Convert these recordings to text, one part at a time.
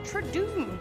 Tradoon.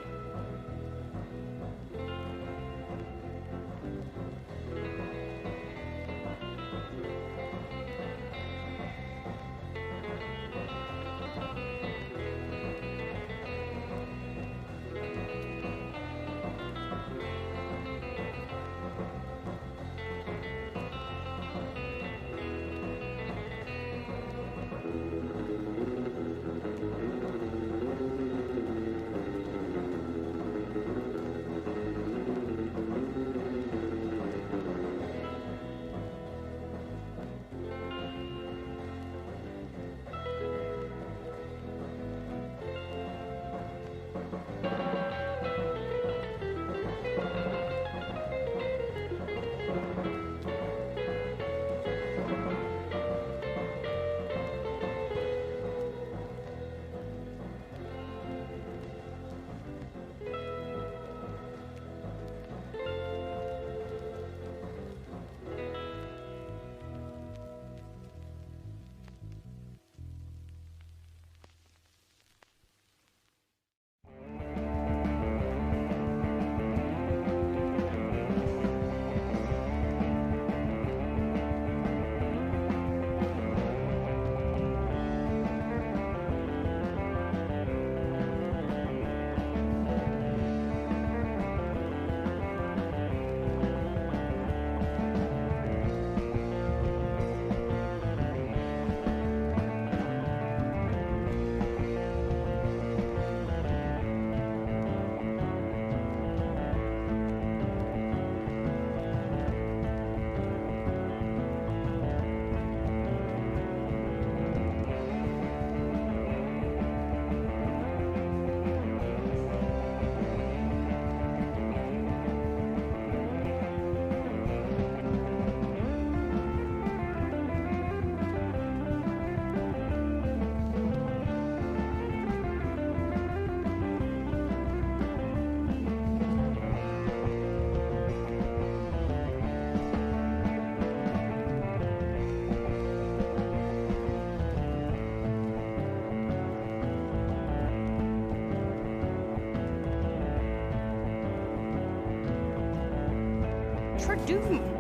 Tradoon.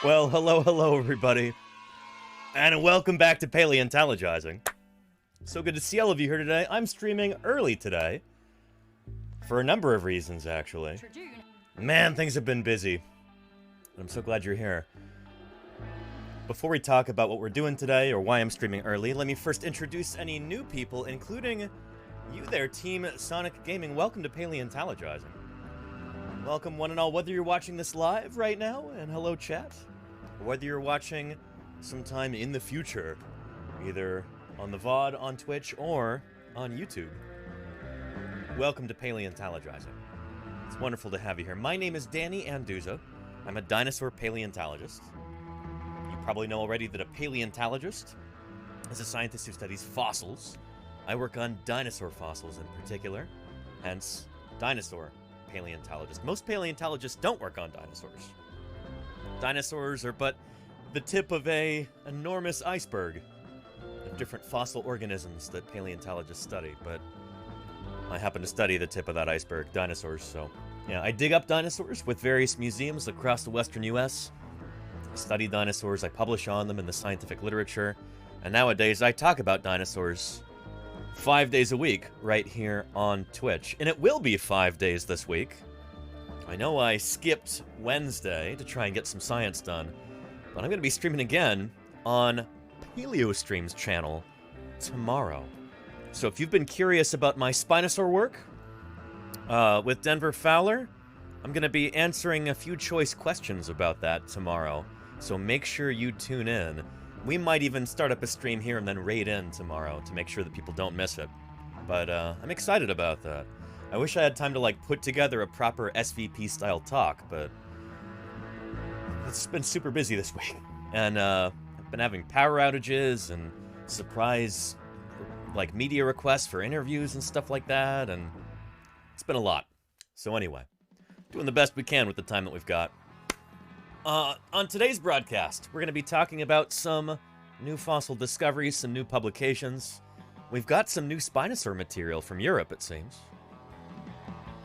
Well, hello, everybody, and welcome back to Paleontologizing. So good to see all of you here today. I'm streaming early today, for a number of reasons, actually. Man, things have been busy. I'm so glad you're here. Before we talk about what we're doing today, or why I'm streaming early, let me first introduce any new people, including you there, Team Sonic Gaming. Welcome to Paleontologizing. Welcome, one and all, whether you're watching this live right now, and hello, chat, or whether you're watching sometime in the future, either on the VOD, on Twitch, or on YouTube. Welcome to Paleontologizing. It's wonderful to have you here. My name is Danny Anduza. I'm a dinosaur paleontologist. You probably know already that a paleontologist is a scientist who studies fossils. I work on dinosaur fossils in particular, hence dinosaur paleontologist. Most paleontologists don't work on dinosaurs. Dinosaurs are but the tip of an enormous iceberg of different fossil organisms that paleontologists study, but I happen to study the tip of that iceberg, dinosaurs, so yeah, I dig up dinosaurs with various museums across the western US. I study dinosaurs, I publish on them in the scientific literature, and nowadays I talk about dinosaurs 5 days a week right here on Twitch. And it will be 5 days this week. I know I skipped Wednesday to try and get some science done, but I'm going to be streaming again on PaleoStream's channel tomorrow. So if you've been curious about my Spinosaur work with Denver Fowler, I'm going to be answering a few choice questions about that tomorrow. So make sure you tune in. We might even start up a stream here and then raid in tomorrow to make sure that people don't miss it. But I'm excited about that. I wish I had time to like put together a proper SVP-style talk, but it's been super busy this week. And I've been having power outages and surprise like media requests for interviews and stuff like that, and it's been a lot. So anyway, doing the best we can with the time that we've got. On today's broadcast, we're going to be talking about some new fossil discoveries, some new publications. We've got some new Spinosaur material from Europe, it seems.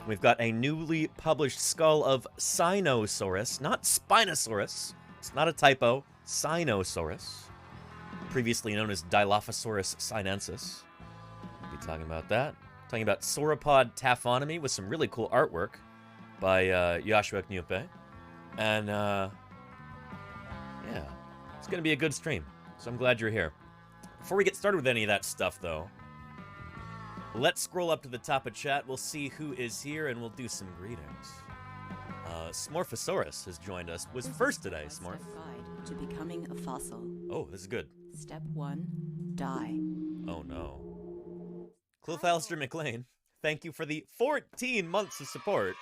We've got a newly published skull of Spinosaurus, not Spinosaurus. It's not a typo. Spinosaurus, previously known as Dilophosaurus sinensis. We'll be talking about that. Talking about sauropod taphonomy with some really cool artwork by Joshua Knupe. And, yeah, it's going to be a good stream, so I'm glad you're here. Before we get started with any of that stuff, though, let's scroll up to the top of chat. We'll see who is here, and we'll do some greetings. Smorphosaurus has joined us. Was first today, Smorph. Guide to becoming a fossil. Oh, this is good. Step 1, die. Oh, no. Cliff McLean, thank you for the 14 months of support.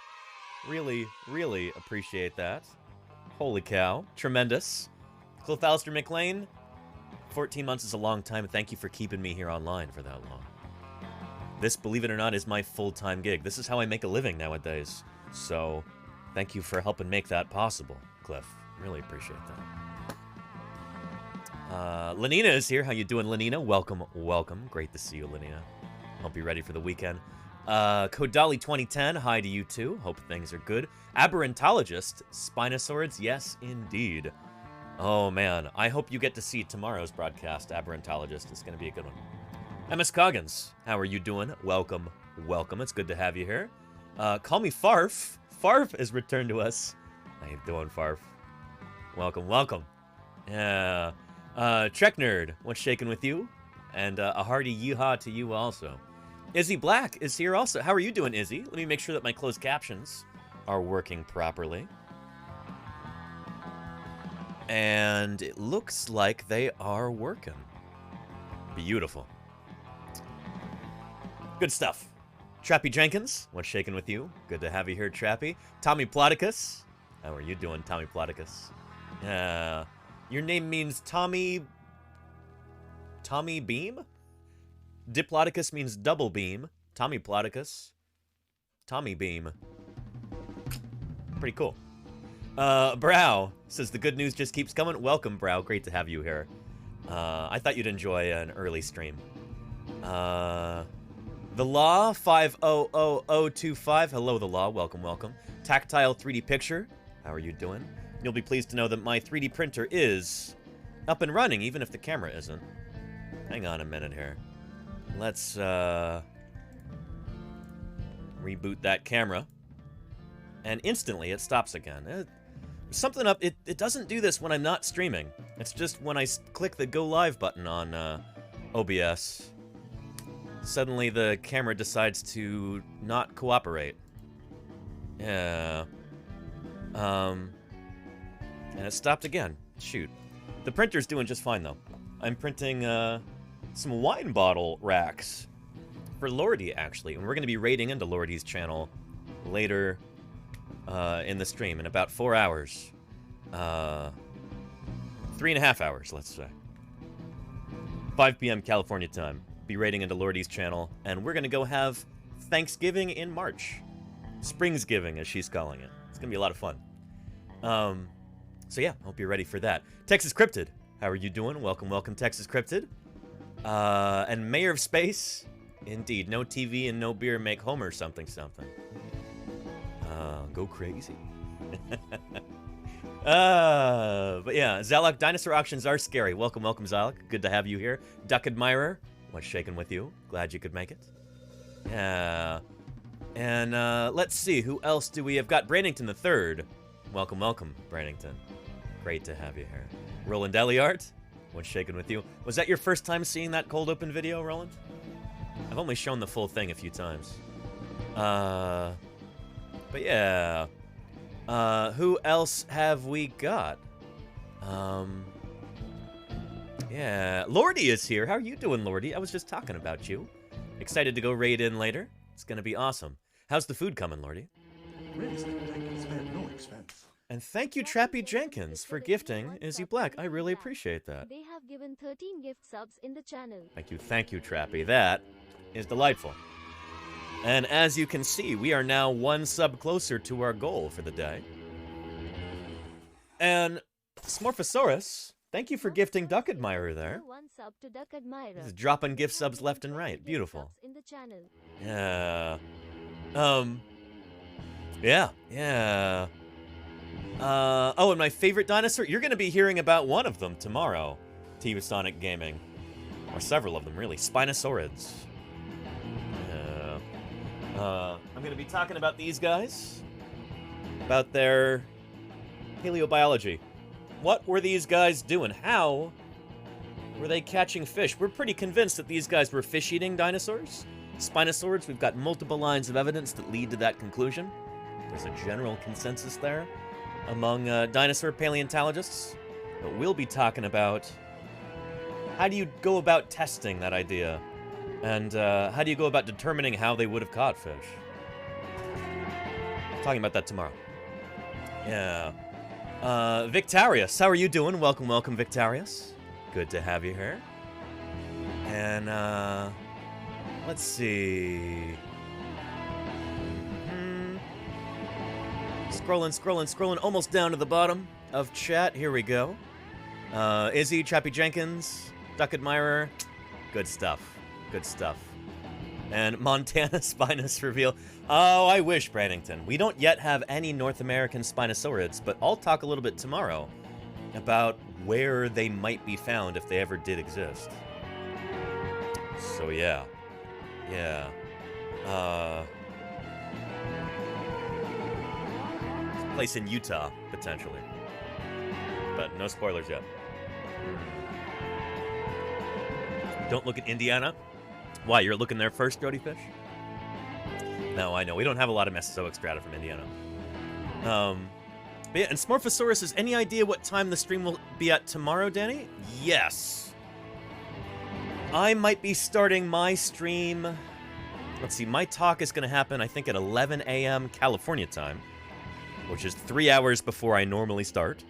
Really, really appreciate that. Holy cow. Tremendous. Cliff McLean, 14 months is a long time. Thank you for keeping me here online for that long. This, believe it or not, is my full-time gig. This is how I make a living nowadays. So, thank you for helping make that possible, Cliff. Really appreciate that. Lenina is here. How you doing, Lenina? Welcome, welcome. Great to see you, Lenina. Hope you're ready for the weekend. Kodali 2010, hi to you too. Hope things are good. Aberrantologist, Spinosaurids, yes, indeed. Oh man, I hope you get to see tomorrow's broadcast, Aberrantologist. It's going to be a good one. MS Coggins, how are you doing? Welcome, welcome. It's good to have you here. Call me Farf. Farf has returned to us. How you doing, Farf? Welcome, welcome. Yeah. Trek Nerd, what's shaking with you? And a hearty yeehaw to you also. Izzy Black is here also. How are you doing, Izzy? Let me make sure that my closed captions are working properly. And it looks like they are working. Beautiful. Good stuff. Trappy Jenkins, what's shaking with you? Good to have you here, Trappy. Tommy Ploticus. How are you doing, Tommy Ploticus? Your name means Tommy Beam? Diplodocus means double beam. Tommy Ploticus. Tommy Beam. Pretty cool. Brow says the good news just keeps coming. Welcome, Brow. Great to have you here. I thought you'd enjoy an early stream. The Law 500025. Hello, The Law. Welcome, welcome. Tactile 3D Picture. How are you doing? you'll be pleased to know that my 3D printer is up and running, even if the camera isn't. Hang on a minute here. Let's reboot that camera. And instantly it stops again. Something up, it doesn't do this when I'm not streaming. It's just when I click the go live button on OBS, suddenly the camera decides to not cooperate. Yeah. And it stopped again. Shoot. The printer's doing just fine, though. I'm printing some wine bottle racks for Lordy, actually. And we're going to be raiding into Lordy's channel later in the stream in about 4 hours. 3.5 hours, let's say. 5 p.m. California time. Be raiding into Lordy's channel, and we're going to go have Thanksgiving in March. Springsgiving, as she's calling it. It's going to be a lot of fun. So yeah, hope you're ready for that. Texas Cryptid, how are you doing? Welcome, welcome, Texas Cryptid. And Mayor of Space, indeed, no TV and no beer make Homer something something. Go crazy. But yeah, Zalok, dinosaur auctions are scary. Welcome, welcome, Zalok. Good to have you here. Duck Admirer, what's shaking with you? Glad you could make it. Yeah. And let's see, who else do we have? Got Brandington III. Welcome, welcome, Brandington. Great to have you here. Roland Eliart, what's shaking with you? Was that your first time seeing that cold open video, Roland? I've only shown the full thing a few times. But yeah. Who else have we got? Yeah, Lordy is here. How are you doing, Lordy? I was just talking about you. Excited to go raid in later. It's gonna be awesome. How's the food coming, Lordy? Really spared no expense. And thank you, Trappy Jenkins, for gifting Izzy Black. I really appreciate that. They have given 13 gift subs in the channel. Thank you, Trappy. That is delightful. And as you can see, we are now 1 sub closer to our goal for the day. And Smorphosaurus, thank you for gifting Duck Admirer there. 1 sub to Duck Admirer. Just dropping gift subs left and right. Beautiful. In the channel. Yeah. Yeah. Oh, and my favorite dinosaur? You're going to be hearing about one of them tomorrow. Team Sonic Gaming. Or several of them, really. Spinosaurids. Yeah. I'm going to be talking about these guys. About their paleobiology. What were these guys doing? How were they catching fish? We're pretty convinced that these guys were fish-eating dinosaurs. Spinosaurids, we've got multiple lines of evidence that lead to that conclusion. There's a general consensus there among dinosaur paleontologists. But we'll be talking about how do you go about testing that idea? And how do you go about determining how they would have caught fish? Talking about that tomorrow. Yeah. Victorious, how are you doing? Welcome, welcome, Victorious. Good to have you here. And, let's see. Scrolling, almost down to the bottom of chat. Here we go. Izzy, Chappie Jenkins, Duck Admirer. Good stuff. And Montana Spinus reveal. Oh, I wish, Brandington. We don't yet have any North American Spinosaurids, but I'll talk a little bit tomorrow about where they might be found if they ever did exist. So yeah. Place in Utah, potentially. But no spoilers yet. Don't look at Indiana. Why, you're looking there first, Jody Fish? No, I know. We don't have a lot of Mesozoic strata from Indiana. But yeah, and Smorphosaurus, is any idea what time the stream will be at tomorrow, Danny? Yes. I might be starting my stream. Let's see, my talk is going to happen, I think, at 11 a.m. California time, which is 3 hours before I normally start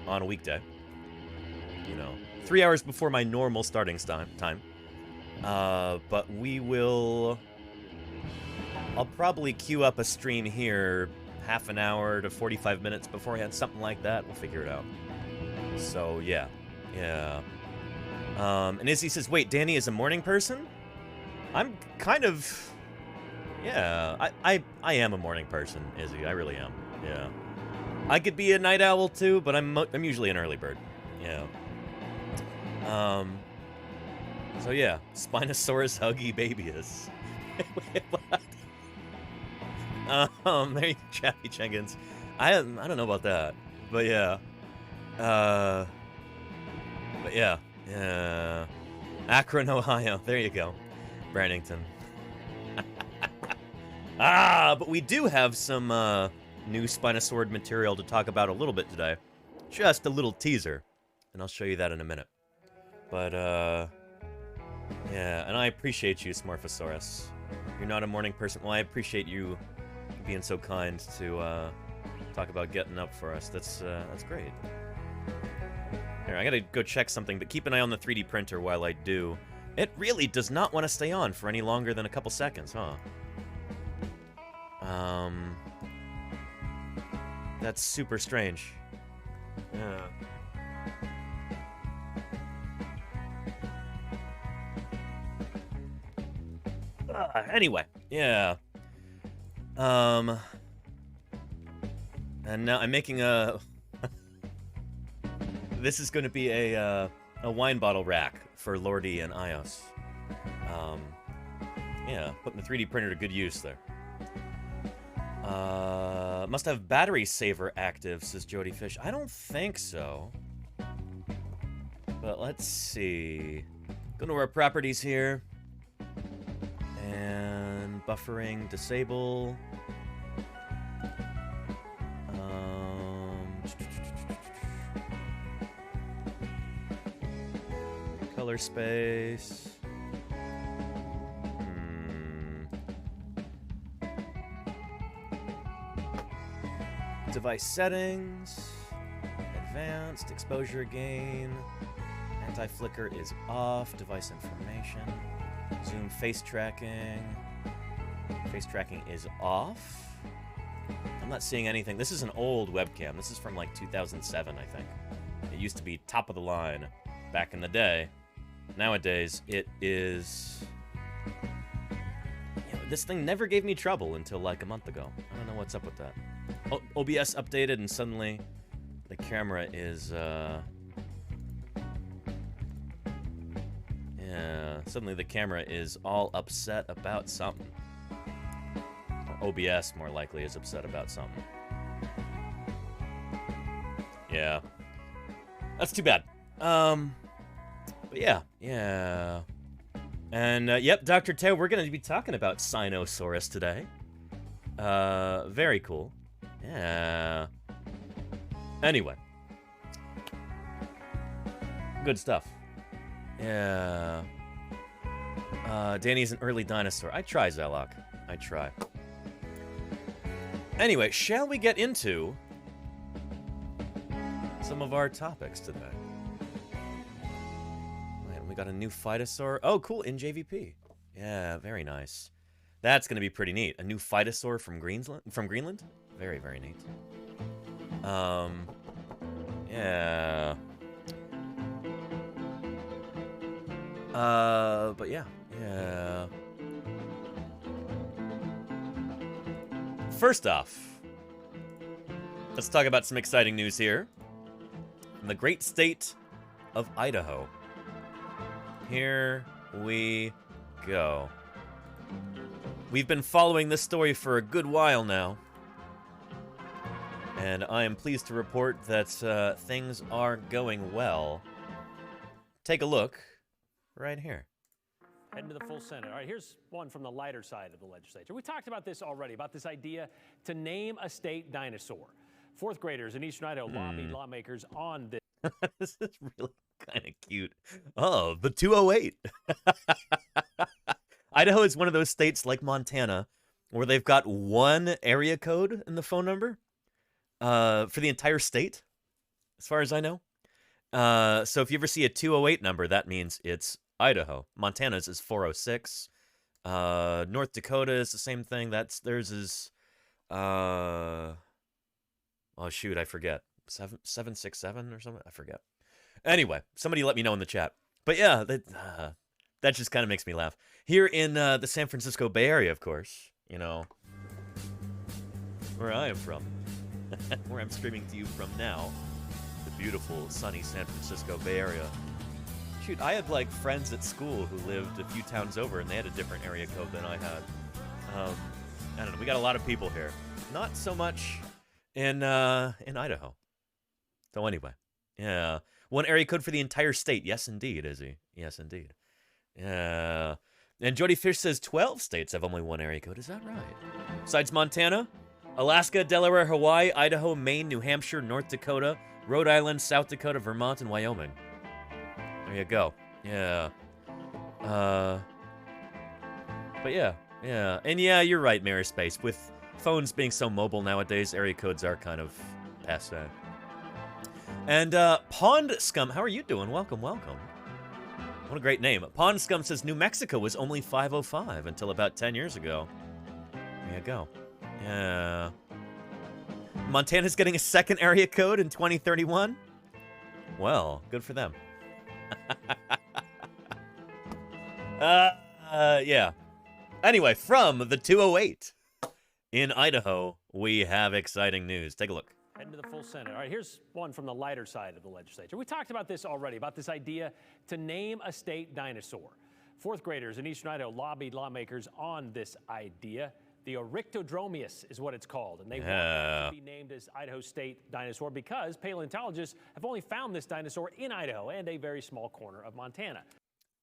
on a weekday. You know, 3 hours before my normal starting time. But we will... I'll probably queue up a stream here half an hour to 45 minutes beforehand, something like that. We'll figure it out. So, yeah. And Izzy says, wait, Danny is a morning person? I'm kind of... Yeah, I am a morning person, Izzy. I really am. Yeah. I could be a night owl too, but I'm usually an early bird. Yeah. So yeah, Spinosaurus huggy babius. Wait, what? There you go, Chappy Jenkins. I don't know about that, but yeah. But yeah. Akron, Ohio. There you go. Brandington. But we do have some new Spinosaurid material to talk about a little bit today. Just a little teaser, and I'll show you that in a minute. But, yeah, and I appreciate you, Smorphosaurus. You're not a morning person. Well, I appreciate you being so kind to talk about getting up for us. That's great. Here, I gotta go check something, but keep an eye on the 3D printer while I do. It really does not want to stay on for any longer than a couple seconds, huh? That's super strange. Yeah. Anyway, yeah. And now I'm making a... This is going to be a wine bottle rack for Lordy and Ios. Yeah, putting the 3D printer to good use there. Must have battery saver active, says Jody Fish. I don't think so. But let's see. Go to our properties here. And buffering, disable. Color space. Device settings. Advanced, exposure gain. Anti-flicker is off. Device information. Zoom face tracking. Face tracking is off. I'm not seeing anything. This is an old webcam. This is from like 2007, I think. It used to be top of the line back in the day. Nowadays, it is... You know, this thing never gave me trouble until like a month ago. I don't know what's up with that. OBS updated and suddenly the camera is... Yeah, suddenly the camera is all upset about something. Or OBS, more likely, is upset about something. Yeah. That's too bad. But yeah. And, yep, Dr. Teo, we're going to be talking about Spinosaurus today. Very cool. Yeah. Anyway. Good stuff. Yeah. Danny's an early dinosaur. I try, Zelok. I try. Anyway, shall we get into some of our topics today? Man, we got a new phytosaur. Oh, cool, in JVP. Yeah, very nice. That's going to be pretty neat. A new phytosaur from Greenland? Very, very neat. Yeah. But yeah. First off, let's talk about some exciting news here. From the great state of Idaho. Here we go. We've been following this story for a good while now. And I am pleased to report that things are going well. Take a look right here. Heading to the full Senate. All right, here's one from the lighter side of the legislature. We talked about this already, about this idea to name a state dinosaur. Fourth graders in Eastern Idaho lobbied lawmakers on this. This is really kind of cute. Oh, the 208. Idaho is one of those states like Montana where they've got one area code in the phone number for the entire state, as far as I know. So if you ever see a 208 number, that means it's Idaho. Montana's is 406. North Dakota is the same thing. Theirs is oh shoot, I forget. 767 or something? I forget. Anyway, somebody let me know in the chat. But yeah, that just kind of makes me laugh. Here in the San Francisco Bay Area, of course, you know, where I am from. where I'm streaming to you from now, the beautiful, sunny San Francisco Bay Area. Shoot, I had, like, friends at school who lived a few towns over, and they had a different area code than I had. I don't know, we got a lot of people here. Not so much in Idaho. So anyway, yeah. One area code for the entire state. Yes, indeed, Izzy. Yes, indeed. Yeah. And Jody Fish says 12 states have only one area code. Is that right? Besides Montana, Alaska, Delaware, Hawaii, Idaho, Maine, New Hampshire, North Dakota, Rhode Island, South Dakota, Vermont, and Wyoming. There you go. Yeah. But yeah. Yeah. And yeah, you're right, Mirror Space. With phones being so mobile nowadays, area codes are kind of passe. And Pond Scum, how are you doing? Welcome, welcome. What a great name. Pond Scum says New Mexico was only 505 until about 10 years ago. There you go. Yeah. Montana's getting a second area code in 2031? Well, good for them. Yeah. Anyway, from the 208 in Idaho, we have exciting news. Take a look. Heading to the full Senate. All right, here's one from the lighter side of the legislature. We talked about this already, about this idea to name a state dinosaur. Fourth graders in eastern Idaho lobbied lawmakers on this idea. The Oryctodromeus is what it's called, and they want it to be named as Idaho state dinosaur because paleontologists have only found this dinosaur in Idaho and a very small corner of Montana.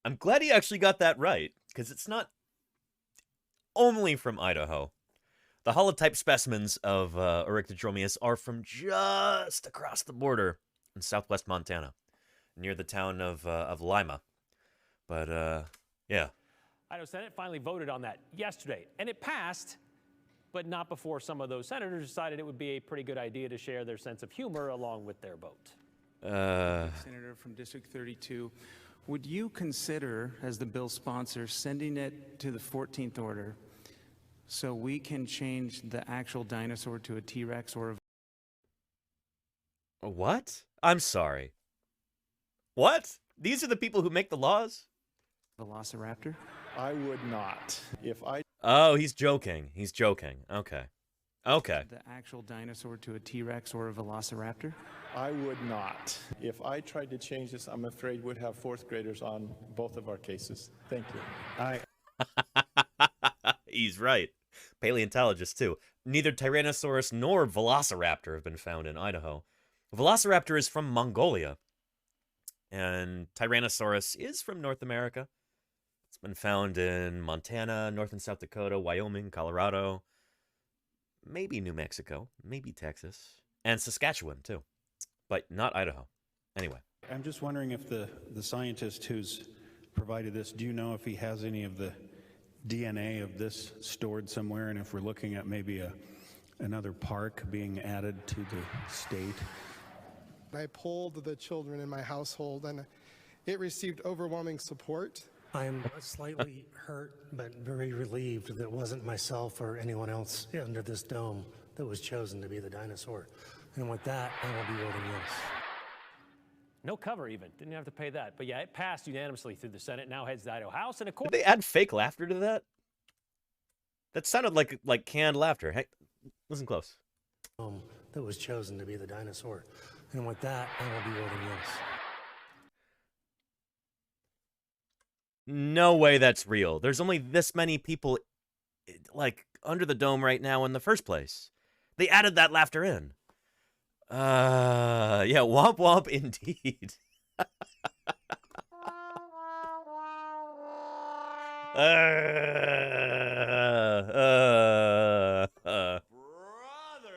I'm glad he actually got that right, because it's not only from Idaho. The holotype specimens of Oryctodromeus are from just across the border in southwest Montana, near the town of Lima. But, yeah. Idaho Senate finally voted on that yesterday, and it passed, but not before some of those senators decided it would be a pretty good idea to share their sense of humor along with their vote. Senator from District 32, would you consider, as the bill sponsor, sending it to the 14th order so we can change the actual dinosaur to a T-Rex or a what? I'm sorry. What? These are the people who make the laws? Velociraptor? I would not. If I... Oh, he's joking. He's joking. Okay. Okay. The actual dinosaur to a T-Rex or a Velociraptor? I would not. If I tried to change this, I'm afraid we'd have fourth graders on both of our cases. Thank you. He's right. Paleontologists, too. Neither Tyrannosaurus nor Velociraptor have been found in Idaho. Velociraptor is from Mongolia, and Tyrannosaurus is from North America. It's been found in Montana, North and South Dakota, Wyoming, Colorado, maybe New Mexico, maybe Texas, and Saskatchewan, too. But not Idaho. Anyway. I'm just wondering if the scientist who's provided this, do you know if he has any of the DNA of this stored somewhere, and if we're looking at maybe another park being added to the state? I polled the children in my household, and it received overwhelming support. I'm slightly hurt, but very relieved that it wasn't myself or anyone else under this dome that was chosen to be the dinosaur. And with that, I will be voting yes. No cover even. Didn't have to pay that. But yeah, it passed unanimously through the Senate. Now heads to the Idaho House. And of course, did they add fake laughter to that? That sounded like canned laughter. Hey, listen close. That was chosen to be the dinosaur. And with that, I will be voting yes. No way that's real. There's only this many people, like, under the dome right now in the first place. They added that laughter in. Yeah, womp womp indeed. Brother,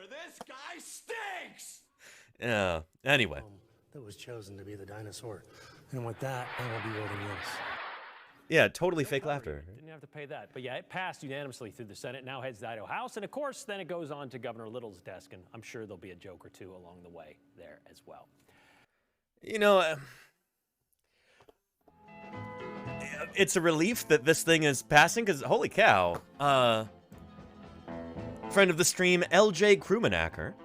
this guy stinks! Yeah, anyway. That was chosen to be the dinosaur. And with that, I will be voting yes. Yeah, totally fake laughter. Didn't have to pay that. But yeah, it passed unanimously through the Senate. Now heads to the Idaho House. And of course, then it goes on to Governor Little's desk. And I'm sure there'll be a joke or two along the way there as well. You know, it's a relief that this thing is passing because, holy cow. Friend of the stream, LJ Krumanacker,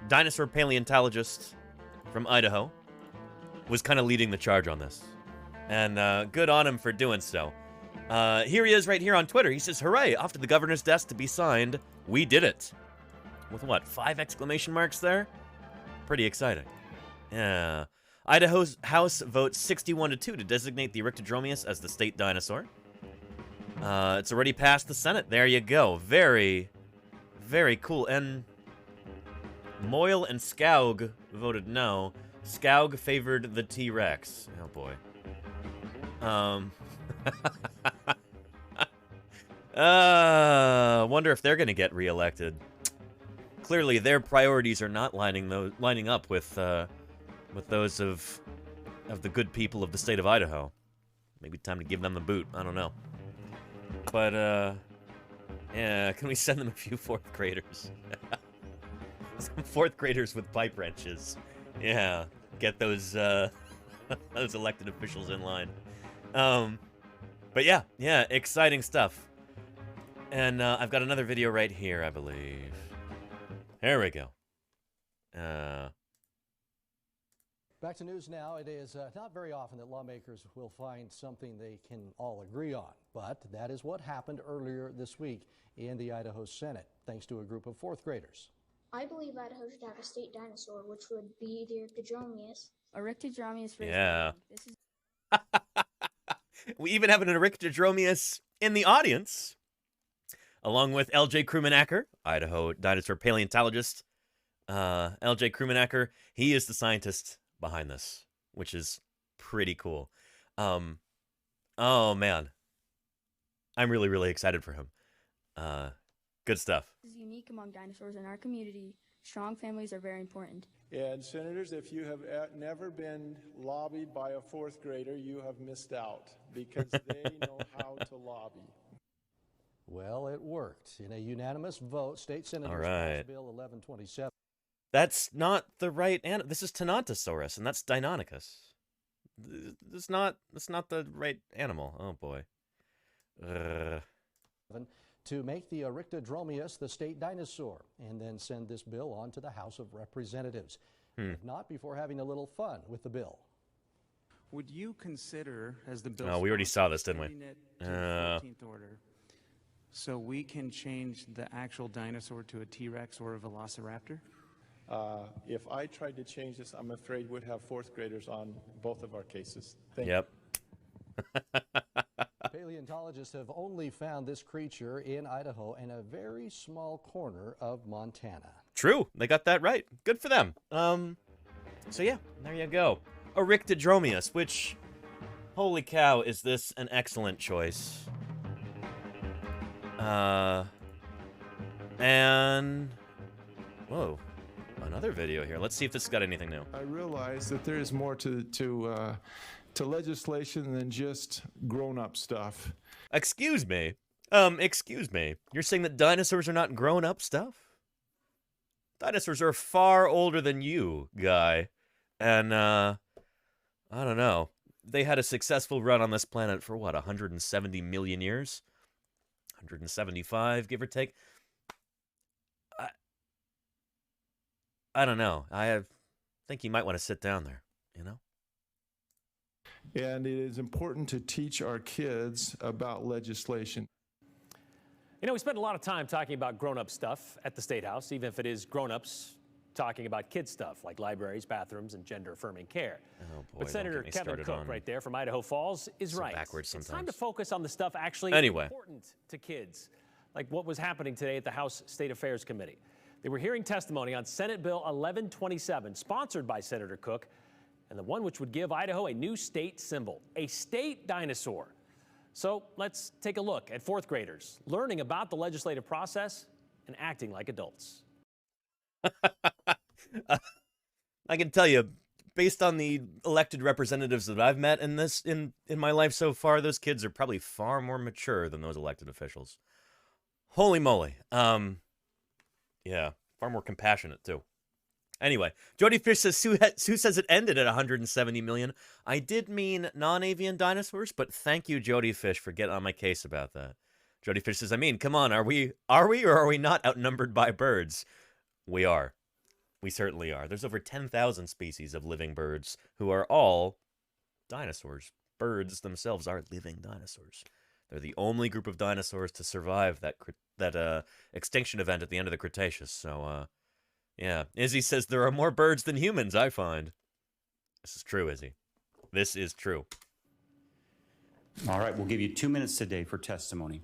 dinosaur paleontologist from Idaho, was kind of leading the charge on this. And good on him for doing so. Here he is right here on Twitter. He says, hooray, off to the governor's desk to be signed. We did it. with what, 5 exclamation marks there? Pretty exciting. Yeah. Idaho's House votes 61-2 to designate the Eryctodromeus as the state dinosaur. It's already passed the Senate. There you go. Very, very cool. And Moyle and Skaug voted no. Skaug favored the T-Rex. Oh, boy. Wonder if they're going to get reelected. Clearly, their priorities are not lining up with those of the good people of the state of Idaho. Maybe time to give them the boot. I don't know. But, yeah, can we send them a few 4th graders? Some 4th graders with pipe wrenches. Yeah, get those, those elected officials in line. But yeah, exciting stuff. And, I've got another video right here, I believe. There we go. Back to news now. It is not very often that lawmakers will find something they can all agree on, but that is what happened earlier this week in the Idaho Senate, thanks to a group of 4th graders. I believe Idaho should have a state dinosaur, which would be the Eryctodromeus. Eryctodromeus. Yeah. This is we even have an Eryctodromeus in the audience, along with L.J. Krummenacker, Idaho dinosaur paleontologist. L.J. Krummenacker, he is the scientist behind this, which is pretty cool. Oh, man. I'm really, really excited for him. Good stuff. This is unique among dinosaurs in our community. Strong families are very important. And senators, if you have never been lobbied by a 4th grader, you have missed out because they know how to lobby. Well, it worked. In a unanimous vote, state senators passed Bill 1127. That's not the right animal. This is Tenontosaurus, and that's Deinonychus. That's not the right animal. Oh, boy. To make the Eryctodromeus the state dinosaur, and then send this bill on to the House of Representatives. If not, before having a little fun with the bill. Would you consider, as the bill... Oh, we already saw this, didn't we? It to the 14th order, so we can change the actual dinosaur to a T-Rex or a Velociraptor? If I tried to change this, I'm afraid we'd have 4th graders on both of our cases. Thank you. Paleontologists have only found this creature in Idaho and a very small corner of Montana. True. They got that right. Good for them. So yeah, there you go. Eryctodromeus, which, holy cow, is this an excellent choice. And, whoa, another video here. Let's see if this has got anything new. I realize that there is more to legislation than just grown-up stuff. Excuse me. Excuse me. You're saying that dinosaurs are not grown-up stuff? Dinosaurs are far older than you, guy. And, I don't know. They had a successful run on this planet for, what, 170 million years? 175, give or take? I don't know. I think you might want to sit down there, you know? And it is important to teach our kids about legislation. You know, we spend a lot of time talking about grown-up stuff at the State House, even if it is grown-ups talking about kid stuff like libraries, bathrooms, and gender-affirming care. Oh, boy, but Senator Kevin Cook right there from Idaho Falls is right. Backwards sometimes. It's time to focus on the stuff actually important to kids, like what was happening today at the House State Affairs Committee. They were hearing testimony on Senate Bill 1127, sponsored by Senator Cook, and the one which would give Idaho a new state symbol, a state dinosaur. So let's take a look at 4th graders learning about the legislative process and acting like adults. I can tell you, based on the elected representatives that I've met in my life so far, those kids are probably far more mature than those elected officials. Holy moly. Yeah, far more compassionate too. Anyway, Jody Fish says, Sue says it ended at 170 million. I did mean non-avian dinosaurs, but thank you, Jody Fish, for getting on my case about that. Jody Fish says, I mean, come on, are we or are we not outnumbered by birds? We are. We certainly are. There's over 10,000 species of living birds who are all dinosaurs. Birds themselves are living dinosaurs. They're the only group of dinosaurs to survive that extinction event at the end of the Cretaceous. So, yeah. Izzy says there are more birds than humans, I find. This is true, Izzy. This is true. All right, we'll give you 2 minutes today for testimony.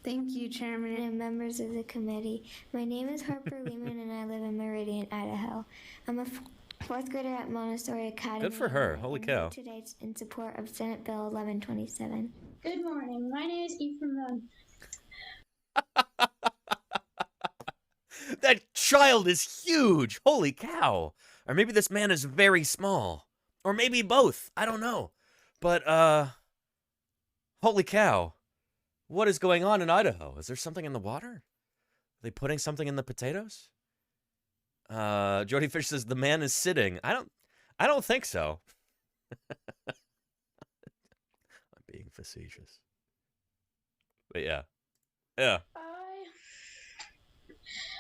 Thank you, Chairman and members of the committee. My name is Harper Lehman, and I live in Meridian, Idaho. I'm a fourth grader at Montessori Academy. Good for her. Holy cow. Today in support of Senate Bill 1127. Good morning. My name is Ephraim Young. That child is huge. Holy cow. Or maybe this man is very small. Or maybe both. I don't know. But, holy cow. What is going on in Idaho? Is there something in the water? Are they putting something in the potatoes? Jody Fish says the man is sitting. I don't think so. I'm being facetious. But yeah. Yeah.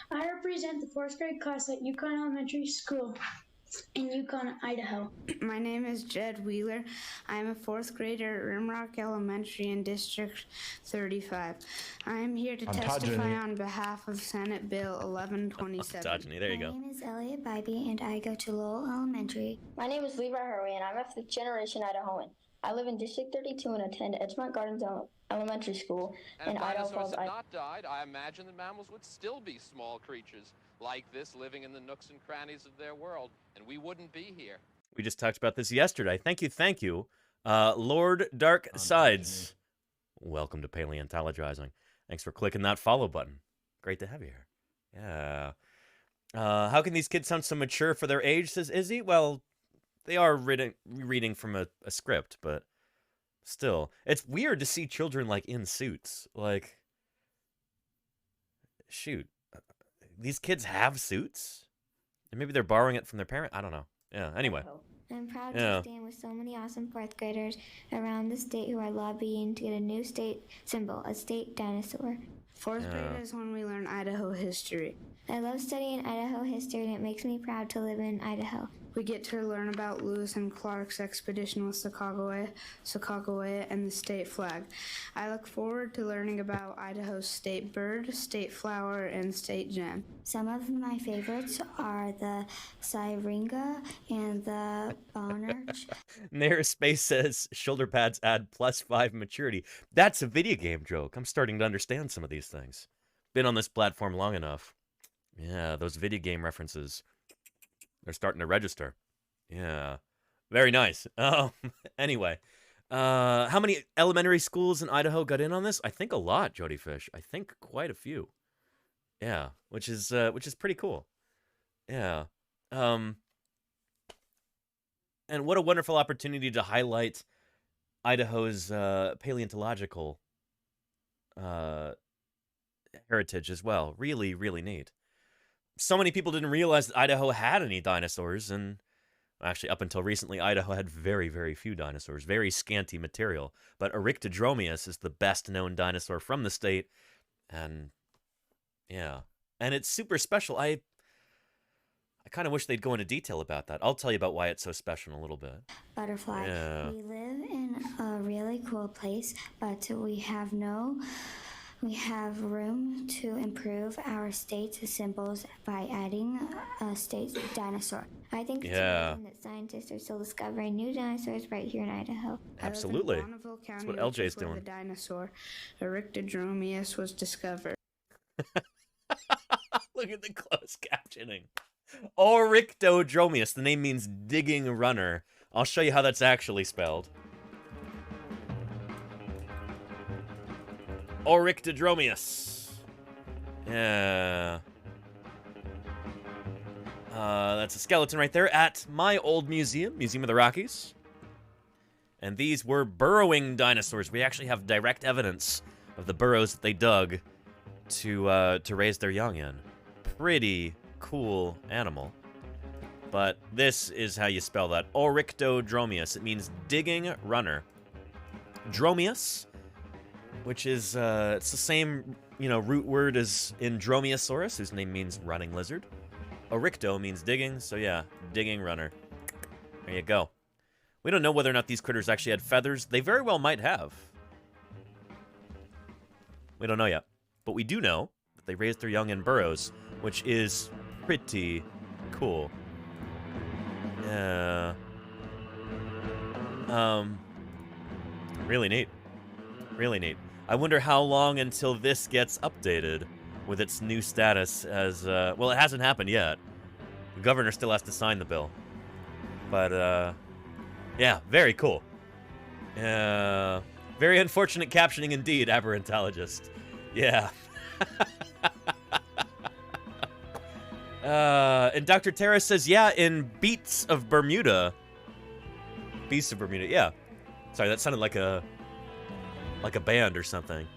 I represent the fourth grade class at Yukon Elementary School in Yukon, Idaho. My name is Jed Wheeler. I'm a fourth grader at Rimrock Elementary in District 35. I am here to testify on behalf of Senate Bill 1127. Ontogeny, there you go. My name is Elliot Bybee, and I go to Lowell Elementary. My name is Levi Hurley, and I'm a fifth-generation Idahoan. I live in District 32 and attend Edgemont Gardens Elementary School in Idaho Falls, If dinosaurs had Idaho. not died, I imagine that mammals would still be small creatures like this living in the nooks and crannies of their world, and we wouldn't be here. We just talked about this yesterday. Thank you. Lord Dark Sides. Welcome to Paleontologizing. Thanks for clicking that follow button. Great to have you here. Yeah. How can these kids sound so mature for their age, says Izzy? Well, they are reading from a script, but still. It's weird to see children, like, in suits. Like, shoot. These kids have suits? And maybe they're borrowing it from their parent? I don't know. Yeah, anyway. I'm proud to stand with so many awesome fourth graders around the state who are lobbying to get a new state symbol, a state dinosaur. Fourth grade is when we learn Idaho history. I love studying Idaho history, and it makes me proud to live in Idaho. We get to learn about Lewis and Clark's expedition with Sacagawea, and the state flag. I look forward to learning about Idaho's state bird, state flower, and state gem. Some of my favorites are the syringa and the bonarch. Nair Space says shoulder pads add +5 maturity. That's a video game joke. I'm starting to understand some of these things. Been on this platform long enough. Yeah, those video game references. They're starting to register. Yeah. Very nice. Anyway. How many elementary schools in Idaho got in on this? I think a lot, Jody Fish. I think quite a few. Yeah. Which is pretty cool. Yeah. And what a wonderful opportunity to highlight Idaho's paleontological heritage as well. Really, really neat. So many people didn't realize that Idaho had any dinosaurs, and actually up until recently, Idaho had very, very few dinosaurs, very scanty material. But Eryctodromeus is the best-known dinosaur from the state, and yeah. And it's super special. I kind of wish they'd go into detail about that. I'll tell you about why it's so special in a little bit. Butterfly. Yeah. We live in a really cool place, but we have room to improve our state's symbols by adding a state dinosaur. I think it's amazing that scientists are still discovering new dinosaurs right here in Idaho. Absolutely. I live in Bonneville County, That's what LJ's where doing. the dinosaur Eryctodromeus was discovered. Look at the closed captioning. Eryctodromeus. The name means digging runner. I'll show you how that's actually spelled. Eryctodromeus. Yeah. That's a skeleton right there at my old museum, Museum of the Rockies. And these were burrowing dinosaurs. We actually have direct evidence of the burrows that they dug to raise their young in. Pretty cool animal. But this is how you spell that. Eryctodromeus. It means digging runner. Dromeus, which is it's the same root word as in Dromaeosaurus, whose name means running lizard. Erycto means digging, so yeah, digging runner. There you go. We don't know whether or not these critters actually had feathers. They very well might have. We don't know yet. But we do know that they raised their young in burrows, which is pretty cool. Yeah. Really neat. Really neat. I wonder how long until this gets updated with its new status as, well, it hasn't happened yet. The governor still has to sign the bill. But, yeah, very cool. Very unfortunate captioning indeed, Aberrantologist. Yeah. And Dr. Terra says, yeah, in Beats of Bermuda. Beasts of Bermuda, yeah. Sorry, that sounded like a band or something.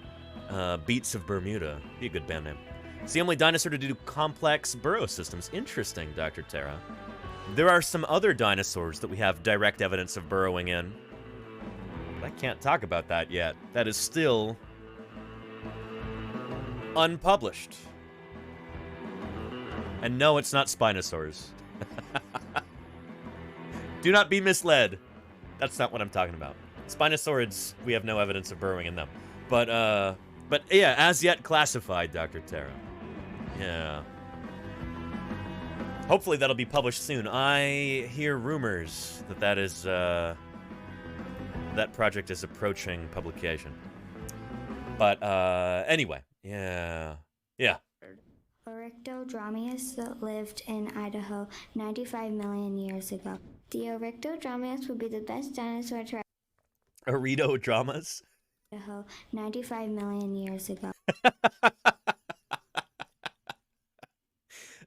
Beats of Bermuda. Be a good band name. It's the only dinosaur to do complex burrow systems. Interesting, Dr. Terra. There are some other dinosaurs that we have direct evidence of burrowing in. But I can't talk about that yet. That is still unpublished. And no, it's not Spinosaurs. Do not be misled. That's not what I'm talking about. Spinosaurids, we have no evidence of burrowing in them. But yeah, as yet classified, Dr. Terra. Yeah. Hopefully that'll be published soon. I hear rumors that that project is approaching publication. But anyway, yeah. Yeah. Oryctodromeus lived in Idaho 95 million years ago. The Oryctodromeus would be the best dinosaur to Oryctodramas? Idaho 95 million years ago.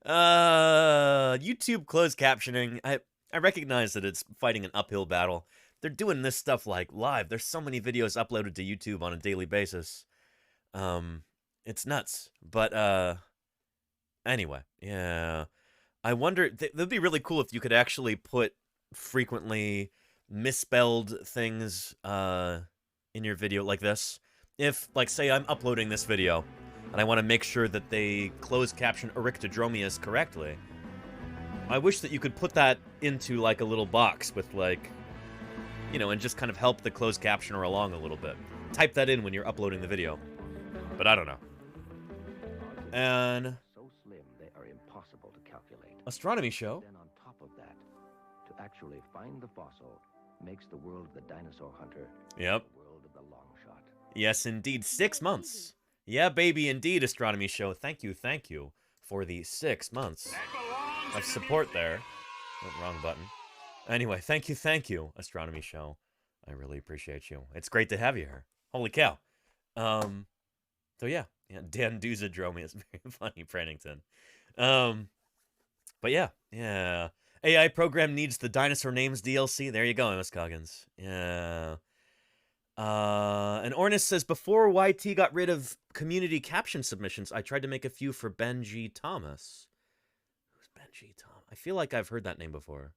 YouTube closed captioning. I recognize that it's fighting an uphill battle. They're doing this stuff like live. There's so many videos uploaded to YouTube on a daily basis. It's nuts. But anyway, yeah. I wonder, that'd be really cool if you could actually put frequently misspelled things in your video like this. If, like, say I'm uploading this video and I want to make sure that they close caption Oryctodromeus correctly, I wish that you could put that into, like, a little box with, like, you know, and just kind of help the closed captioner along a little bit. Type that in when you're uploading the video. But I don't know. And so slim they are impossible to calculate. Astronomy show. Then on top of that, to actually find the fossil makes the world of the dinosaur hunter. Yep. The world of the long shot. Yes, indeed. 6 months. Yeah, baby, indeed, Astronomy show. Thank you for the 6 months of support there. Oh, wrong button. Anyway, thank you, Astronomy show. I really appreciate you. It's great to have you here. Holy cow. So yeah, Dan Duzadromi is very funny, Prannington. But yeah. AI program needs the dinosaur names DLC. There you go, Miss Coggins. Yeah. And Ornis says, before YT got rid of community caption submissions, I tried to make a few for Benji Thomas. Who's Benji Thomas? I feel like I've heard that name before.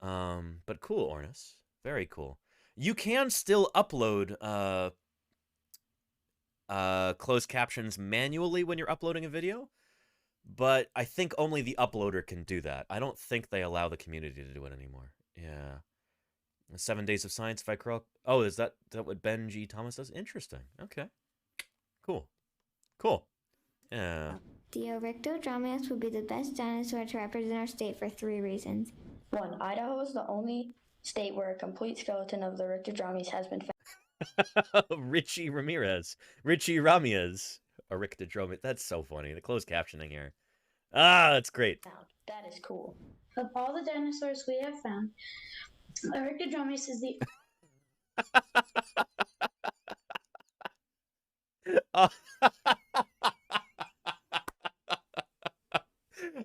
But cool, Ornis. Very cool. You can still upload closed captions manually when you're uploading a video, but I think only the uploader can do that. I don't think they allow the community to do it anymore. Yeah. 7 Days of Science, if I curl. Oh, is that what Benji Thomas does? Interesting. Okay. Cool. Yeah. The Oryctodromeus would be the best dinosaur to represent our state for 3 reasons. 1. Idaho is the only state where a complete skeleton of the Oryctodromeus has been found. Richie Ramirez, Oryctodromeus. That's so funny. The closed captioning here. That's great. That is cool. Of all the dinosaurs we have found, Oryctodromeus is the...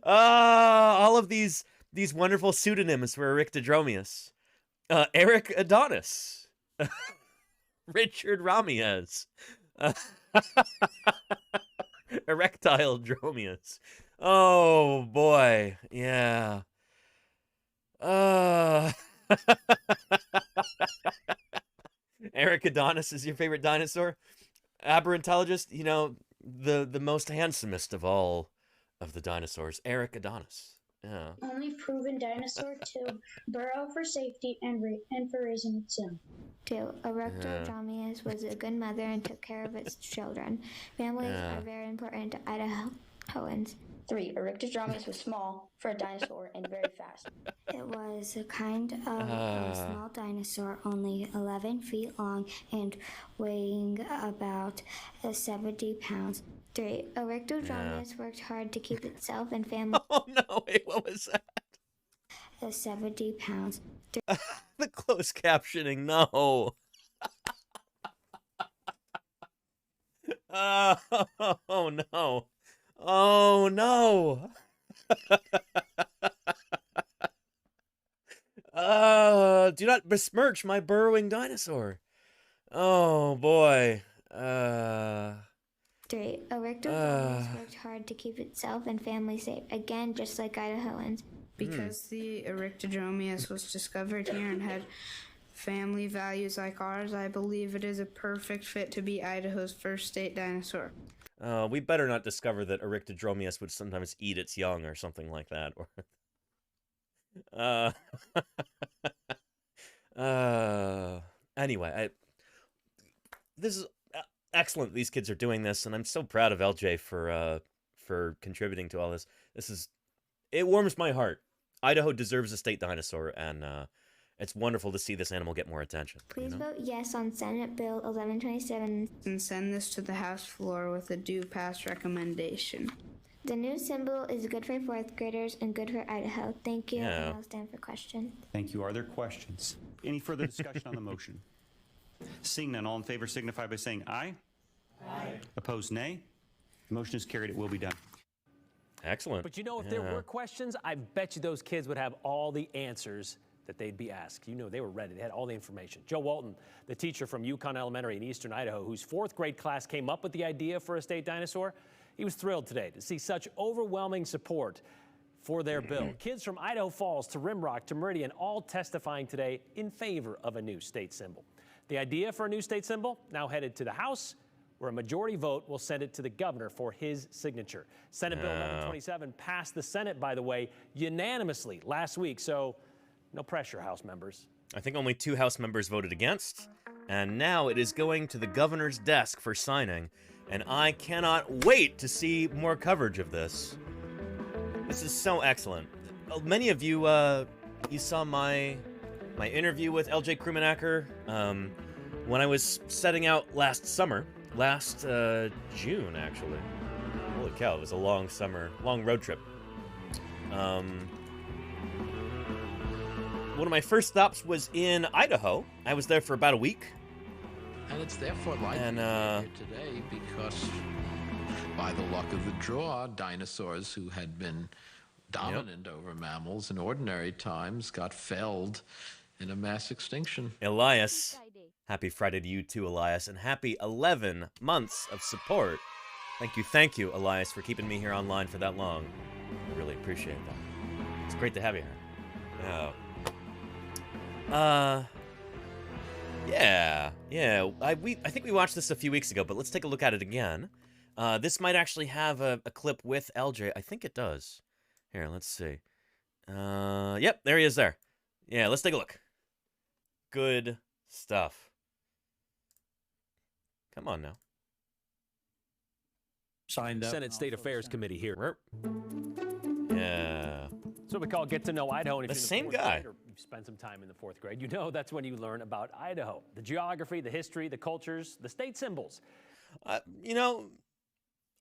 All of these wonderful pseudonyms for Oryctodromeus. Eric Adonis. Richard Ramirez. Erectile Dromeus. Oh, boy. Yeah. Eric Adonis is your favorite dinosaur? Aberrantologist, you know, the most handsomest of all of the dinosaurs. Eric Adonis. Yeah. Only proven dinosaur to burrow for safety and for raising its young. 2. Erectodromeus was a good mother and took care of its children. Families are very important to Idahoans. 3. Erectodromeus was small for a dinosaur and very fast. It was a kind of a small dinosaur, only 11 feet long and weighing about 70 pounds. 3. Erectodromeus worked hard to keep itself and family. Oh no! Wait, what was that? 70 pounds. The closed captioning, no. Oh no. Oh no. Do not besmirch my burrowing dinosaur. Oh boy. 3. Erectodromeus worked hard to keep itself and family safe. Again, just like Idahoans. Because the Erectodromeus was discovered here and had family values like ours, I believe it is a perfect fit to be Idaho's first state dinosaur. We better not discover that Erectodromeus would sometimes eat its young or something like that. Anyway, this is excellent. These kids are doing this, and I'm so proud of LJ for contributing to all this. It warms my heart. Idaho deserves a state dinosaur, and it's wonderful to see this animal get more attention. Please vote yes on Senate Bill 1127 and send this to the House floor with a due pass recommendation. The new symbol is good for 4th graders and good for Idaho. Thank you, Yeah. and I'll stand for questions. Thank you. Are there questions? Any further discussion on the motion? Seeing none, all in favor signify by saying aye. Aye. Opposed, nay. The motion is carried. It will be done. Excellent. But you know, if there were questions, I bet you those kids would have all the answers that they'd be asked. You know, they were ready. They had all the information. Joe Walton, the teacher from Yukon Elementary in eastern Idaho, whose 4th grade class came up with the idea for a state dinosaur, he was thrilled today to see such overwhelming support for their bill. Kids from Idaho Falls to Rimrock to Meridian all testifying today in favor of a new state symbol. The idea for a new state symbol now headed to the House, where a majority vote will send it to the governor for his signature. Senate Bill 1127 passed the Senate, by the way, unanimously last week, so no pressure, House members. I think only 2 House members voted against, and now it is going to the governor's desk for signing, and I cannot wait to see more coverage of this. This is so excellent. Many of you, you saw my interview with LJ Krumenacker when I was setting out last June, actually. Holy cow, it was a long road trip. One of my first stops was in Idaho. I was there for about a week. And it's therefore likely here today because, by the luck of the draw, dinosaurs who had been dominant over mammals in ordinary times got felled in a mass extinction. Elias, happy Friday to you too, Elias, and happy 11 months of support. Thank you, Elias, for keeping me here online for that long. I really appreciate that. It's great to have you here. Yeah. I think we watched this a few weeks ago, but let's take a look at it again. This might actually have a clip with LJ. I think it does. Here, let's see. Yep, there he is there. Yeah, let's take a look. Good stuff. Come on now. Signed up. Senate State Affairs Committee here. Yeah. So we call Get to Know Idaho. And if The you're same in the 4th guy. grade or you've spent some time in the 4th grade, you know that's when you learn about Idaho. The geography, the history, the cultures, the state symbols. You know,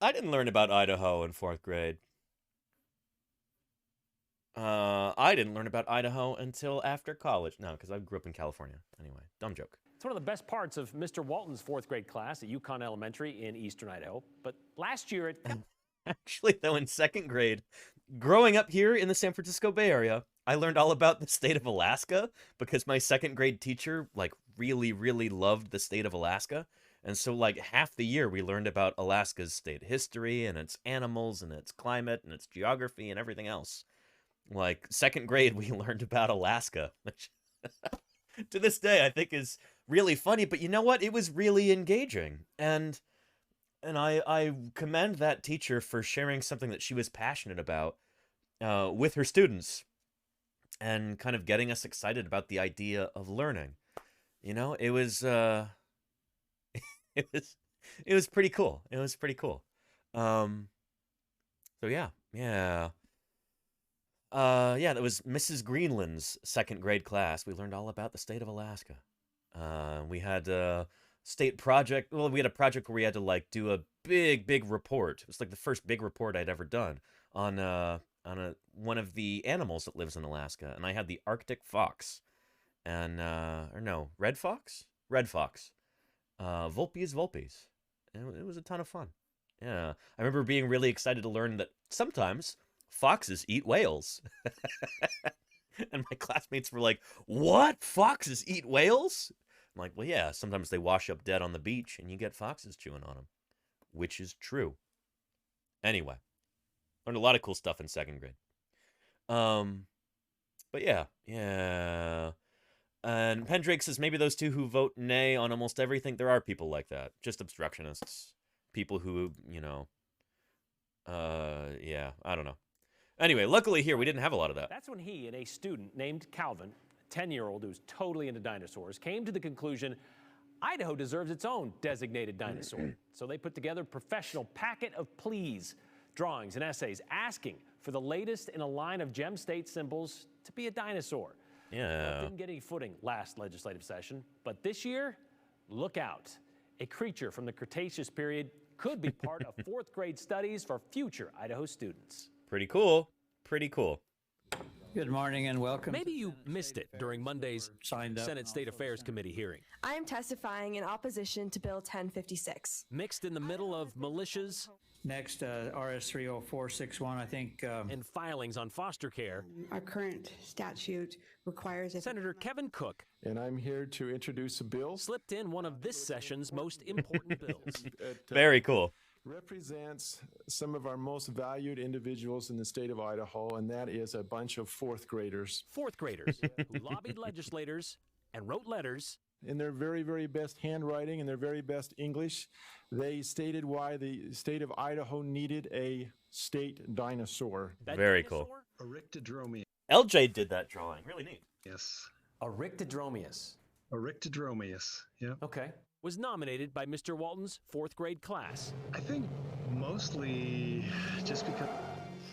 I didn't learn about Idaho in 4th grade. I didn't learn about Idaho until after college. No, because I grew up in California. Anyway, dumb joke. It's one of the best parts of Mr. Walton's 4th grade class at Yukon Elementary in eastern Idaho. But last year it... Actually, though, in 2nd grade, growing up here in the San Francisco Bay Area, I learned all about the state of Alaska because my 2nd grade teacher, really, really loved the state of Alaska. And so, half the year we learned about Alaska's state history and its animals and its climate and its geography and everything else. 2nd grade, we learned about Alaska, which to this day I think is really funny. But you know what? It was really engaging. And I commend that teacher for sharing something that she was passionate about with her students. and kind of getting us excited about the idea of learning. You know, it was it was pretty cool. It was pretty cool. So yeah. That was Mrs. Greenland's second grade class. We learned all about the state of Alaska. We had a state project. Well, we had a project where we had to like do a big report. It was like the first big report I'd ever done on one of the animals that lives in Alaska. And I had the Arctic fox, and red fox. Vulpes. And it was a ton of fun. Yeah, I remember being really excited to learn that sometimes foxes eat whales. And my classmates were like, "What? Foxes eat whales?" I'm like, "Well, yeah, sometimes they wash up dead on the beach and you get foxes chewing on them," which is true. Anyway, learned a lot of cool stuff in second grade. But yeah. And Pendrake says maybe those two who vote nay on almost everything. There are people like that, just obstructionists, people who, I don't know. Anyway, luckily here, we didn't have a lot of that. That's when he and a student named Calvin, a 10-year-old who's totally into dinosaurs, came to the conclusion Idaho deserves its own designated dinosaur. So they put together a professional packet of pleas, drawings, and essays asking for the latest in a line of gem state symbols to be a dinosaur. Yeah. It didn't get any footing last legislative session, but this year, look out. A creature from the Cretaceous period could be part of fourth grade studies for future Idaho students. Pretty cool. Good morning and welcome. Maybe you missed it during Monday's Senate State Affairs Committee hearing. I am testifying in opposition to Bill 1056. Mixed in the middle of militias. Next, RS 30461, I think. And filings on foster care. Our current statute requires... Senator Kevin Cook. And I'm here to introduce a bill. Slipped in one of this session's most important bills. Very cool. Represents some of our most valued individuals in the state of Idaho, and that is a bunch of fourth graders. Fourth graders who lobbied legislators and wrote letters. In their very, very best handwriting and their very best English, they stated why the state of Idaho needed a state dinosaur. Very cool. Arictodromius. LJ did that drawing. Really neat. Yes. Arictodromius. Yeah. Okay. Was nominated by Mr. Walton's fourth grade class. I think mostly just because...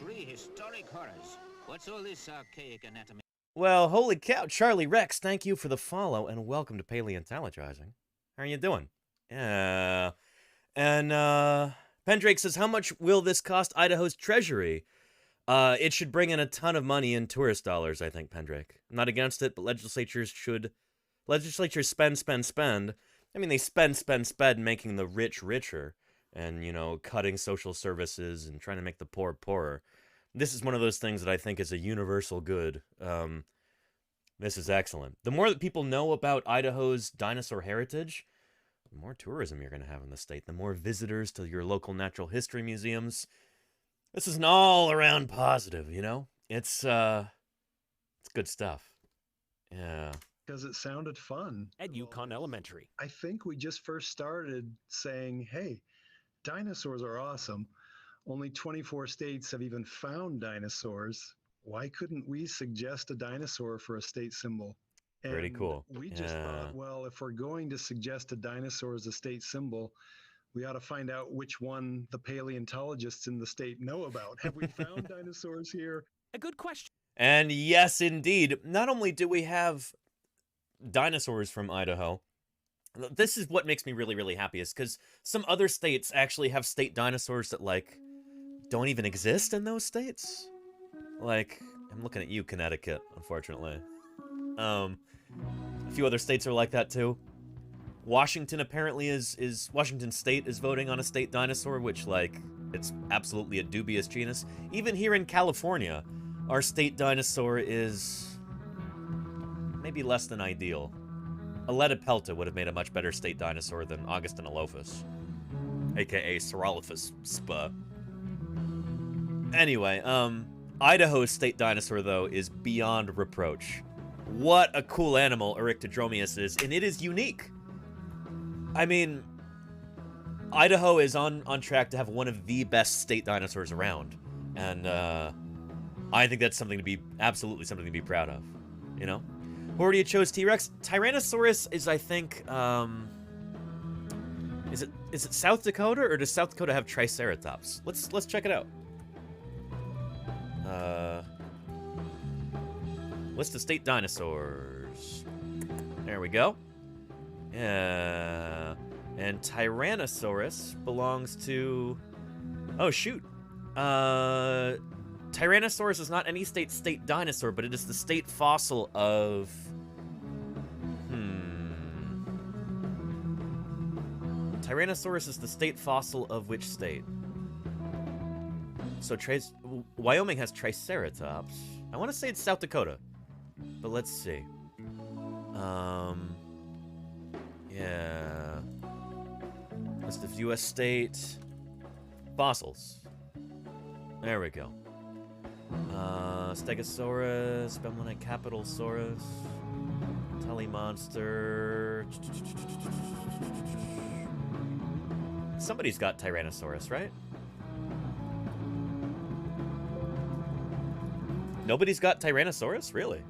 Prehistoric horrors. What's all this archaic anatomy? Well, holy cow, Charlie Rex, thank you for the follow and welcome to Paleontologizing. How are you doing? Yeah. And Pendrake says, how much will this cost Idaho's treasury? It should bring in a ton of money in tourist dollars, I think, Pendrake. I'm not against it, but legislatures spend. I mean, they spend making the rich richer and, cutting social services and trying to make the poor poorer. This is one of those things that I think is a universal good. This is excellent. The more that people know about Idaho's dinosaur heritage, the more tourism you're going to have in the state, the more visitors to your local natural history museums. This is an all-around positive, It's good stuff. Yeah. Because it sounded fun. At Yukon Elementary. I think we just first started saying, hey, dinosaurs are awesome. Only 24 states have even found dinosaurs. Why couldn't we suggest a dinosaur for a state symbol? And pretty cool. We just thought, well, if we're going to suggest a dinosaur as a state symbol, we ought to find out which one the paleontologists in the state know about. Have we found dinosaurs here? A good question. And yes, indeed. Not only do we have dinosaurs from Idaho, this is what makes me really, really happy, is because some other states actually have state dinosaurs that, don't even exist in those states. I'm looking at you, Connecticut, unfortunately. A few other states are like that, too. Washington apparently Washington State is voting on a state dinosaur, which, it's absolutely a dubious genus. Even here in California, our state dinosaur is maybe less than ideal. Aletopelta would have made a much better state dinosaur than Augustinolophus, aka Saurolophus spa. Anyway, Idaho's state dinosaur, though, is beyond reproach. What a cool animal Arictodromius is, and it is unique. I mean, Idaho is on track to have one of the best state dinosaurs around, and I think that's something to be, absolutely something to be proud of, you know? Who already chose T-Rex? Tyrannosaurus is, I think, is it South Dakota, or does South Dakota have Triceratops? Let's check it out. List of state dinosaurs. There we go. Yeah. And Tyrannosaurus belongs to... Oh, shoot. Tyrannosaurus is not any state dinosaur, but it is the state fossil of... Tyrannosaurus is the state fossil of which state? So Wyoming has Triceratops. I want to say it's South Dakota, but let's see. Yeah. List of U.S. state fossils. There we go. Stegosaurus, Bemelite Capitalsaurus, Telemonster. Somebody's got Tyrannosaurus, right? Nobody's got Tyrannosaurus? Really?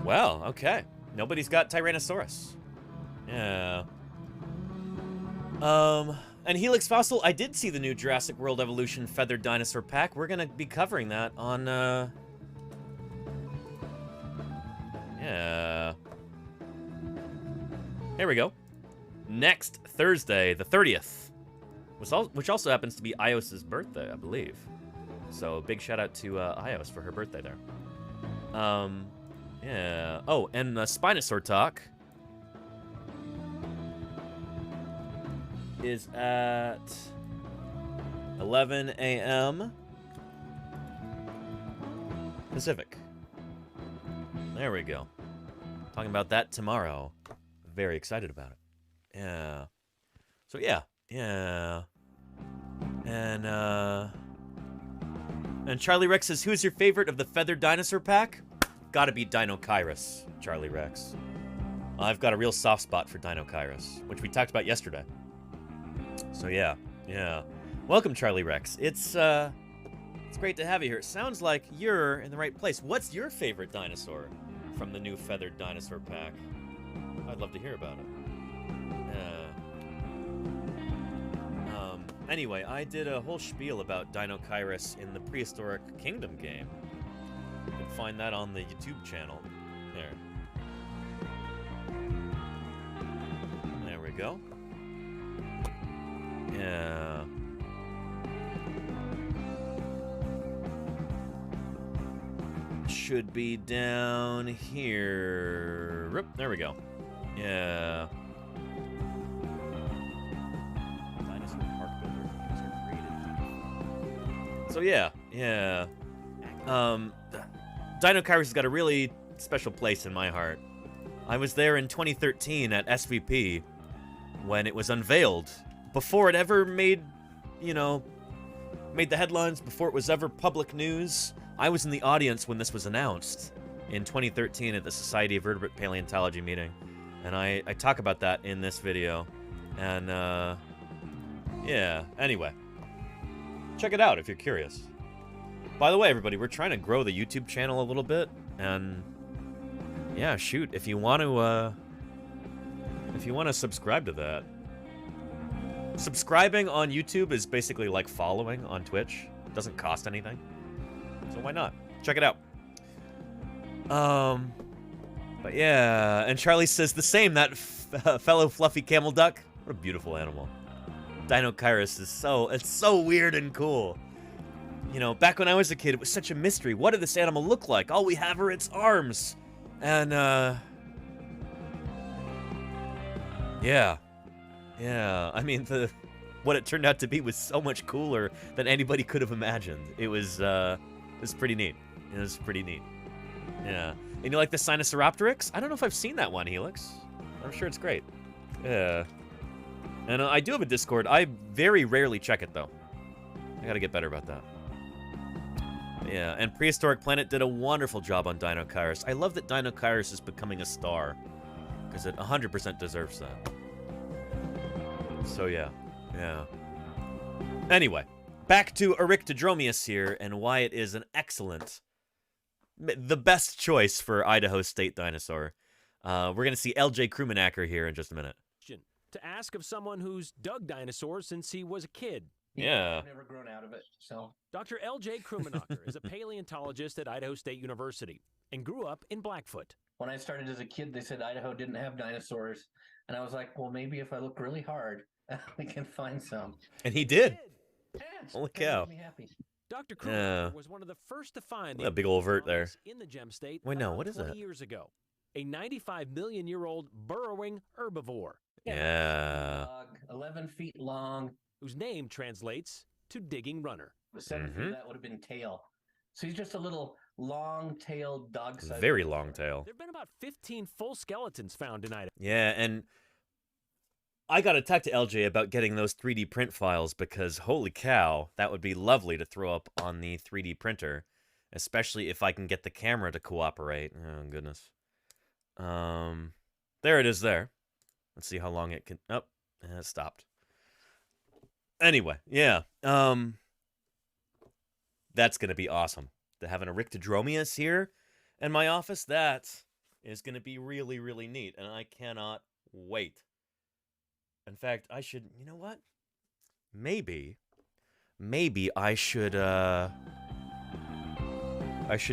Well, okay. Nobody's got Tyrannosaurus. Yeah. And Helix Fossil, I did see the new Jurassic World Evolution Feathered Dinosaur Pack. We're gonna be covering that on, yeah. Here we go. Next Thursday, the 30th, which also happens to be Ios's birthday, I believe. So big shout out to Ios for her birthday there. Yeah. Oh, and the Spinosaur talk is at 11 a.m. Pacific. There we go. Talking about that tomorrow. Very excited about it. Yeah. So yeah. Yeah. And Charlie Rex says, who's your favorite of the feathered dinosaur pack? Gotta be Dinochirus, Charlie Rex. I've got a real soft spot for Dinochirus, which we talked about yesterday. So yeah, yeah. Welcome, Charlie Rex. It's great to have you here. It sounds like you're in the right place. What's your favorite dinosaur from the new feathered dinosaur pack? I'd love to hear about it. Anyway, I did a whole spiel about Dinochirus in the Prehistoric Kingdom game. You can find that on the YouTube channel. There we go. Yeah. Should be down here. There we go. Yeah. So yeah, yeah. Dinochirus has got a really special place in my heart. I was there in 2013 at SVP when it was unveiled. Before it ever made the headlines, before it was ever public news. I was in the audience when this was announced in 2013 at the Society of Vertebrate Paleontology meeting. And I talk about that in this video. And, yeah, anyway. Check it out if you're curious. By the way, everybody, we're trying to grow the YouTube channel a little bit, and yeah, shoot, if you want to subscribe to that. Subscribing on YouTube is basically like following on Twitch. It doesn't cost anything. So why not? Check it out. But yeah, and Charlie says the same, that fellow fluffy camel duck. What a beautiful animal. Dinochirus is so weird and cool. You know, back when I was a kid, it was such a mystery. What did this animal look like? All we have are its arms. And, yeah. Yeah, I mean, what it turned out to be was so much cooler than anybody could have imagined. It was pretty neat. It was pretty neat. Yeah. And you like the Sinosauropteryx? I don't know if I've seen that one, Helix. I'm sure it's great. Yeah. And I do have a Discord. I very rarely check it, though. I gotta get better about that. Yeah, and Prehistoric Planet did a wonderful job on Dinochirus. I love that Dinochirus is becoming a star, because it 100% deserves that. So yeah, yeah. Anyway, back to Eryctodromius here, and why it is an excellent, the best choice for Idaho State dinosaur. We're going to see L.J. Krumenacker here in just a minute. To ask of someone who's dug dinosaurs since he was a kid. Yeah. I've never grown out of it, so. Dr. L.J. Krumenacker is a paleontologist at Idaho State University and grew up in Blackfoot. When I started as a kid, they said Idaho didn't have dinosaurs. And I was like, well, maybe if I look really hard, we can find some. And he did. Yeah, Holy cow. Made me happy. Dr. Krumenacker was one of the first to find a big old vert there. in the gem state. Wait, no, what is 20 that? years ago. A 95-million-year-old burrowing herbivore. Yeah. 11 feet long. Whose name translates to digging runner. 7 feet, that would have been tail. So he's just a little long-tailed dog-sized. Very long tail. There have been about 15 full skeletons found in Idaho. Yeah, and I got to talk to LJ about getting those 3D print files because, holy cow, that would be lovely to throw up on the 3D printer, especially if I can get the camera to cooperate. Oh, goodness. There it is there. Let's see how long it can... Oh, it stopped. Anyway, yeah. That's going to be awesome. To have an Eryctodromius here in my office, that is going to be really, really neat, and I cannot wait. In fact, I should... You know what? Maybe I should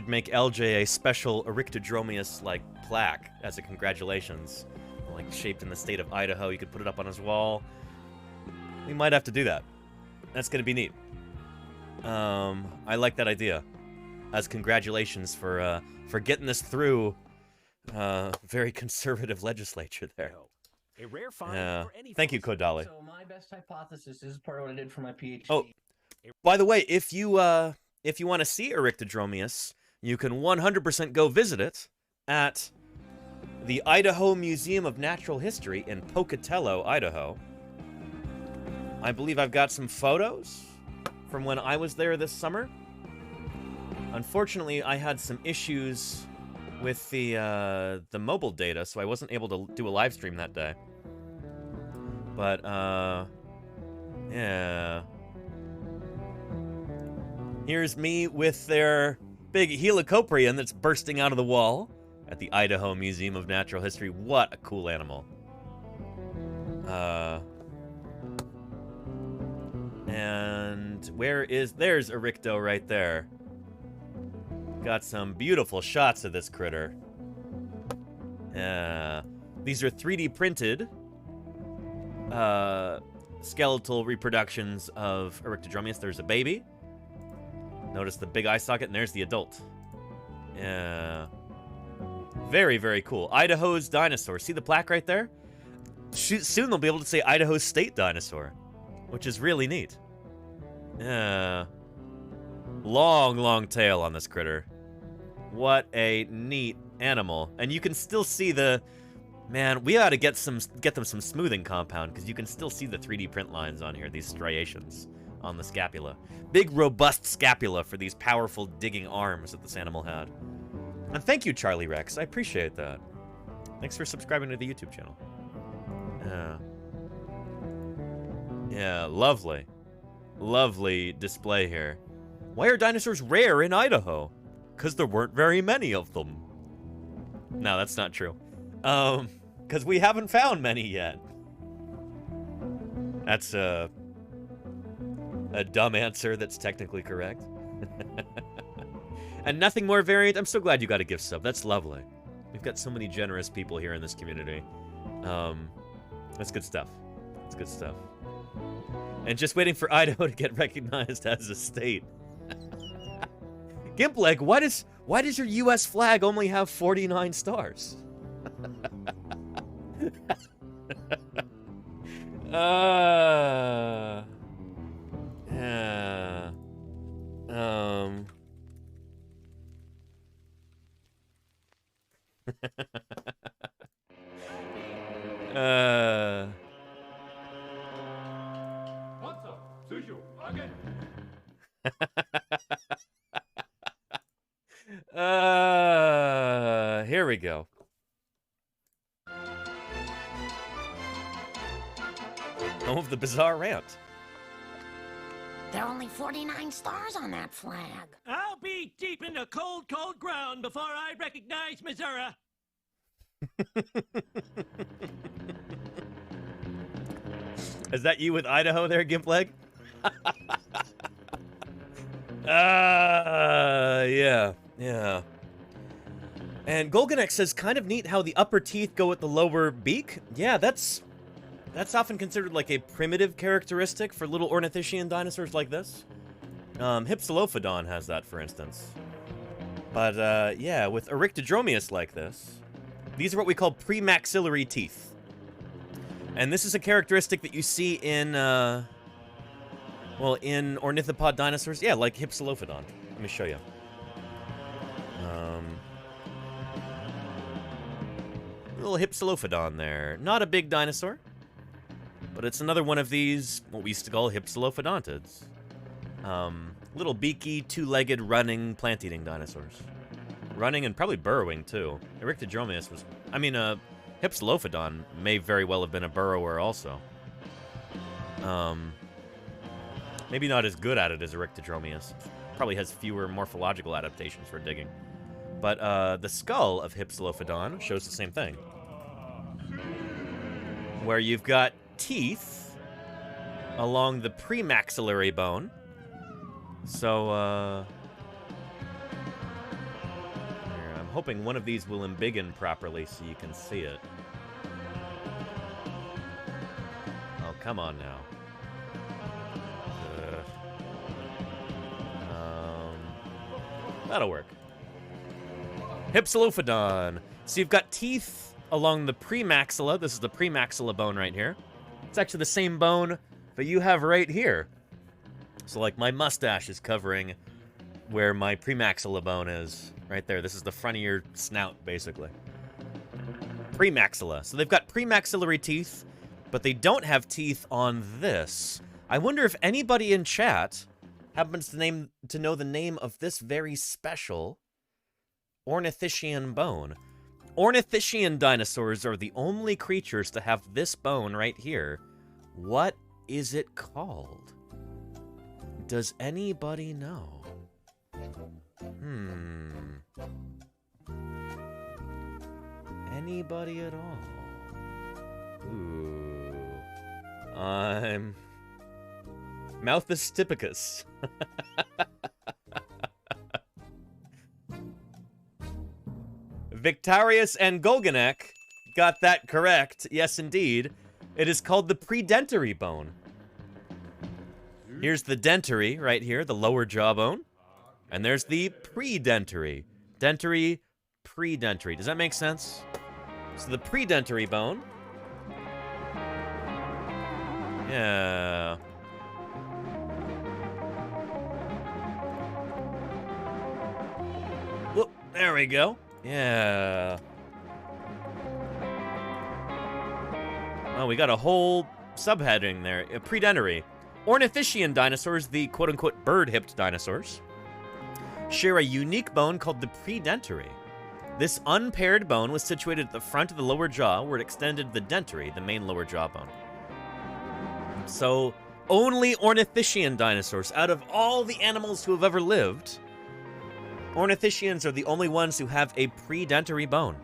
make LJ a special Eryctodromius, like, plaque as a congratulations. Like, shaped in the state of Idaho. You could put it up on his wall. We might have to do that. That's going to be neat. I like that idea. As congratulations for getting this through very conservative legislature there. A rare find for any Thank you, Kodali. So my best hypothesis is part of what I did for my PhD. Oh, by the way, if you want to see Eryctodromius, you can 100% go visit it at the Idaho Museum of Natural History in Pocatello, Idaho. I believe I've got some photos from when I was there this summer. Unfortunately, I had some issues with the mobile data, so I wasn't able to do a live stream that day. But, yeah. Here's me with their big helicoprion that's bursting out of the wall at the Idaho Museum of Natural History. What a cool animal. And there's Erycto right there. Got some beautiful shots of this critter. These are 3D printed skeletal reproductions of Eryctodromius. There's a baby. Notice the big eye socket, and there's the adult. Yeah. Very, very cool. Idaho's dinosaur. See the plaque right there? Soon they'll be able to say Idaho State dinosaur, which is really neat. Yeah. Long, long tail on this critter. What a neat animal. And you can still see the... Man, we ought to get them some smoothing compound, because you can still see the 3D print lines on here, these striations on the scapula. Big, robust scapula for these powerful digging arms that this animal had. And thank you, Charlie Rex. I appreciate that. Thanks for subscribing to the YouTube channel. Yeah, lovely. Lovely display here. Why are dinosaurs rare in Idaho? Because there weren't very many of them. No, that's not true. Because we haven't found many yet. That's a dumb answer that's technically correct. And nothing more variant. I'm so glad you got a gift sub. That's lovely. We've got so many generous people here in this community. That's good stuff. That's good stuff. And just waiting for Idaho to get recognized as a state. Gimpleg, why does your U.S. flag only have 49 stars? Yeah. Here we go. Home of the bizarre rant. There are only 49 stars on that flag. I'll be deep in the cold, cold ground before I recognize Missouri. Is that you with Idaho there, Gimpleg? Yeah. And Golganek says, kind of neat how the upper teeth go with the lower beak. Yeah, that's often considered like a primitive characteristic for little ornithischian dinosaurs like this. Hypsilophodon has that, for instance. But, yeah, with Eryctodromeus like this, these are what we call premaxillary teeth. And this is a characteristic that you see in, well, in ornithopod dinosaurs. Yeah, like Hypsilophodon. Let me show you. Little Hypsilophodon there. Not a big dinosaur, but it's another one of these, what we used to call Hypsilophodontids. Little beaky, two-legged, running, plant-eating dinosaurs. Running and probably burrowing, too. Eryctodromeus was... I mean, Hypsilophodon may very well have been a burrower also. Maybe not as good at it as Eryctodromeus. Probably has fewer morphological adaptations for digging. But the skull of Hypsilophodon shows the same thing. Where you've got teeth along the premaxillary bone. So, here, I'm hoping one of these will embiggen properly so you can see it. Oh, come on now. That'll work. Hypsilophodon. So you've got teeth along the premaxilla. This is the premaxilla bone right here. It's actually the same bone that you have right here. So, like, my mustache is covering where my premaxilla bone is. Right there. This is the front of your snout, basically. Premaxilla. So they've got premaxillary teeth, but they don't have teeth on this. I wonder if anybody in chat happens to know the name of this very special ornithischian bone. Ornithischian dinosaurs are the only creatures to have this bone right here. What is it called? Does anybody know? Anybody at all? Ooh. Malthus typicus. Victarius and Golganek got that correct. Yes, indeed. It is called the predentary bone. Here's the dentary right here, the lower jawbone. And there's the predentary. Dentary, predentary. Does that make sense? So the predentary bone. Yeah. Whoop, there we go. Yeah. Oh, we got a whole subheading there. Predentary. Ornithischian dinosaurs, the quote-unquote bird-hipped dinosaurs, share a unique bone called the predentary. This unpaired bone was situated at the front of the lower jaw where it extended the dentary, the main lower jawbone. So, only ornithischian dinosaurs, out of all the animals who have ever lived, ornithischians are the only ones who have a predentary bone.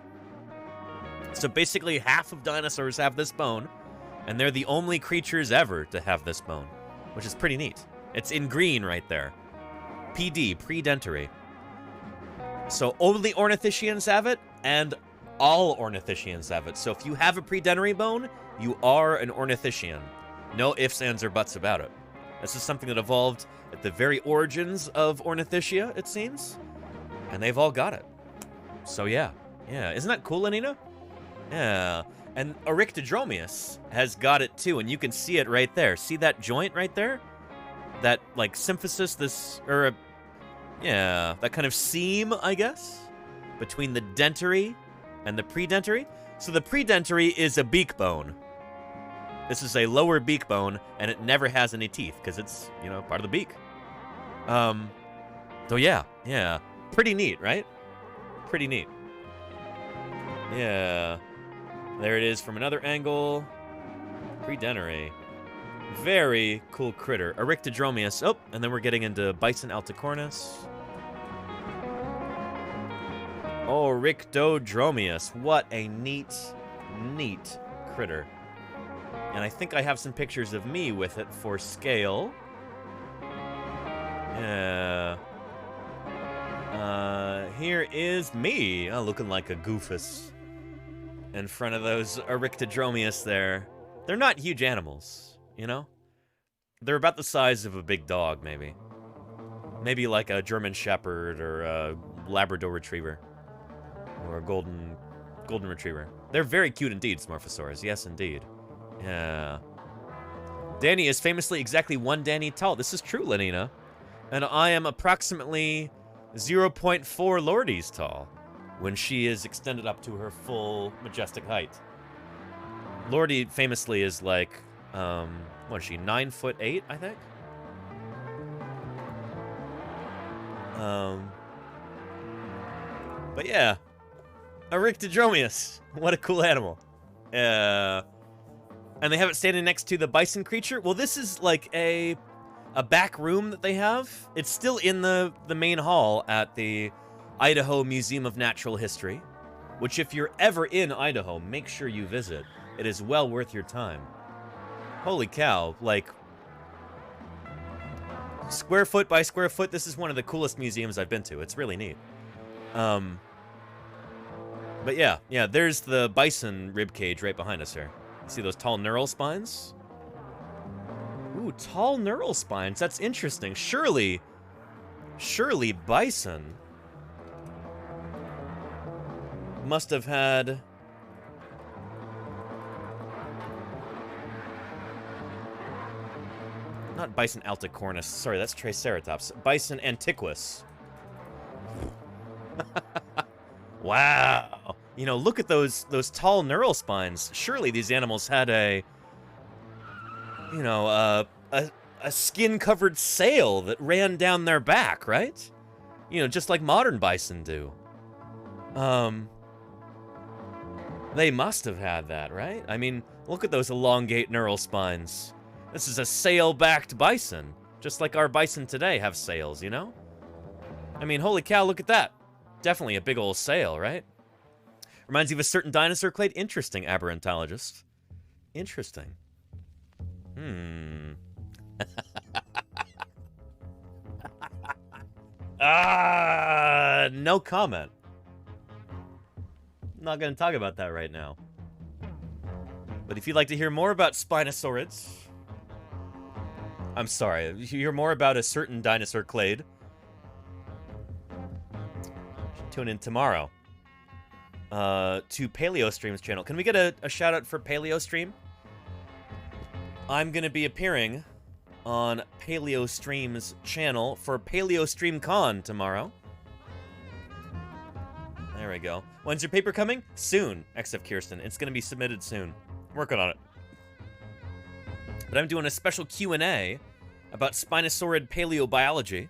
So basically half of dinosaurs have this bone, and they're the only creatures ever to have this bone, which is pretty neat. It's in green right there. PD, predentary. So only ornithischians have it, and all ornithischians have it. So if you have a predentary bone, you are an ornithischian. No ifs, ands, or buts about it. This is something that evolved at the very origins of ornithischia, it seems. And they've all got it. So yeah. Yeah, isn't that cool, Anina? Yeah. And Eryctodromeus has got it too, and you can see it right there. See that joint right there? That, like, symphysis, yeah, that kind of seam, I guess, between the dentary and the predentary. So the predentary is a beak bone. This is a lower beak bone, and it never has any teeth, because it's, you know, part of the beak. So yeah. Pretty neat, right? Pretty neat. Yeah. There it is from another angle. Predentary. Very cool critter. Eryctodromius. Oh, and then we're getting into Bison alticornis. Eryctodromius. What a neat critter. And I think I have some pictures of me with it for scale. Yeah. Here is me, looking like a goofus in front of those Eryctodromius there. They're not huge animals, you know? They're about the size of a big dog, maybe. Maybe like a German Shepherd or a Labrador Retriever. Or a Golden Retriever. They're very cute indeed, Smorphosaurs. Yes, indeed. Yeah. Danny is famously exactly 1 Danny tall. This is true, Lenina. And I am approximately 0.4 Lordies tall when she is extended up to her full majestic height. Lordy famously is like, what is she, 9'8", I think? But yeah, Eryctodromius. What a cool animal. And they have it standing next to the bison creature. Well, this is like a back room that they have. It's still in the main hall at the Idaho Museum of Natural History, which if you're ever in Idaho, make sure you visit. It is well worth your time. Holy cow, like, square foot by square foot, this is one of the coolest museums I've been to. It's really neat. But yeah, there's the bison ribcage right behind us here. See those tall neural spines? Ooh, tall neural spines. That's interesting. Surely bison must have had... Not Bison alticornis. Sorry, that's Triceratops. Bison antiquus. Wow. You know, look at those tall neural spines. Surely these animals had a skin-covered sail that ran down their back, right? You know, just like modern bison do. They must have had that, right? I mean, look at those elongate neural spines. This is a sail-backed bison, just like our bison today have sails, you know? I mean, holy cow, look at that. Definitely a big old sail, right? Reminds you of a certain dinosaur clade. Interesting, aberrantologist. Interesting. No comment. I'm not going to talk about that right now. But if you'd like to hear more about Spinosaurids... I'm sorry, if you hear more about a certain dinosaur clade, tune in tomorrow to PaleoStream's channel. Can we get a shout-out for PaleoStream? I'm going to be appearing on PaleoStream's channel for PaleoStreamCon tomorrow. There we go. When's your paper coming? Soon, XF Kirsten. It's going to be submitted soon. Working on it. But I'm doing a special Q&A about Spinosaurid paleobiology.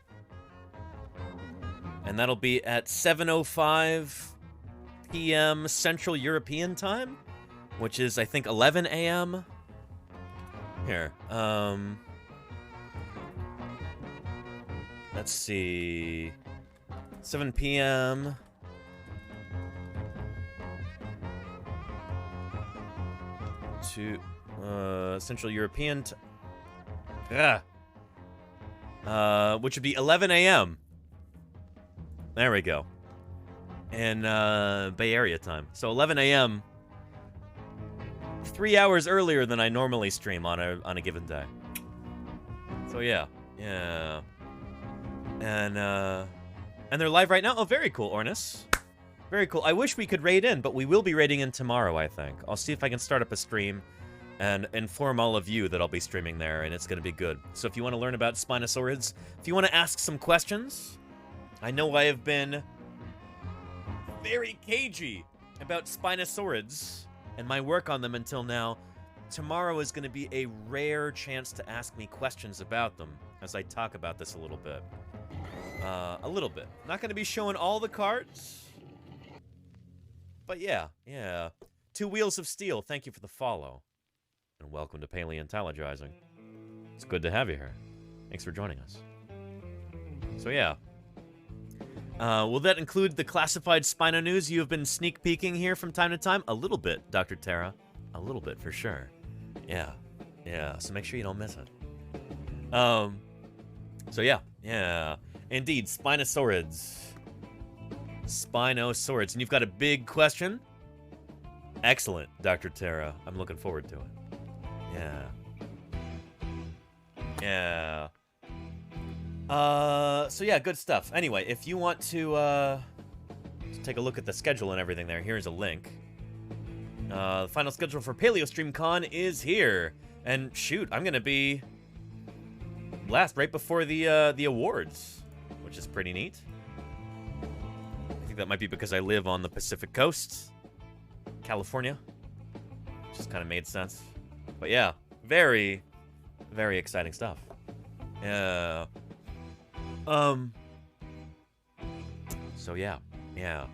And that'll be at 7:05 p.m. Central European time, which is, I think, 11 a.m. Here, let's see, 7 p.m. to Central European which would be 11 a.m. There we go. In Bay Area time. So 11 a.m. 3 hours earlier than I normally stream on a given day. So yeah. And they're live right now. Oh, very cool, Ornis. Very cool. I wish we could raid in, but we will be raiding in tomorrow, I think. I'll see if I can start up a stream and inform all of you that I'll be streaming there, and it's going to be good. So if you want to learn about Spinosaurids, if you want to ask some questions, I know I have been very cagey about Spinosaurids and my work on them until now. Tomorrow is going to be a rare chance to ask me questions about them as I talk about this a little bit. Not going to be showing all the cards, but yeah. Two Wheels of Steel, thank you for the follow. And welcome to Paleontologizing. It's good to have you here. Thanks for joining us. So yeah. Will that include the classified Spino news you have been sneak peeking here from time to time? A little bit, Dr. Tara. A little bit, for sure. Yeah. Yeah, so make sure you don't miss it. So yeah. Yeah. Indeed, Spinosaurids. Spinosaurids. And you've got a big question? Excellent, Dr. Tara. I'm looking forward to it. Yeah. Yeah. So yeah, good stuff. Anyway, if you want to take a look at the schedule and everything there, here's a link. The final schedule for PaleoStreamCon is here. And shoot, I'm gonna be last right before the awards, which is pretty neat. I think that might be because I live on the Pacific Coast, California. Just kind of made sense. But yeah, very, very exciting stuff. Yeah. So yeah. Yeah.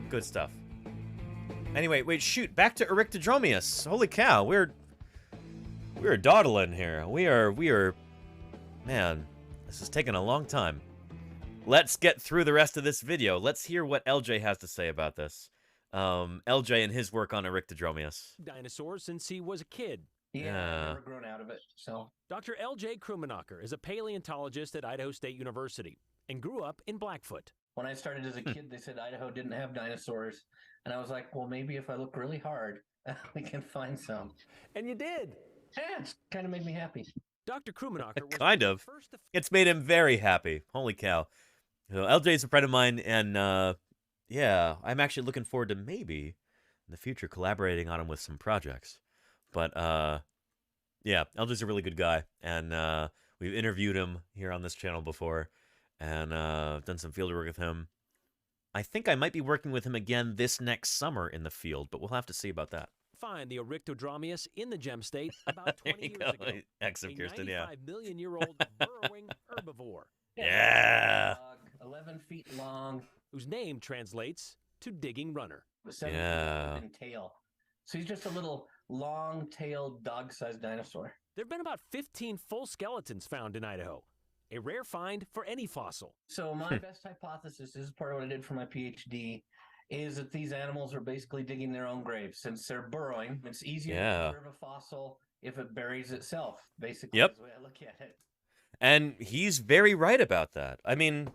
Good stuff. Anyway, wait, shoot, back to Eryctodromius. Holy cow, we're dawdling here. We are, man, this is taking a long time. Let's get through the rest of this video. Let's hear what LJ has to say about this. LJ and his work on Eryctodromius. Dinosaurs since he was a kid. Yeah, I've never grown out of it, so. Dr. LJ Krummenacher is a paleontologist at Idaho State University and grew up in Blackfoot. When I started as a kid, they said Idaho didn't have dinosaurs. And I was like, well, maybe if I look really hard, we can find some. And you did. Yeah, it's kind of made me happy. Dr. Krummenacher was kind of. It's made him very happy. Holy cow. So LJ's a friend of mine, and yeah, I'm actually looking forward to maybe in the future collaborating on him with some projects. But yeah, LJ's a really good guy, and we've interviewed him here on this channel before, and done some field work with him. I think I might be working with him again this next summer in the field, but we'll have to see about that. Find the Eryctodromius in the gem state about 20 years ago. Excellent, Kirsten, yeah. 95 million-year-old burrowing herbivore. Yeah. 11 feet long. Whose name translates to digging runner. With 7 feet in tail. So he's just a little long-tailed, dog-sized dinosaur. There have been about 15 full skeletons found in Idaho. A rare find for any fossil. So my best hypothesis, this is part of what I did for my PhD, is that these animals are basically digging their own graves. Since they're burrowing, it's easier to preserve a fossil if it buries itself, basically, is the way I look at it. And he's very right about that. I mean,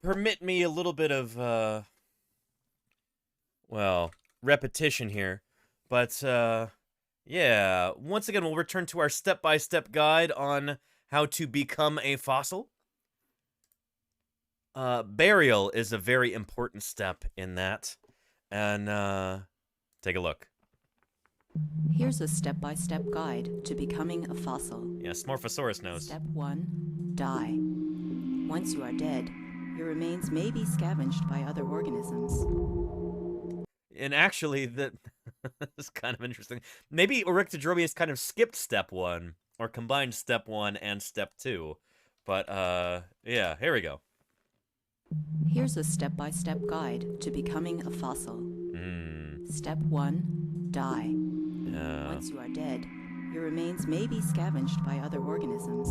permit me a little bit of, well, repetition here. But, yeah, once again, we'll return to our step-by-step guide on how to become a fossil. Burial is a very important step in that. And, take a look. Here's a step-by-step guide to becoming a fossil. Yeah, Smorphosaurus knows. Step 1, die. Once you are dead, your remains may be scavenged by other organisms. And actually, that is kind of interesting. Maybe Eryctodromius kind of skipped step 1, or combined step 1 and step 2. But, yeah, here we go. Here's a step-by-step guide to becoming a fossil. Step 1, die. Once you are dead, your remains may be scavenged by other organisms.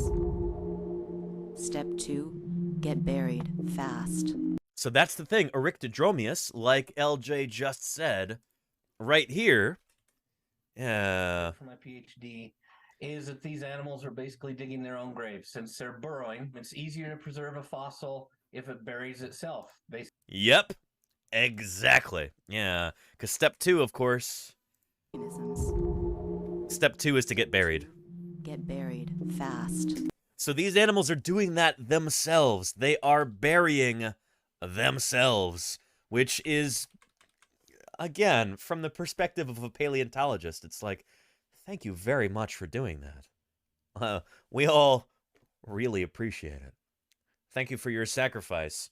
Step 2, get buried fast. So that's the thing. Eryctodromius, like LJ just said, right here. Yeah. For my PhD, is that these animals are basically digging their own graves. Since they're burrowing, it's easier to preserve a fossil if it buries itself, basically. Yep. Exactly. Yeah. Because step 2, of course. Step 2 is to get buried. Get buried fast. So these animals are doing that themselves. They are burying themselves, which is, again, from the perspective of a paleontologist, it's like, thank you very much for doing that. We all really appreciate it. Thank you for your sacrifice,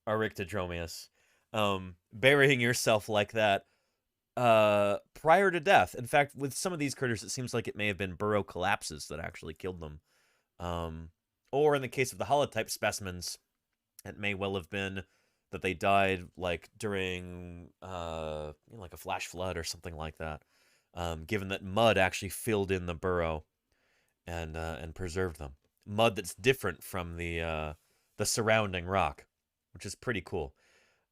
Eryctodromius. Burying yourself like that prior to death. In fact, with some of these critters, it seems like it may have been burrow collapses that actually killed them. Or in the case of the holotype specimens, it may well have been that they died like during like a flash flood or something like that. Given that mud actually filled in the burrow and preserved them. Mud that's different from the surrounding rock, which is pretty cool.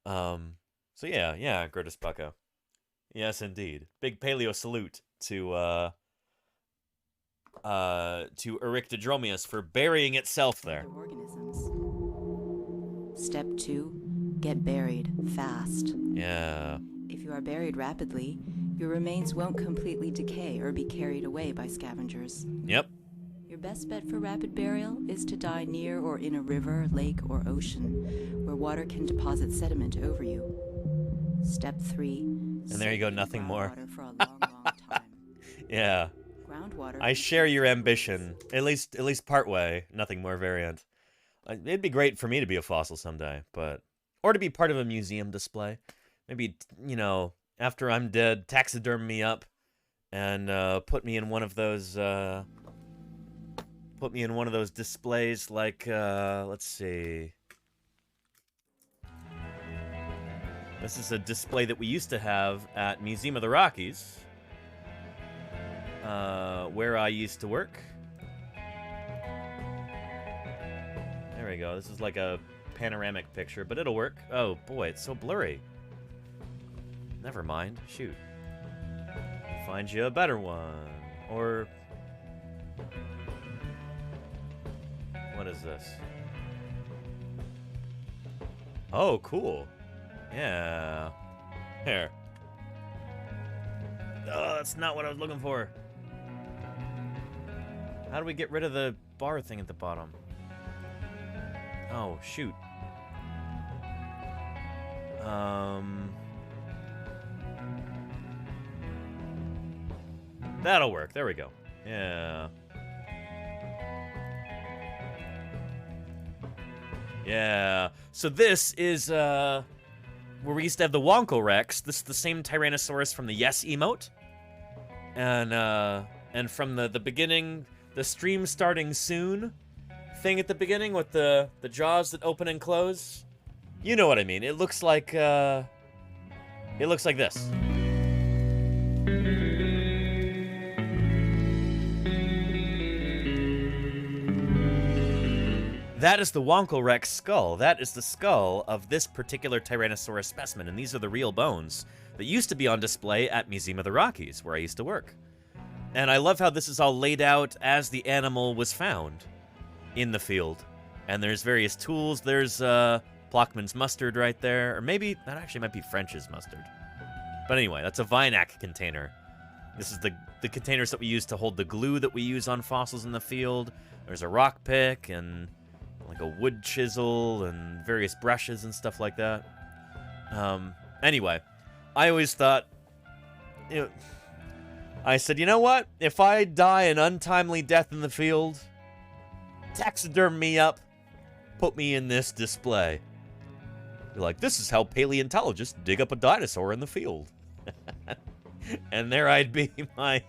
So yeah, Grotus Bucko. Yes, indeed. Big paleo salute to Eryctodromius for burying itself there. Organisms. Step 2, get buried fast. Yeah. If you are buried rapidly, your remains won't completely decay or be carried away by scavengers. Yep. Your best bet for rapid burial is to die near or in a river, lake, or ocean, where water can deposit sediment over you. Step 3. And there you go, nothing more. For a long, long time. Yeah. Groundwater. I share your ambition, at least partway. Nothing more variant. It'd be great for me to be a fossil someday, or to be part of a museum display. Maybe, after I'm dead, taxiderm me up and put me in one of those displays like let's see. This is a display that we used to have at Museum of the Rockies, where I used to work. There we go. This is like a panoramic picture, but it'll work. Oh boy, it's so blurry. Never mind. Shoot. Find you a better one. Or what is this? Oh, cool. Yeah. Here. Oh, that's not what I was looking for. How do we get rid of the bar thing at the bottom? Oh, shoot. That'll work. There we go. Yeah. Yeah. So this is where we used to have the Wonko Rex. This is the same Tyrannosaurus from the Yes emote. And from the beginning, the stream starting soon thing at the beginning with the jaws that open and close. You know what I mean. It looks like this. That is the Wonko Rex skull. That is the skull of this particular Tyrannosaurus specimen, and these are the real bones that used to be on display at Museum of the Rockies, where I used to work. And I love how this is all laid out as the animal was found in the field. And there's various tools. There's Plockman's mustard right there, or maybe that actually might be French's mustard. But anyway, that's a Vinac container. This is the containers that we use to hold the glue that we use on fossils in the field. There's a rock pick and like a wood chisel and various brushes and stuff like that. Anyway, I always thought, I said, you know what? If I die an untimely death in the field, taxiderm me up, put me in this display. You're like, this is how paleontologists dig up a dinosaur in the field. And there I'd be, my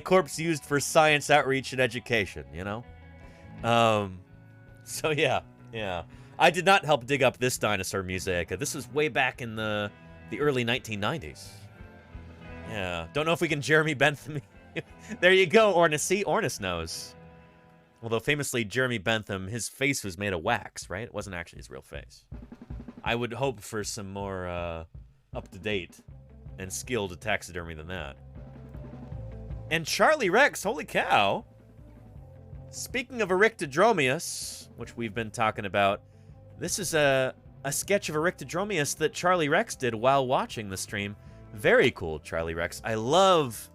corpse used for science outreach and education, So yeah. I did not help dig up this dinosaur mosaic. This was way back in the early 1990s. Yeah, don't know if we can Jeremy Bentham. There you go, Ornis. See, Ornis knows. Although famously, Jeremy Bentham, his face was made of wax, right? It wasn't actually his real face. I would hope for some more up-to-date and skilled taxidermy than that. And Charlie Rex, holy cow. Speaking of Eryctodromius, which we've been talking about, this is a sketch of Eryctodromius that Charlie Rex did while watching the stream. Very cool, Charlie Rex. I love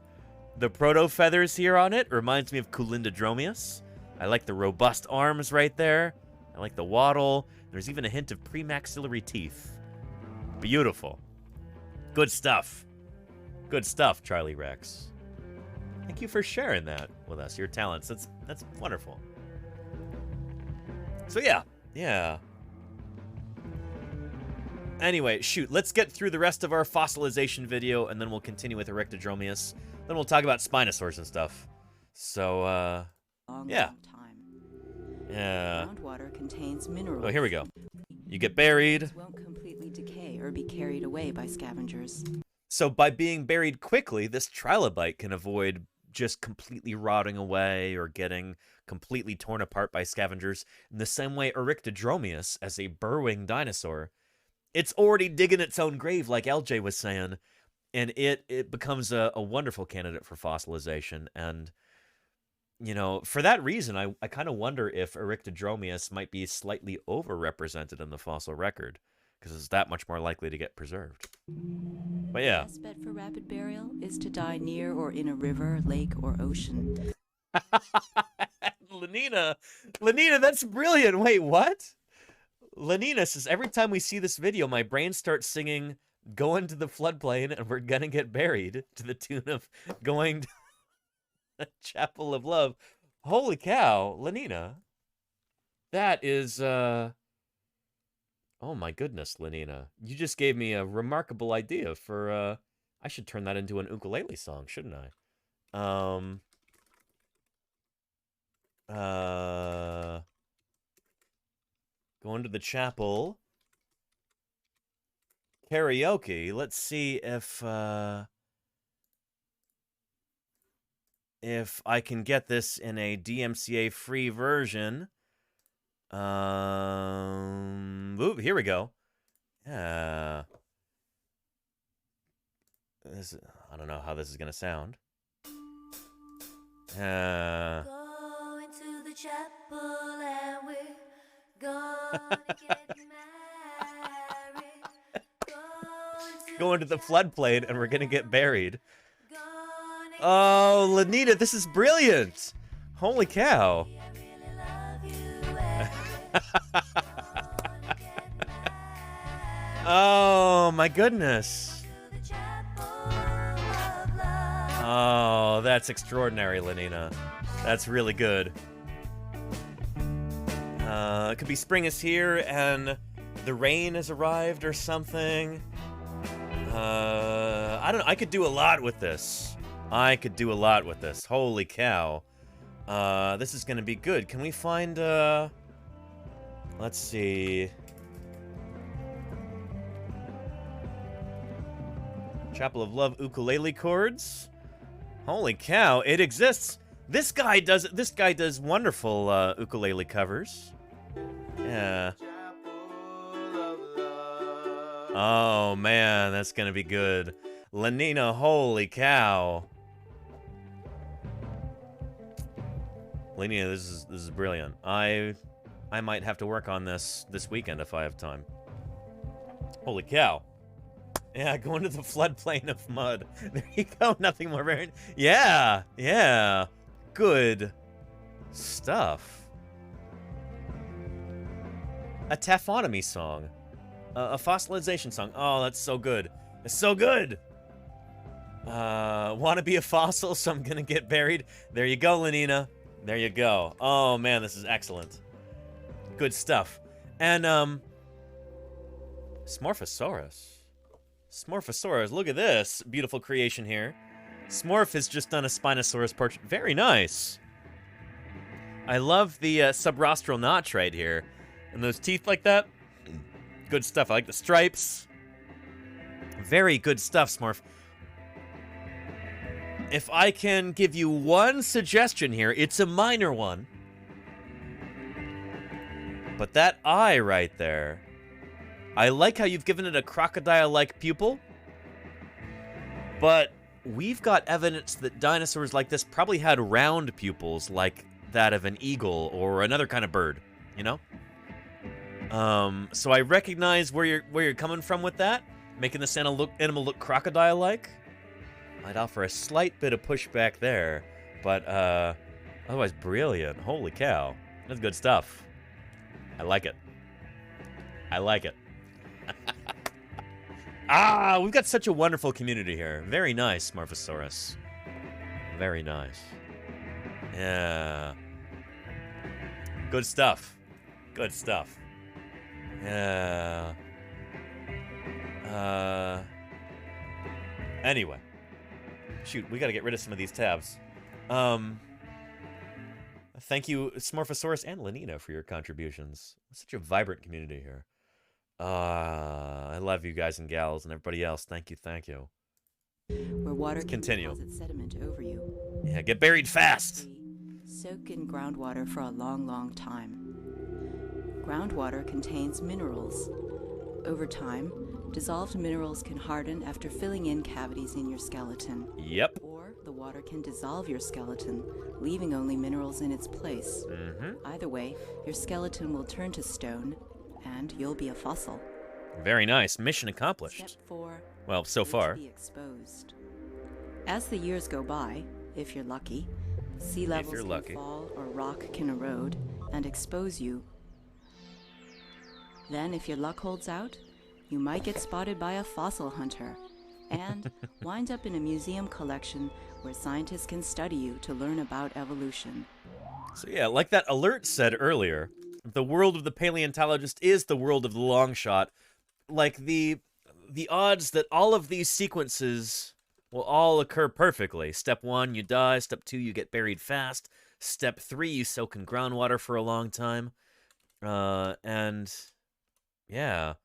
the proto-feathers here on it. Reminds me of Culindodromius. I like the robust arms right there. I like the waddle. There's even a hint of premaxillary teeth. Beautiful. Good stuff. Good stuff, Charlie Rex. Thank you for sharing that with us, your talents. That's wonderful. So yeah. Anyway, shoot, let's get through the rest of our fossilization video, and then we'll continue with Eryctodromius. Then we'll talk about Spinosaurs and stuff. So, yeah. Yeah. Groundwater contains minerals. Oh, here we go. You get buried. or be carried away by scavengers. So by being buried quickly, this trilobite can avoid just completely rotting away or getting completely torn apart by scavengers in the same way Eryctodromius, as a burrowing dinosaur, it's already digging its own grave, like LJ was saying, and it becomes a wonderful candidate for fossilization. And, you know, for that reason, I kind of wonder if Eryctodromius might be slightly overrepresented in the fossil record, because it's that much more likely to get preserved. But yeah. The best bet for rapid burial is to die near or in a river, lake, or ocean. Lenina, that's brilliant. Wait, what? Lenina says, every time we see this video, my brain starts singing, "Going to the floodplain and we're gonna get buried," to the tune of going to the Chapel of Love. Holy cow, Lenina. That is, oh my goodness, Lenina. You just gave me a remarkable idea for, I should turn that into an ukulele song, shouldn't I? Going to the chapel. Karaoke. Let's see if I can get this in a DMCA free version. Ooh, here we go. Yeah. I don't know how this is gonna sound. Going to the chapel and we're gonna get married. Going to the floodplain and we're gonna get buried. Oh, Lenita, this is brilliant! Holy cow! Oh my goodness! Oh, that's extraordinary, Lenina. That's really good. It could be spring is here and the rain has arrived or something. I don't know. I could do a lot with this. Holy cow. This is gonna be good. Can we find, let's see. Chapel of Love ukulele chords. Holy cow, it exists. This guy does wonderful ukulele covers. Yeah. Oh man, that's gonna be good. Lenina, holy cow. Lenina, this is brilliant. I might have to work on this weekend if I have time. Holy cow. Yeah, going to the floodplain of mud. There you go, nothing more rare. Yeah, yeah. Good stuff. A taphonomy song. A fossilization song. Oh, that's so good. It's so good. Want to be a fossil, so I'm gonna get buried. There you go, Lenina. There you go. Oh, man, this is excellent. Good stuff. And, Smorphosaurus. Smorphosaurus, look at this beautiful creation here. Smorph has just done a Spinosaurus portrait. Very nice. I love the subrostral notch right here. And those teeth like that. Good stuff. I like the stripes. Very good stuff, Smorph. If I can give you one suggestion here, it's a minor one. But that eye right there, I like how you've given it a crocodile-like pupil. But we've got evidence that dinosaurs like this probably had round pupils like that of an eagle or another kind of bird, you know? So I recognize where you're coming from with that, making this animal look crocodile-like. I'd offer a slight bit of pushback there, but otherwise brilliant. Holy cow. That's good stuff. I like it. I like it. Ah, we've got such a wonderful community here. Very nice, Smorphosaurus. Very nice. Yeah. Good stuff. Good stuff. Yeah. Anyway. Shoot, we gotta get rid of some of these tabs. Thank you, Smorphosaurus and Lenina, for your contributions. Such a vibrant community here. I love you guys and gals and everybody else. Thank you, thank you. Where water can continue. deposit sediment over you. Yeah, get buried fast. Soak in groundwater for a long, long time. Groundwater contains minerals. Over time, dissolved minerals can harden after filling in cavities in your skeleton. Yep. Or the water can dissolve your skeleton, leaving only minerals in its place. Either way, your skeleton will turn to stone, and you'll be a fossil. Very nice. Mission accomplished. Step 4. Well, so far. Be exposed. As the years go by, if you're lucky, sea levels can fall or rock can erode and expose you. Then, if your luck holds out, you might get spotted by a fossil hunter and wind up in a museum collection where scientists can study you to learn about evolution. So yeah, like that alert said earlier, the world of the paleontologist is the world of the long shot. Like the odds that all of these sequences will all occur perfectly. Step 1, you die. Step 2, you get buried fast. Step 3, you soak in groundwater for a long time. And yeah.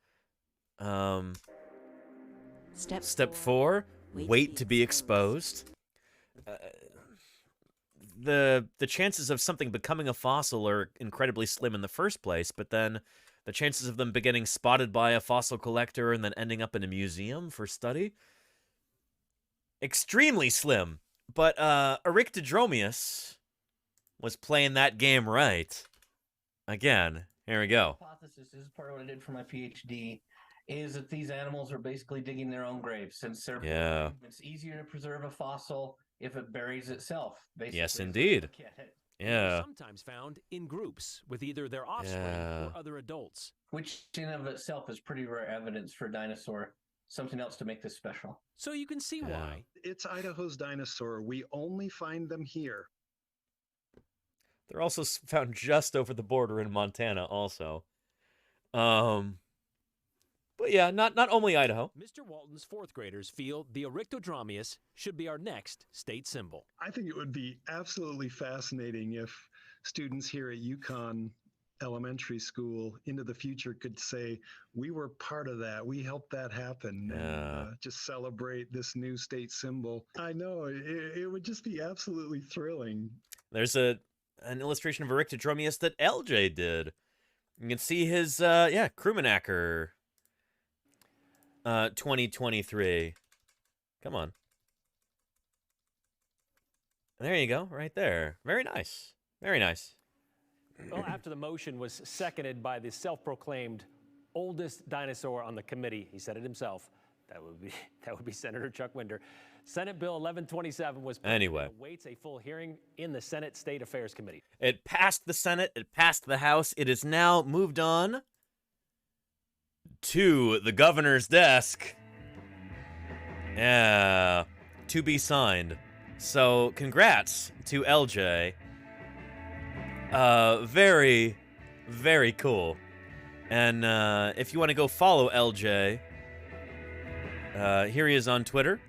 Step 4, wait to be exposed. The chances of something becoming a fossil are incredibly slim in the first place, but then the chances of them getting spotted by a fossil collector and then ending up in a museum for study, extremely slim. But Eryctodromius was playing that game right. Again, here we go. Hypothesis is part of what I did for my PhD, is that these animals are basically digging their own graves. Since they're it's easier to preserve a fossil if it buries itself. Basically. Yes, indeed. Yeah. Sometimes found in groups with either their offspring or other adults. Which in and of itself is pretty rare evidence for a dinosaur. Something else to make this special. So you can see why. It's Idaho's dinosaur. We only find them here. They're also found just over the border in Montana also. But yeah, not only Idaho. Mr. Walton's fourth graders feel the Eryctodromius should be our next state symbol. I think it would be absolutely fascinating if students here at Yukon Elementary School into the future could say, we were part of that, we helped that happen, and just celebrate this new state symbol. I know, it would just be absolutely thrilling. There's an illustration of Eryctodromius that LJ did. You can see his, Krumenacker 2023. Come on. There you go, right there. Very nice. Very nice. Well, after the motion was seconded by the self-proclaimed oldest dinosaur on the committee, he said it himself, that would be Senator Chuck Winder. Senate Bill 1127 was awaits a full hearing in the Senate State Affairs Committee. It passed the Senate, it passed the House, it is now moved on to the governor's desk. Yeah, to be signed. So, congrats to LJ. Very, very cool. And if you want to go follow LJ, here he is on Twitter.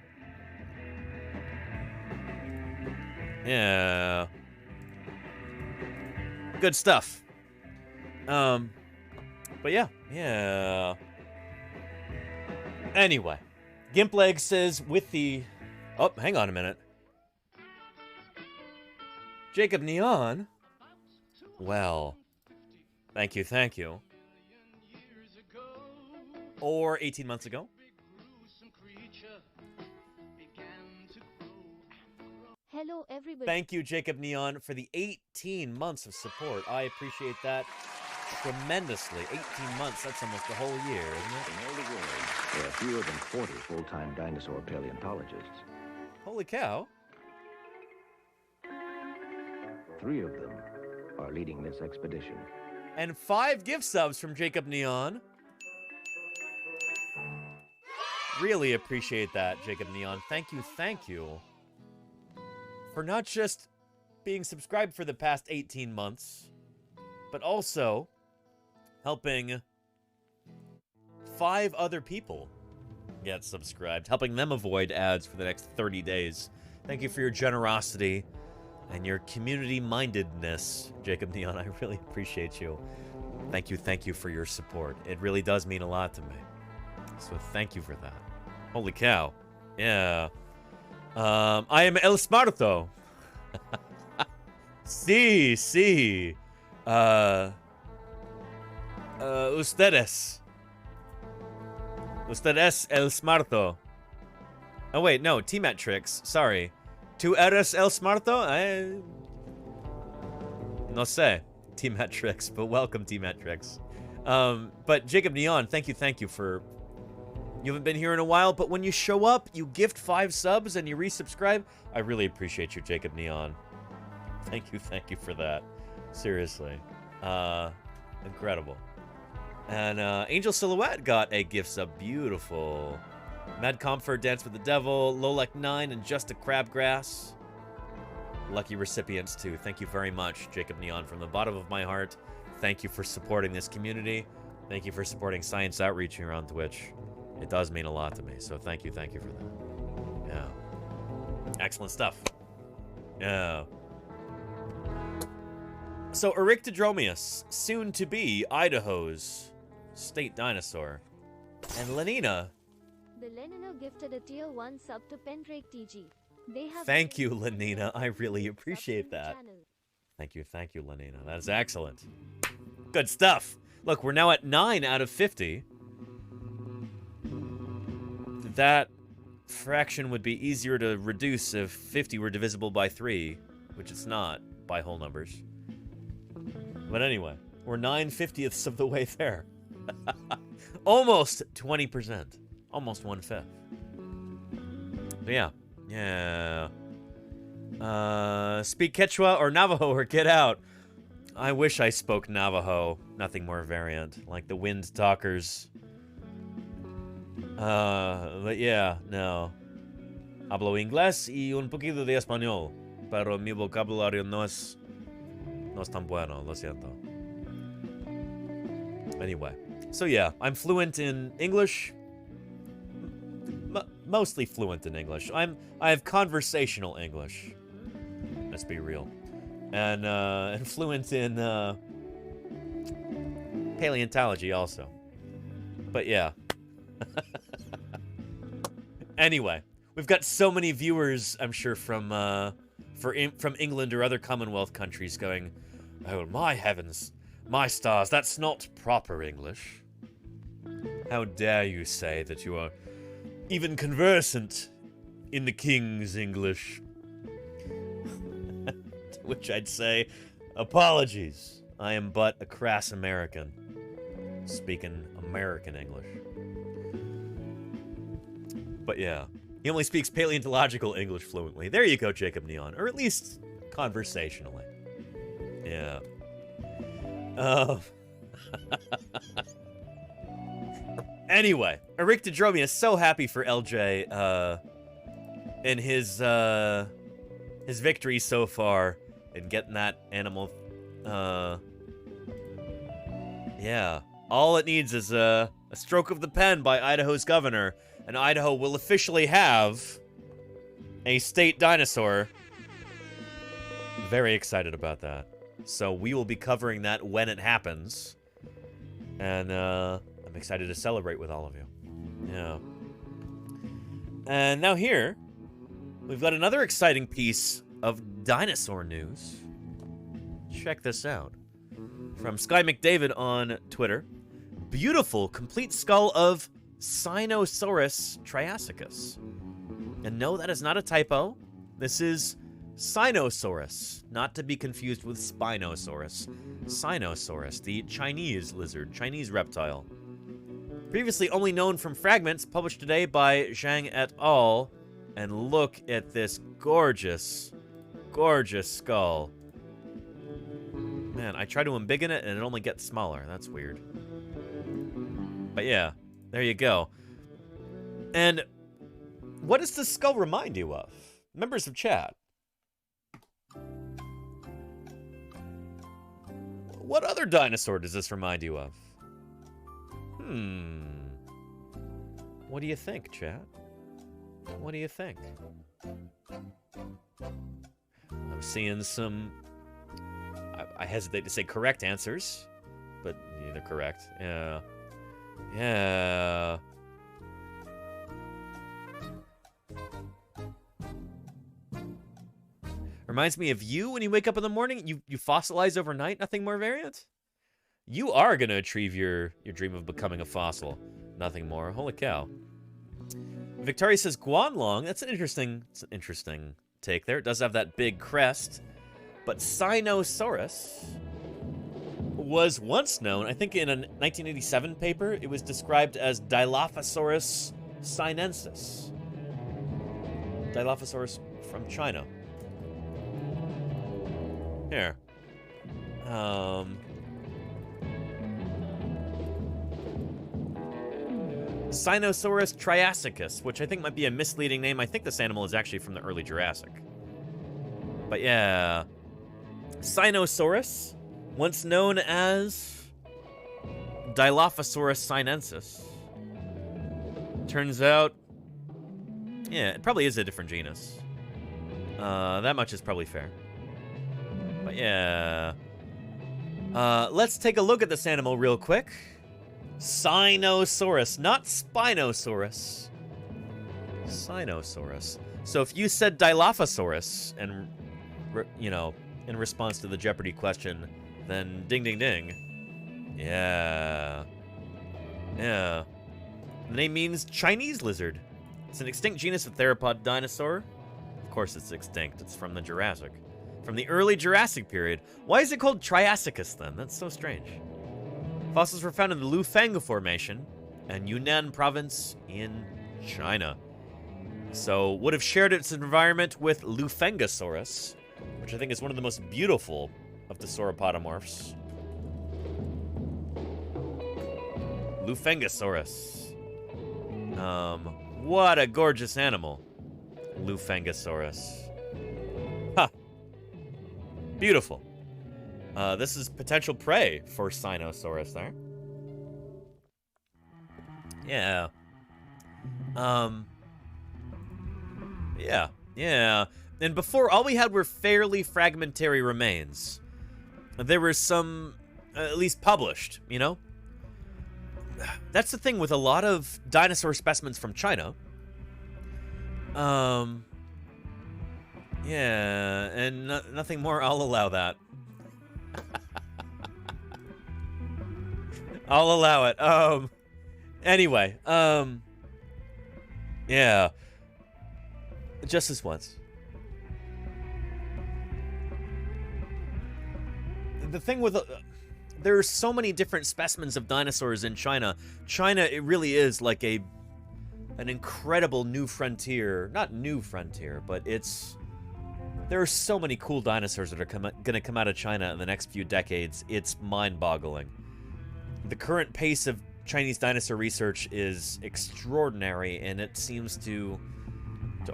Yeah. Good stuff. But yeah. Anyway, Gimpleg says with the... Oh, hang on a minute. Jacob Neon? Well, thank you. Or 18 months ago. Hello, everybody. Thank you, Jacob Neon, for the 18 months of support. I appreciate that tremendously. 18 months, that's almost a whole year, isn't it? In all the world, there are fewer than 40 full-time dinosaur paleontologists. Holy cow. 3 of them are leading this expedition. And 5 gift subs from Jacob Neon. Really appreciate that, Jacob Neon. Thank you. For not just being subscribed for the past 18 months, but also helping 5 other people get subscribed, helping them avoid ads for the next 30 days. Thank you for your generosity and your community-mindedness, Jacob Neon. I really appreciate you. Thank you for your support. It really does mean a lot to me. So thank you for that. Holy cow. Yeah. I am El Smarto. Sí. Ustedes. Ustedes El Smarto. Oh, wait, no. T-Metrix. Sorry. Tu eres El Smarto? No sé. T-Metrix, but welcome, T-Metrix. But Jacob Neon, thank you for... You haven't been here in a while, but when you show up, you gift 5 subs and you resubscribe. I really appreciate you, Jacob Neon. Thank you for that. Seriously. Incredible. And Angel Silhouette got a gift sub. Beautiful. Mad Comfort, Dance with the Devil, Lolek9, and Just a Crabgrass. Lucky recipients, too. Thank you very much, Jacob Neon, from the bottom of my heart. Thank you for supporting this community. Thank you for supporting Science Outreach here on Twitch. It does mean a lot to me, so thank you for that. Yeah. Excellent stuff. Yeah. So, Eryctodromius, soon to be Idaho's state dinosaur. And Lenina. The Lenina gifted a tier 1 sub to Pendrake TG. They have Thank you, Lenina. I really appreciate that. Thank you, Lenina. That is excellent. Good stuff. Look, we're now at 9 out of 50. That fraction would be easier to reduce if 50 were divisible by 3, which it's not by whole numbers. But anyway, we're 9/50ths of the way there. Almost 20%. Almost 1/5. But yeah. Speak Quechua or Navajo or get out. I wish I spoke Navajo. Nothing more variant. Like the Wind Talkers. But yeah, no. Hablo inglés y un poquito de español. Pero mi vocabulario no es tan bueno, lo siento. Anyway. So yeah, I'm fluent in English. Mostly fluent in English. I have conversational English. Let's be real. And fluent in paleontology also. But yeah. Anyway, we've got so many viewers, I'm sure, from England or other Commonwealth countries going, oh, my heavens, my stars, that's not proper English. How dare you say that you are even conversant in the King's English? To which I'd say, apologies. I am but a crass American, speaking American English. But yeah, he only speaks paleontological English fluently. There you go, Jacob Neon. Or at least conversationally. Yeah. Anyway, Eryctodromius is so happy for LJ in his victory so far in getting that animal. Yeah. All it needs is a stroke of the pen by Idaho's governor, and Idaho will officially have a state dinosaur. Very excited about that. So we will be covering that when it happens. And I'm excited to celebrate with all of you. Yeah. And now here, we've got another exciting piece of dinosaur news. Check this out. From Sky McDavid on Twitter. Beautiful, complete skull of Spinosaurus triassicus. And no, that is not a typo. This is Spinosaurus, not to be confused with Spinosaurus. Spinosaurus, the Chinese lizard, Chinese reptile. Previously only known from fragments published today by Zhang et al. And look at this gorgeous, gorgeous skull. Man, I try to embiggen it and it only gets smaller. That's weird. But yeah, there you go. And what does this skull remind you of? Members of chat. What other dinosaur does this remind you of? What do you think, chat? What do you think? I'm seeing some... I hesitate to say correct answers, but they're correct. Yeah. Yeah. Reminds me of you when you wake up in the morning. You fossilize overnight. Nothing more variant. You are gonna achieve your dream of becoming a fossil. Nothing more. Holy cow. Victoria says Guanlong. That's an interesting take there. It does have that big crest, but Spinosaurus was once known, I think in a 1987 paper, it was described as Dilophosaurus sinensis. Dilophosaurus from China. Here. Spinosaurus triassicus, which I think might be a misleading name. I think this animal is actually from the early Jurassic. But yeah. Spinosaurus, once known as Dilophosaurus sinensis. Turns out, yeah, it probably is a different genus. That much is probably fair. But yeah. Let's take a look at this animal real quick. Spinosaurus, not Spinosaurus. Spinosaurus. So if you said Dilophosaurus, and, you know, in response to the Jeopardy question, then ding, ding, ding. Yeah. Yeah. The name means Chinese lizard. It's an extinct genus of theropod dinosaur. Of course it's extinct. It's from the Jurassic. From the early Jurassic period. Why is it called Triassicus then? That's so strange. Fossils were found in the Lufeng Formation and Yunnan Province in China. So would have shared its environment with Lufengosaurus, which I think is one of the most beautiful of the sauropodomorphs. Lufengosaurus. What a gorgeous animal. Lufengosaurus. Ha! Beautiful. This is potential prey for Spinosaurus there. Yeah. Yeah. And before, all we had were fairly fragmentary remains. There were some, at least published, you know? That's the thing with a lot of dinosaur specimens from China. Yeah, and nothing more, I'll allow that. I'll allow it. Anyway, yeah. Just this once. The thing with there are so many different specimens of dinosaurs in China. China, it really is like an incredible new frontier. Not new frontier, but there are so many cool dinosaurs that are going to come out of China in the next few decades. It's mind-boggling. The current pace of Chinese dinosaur research is extraordinary, and it seems to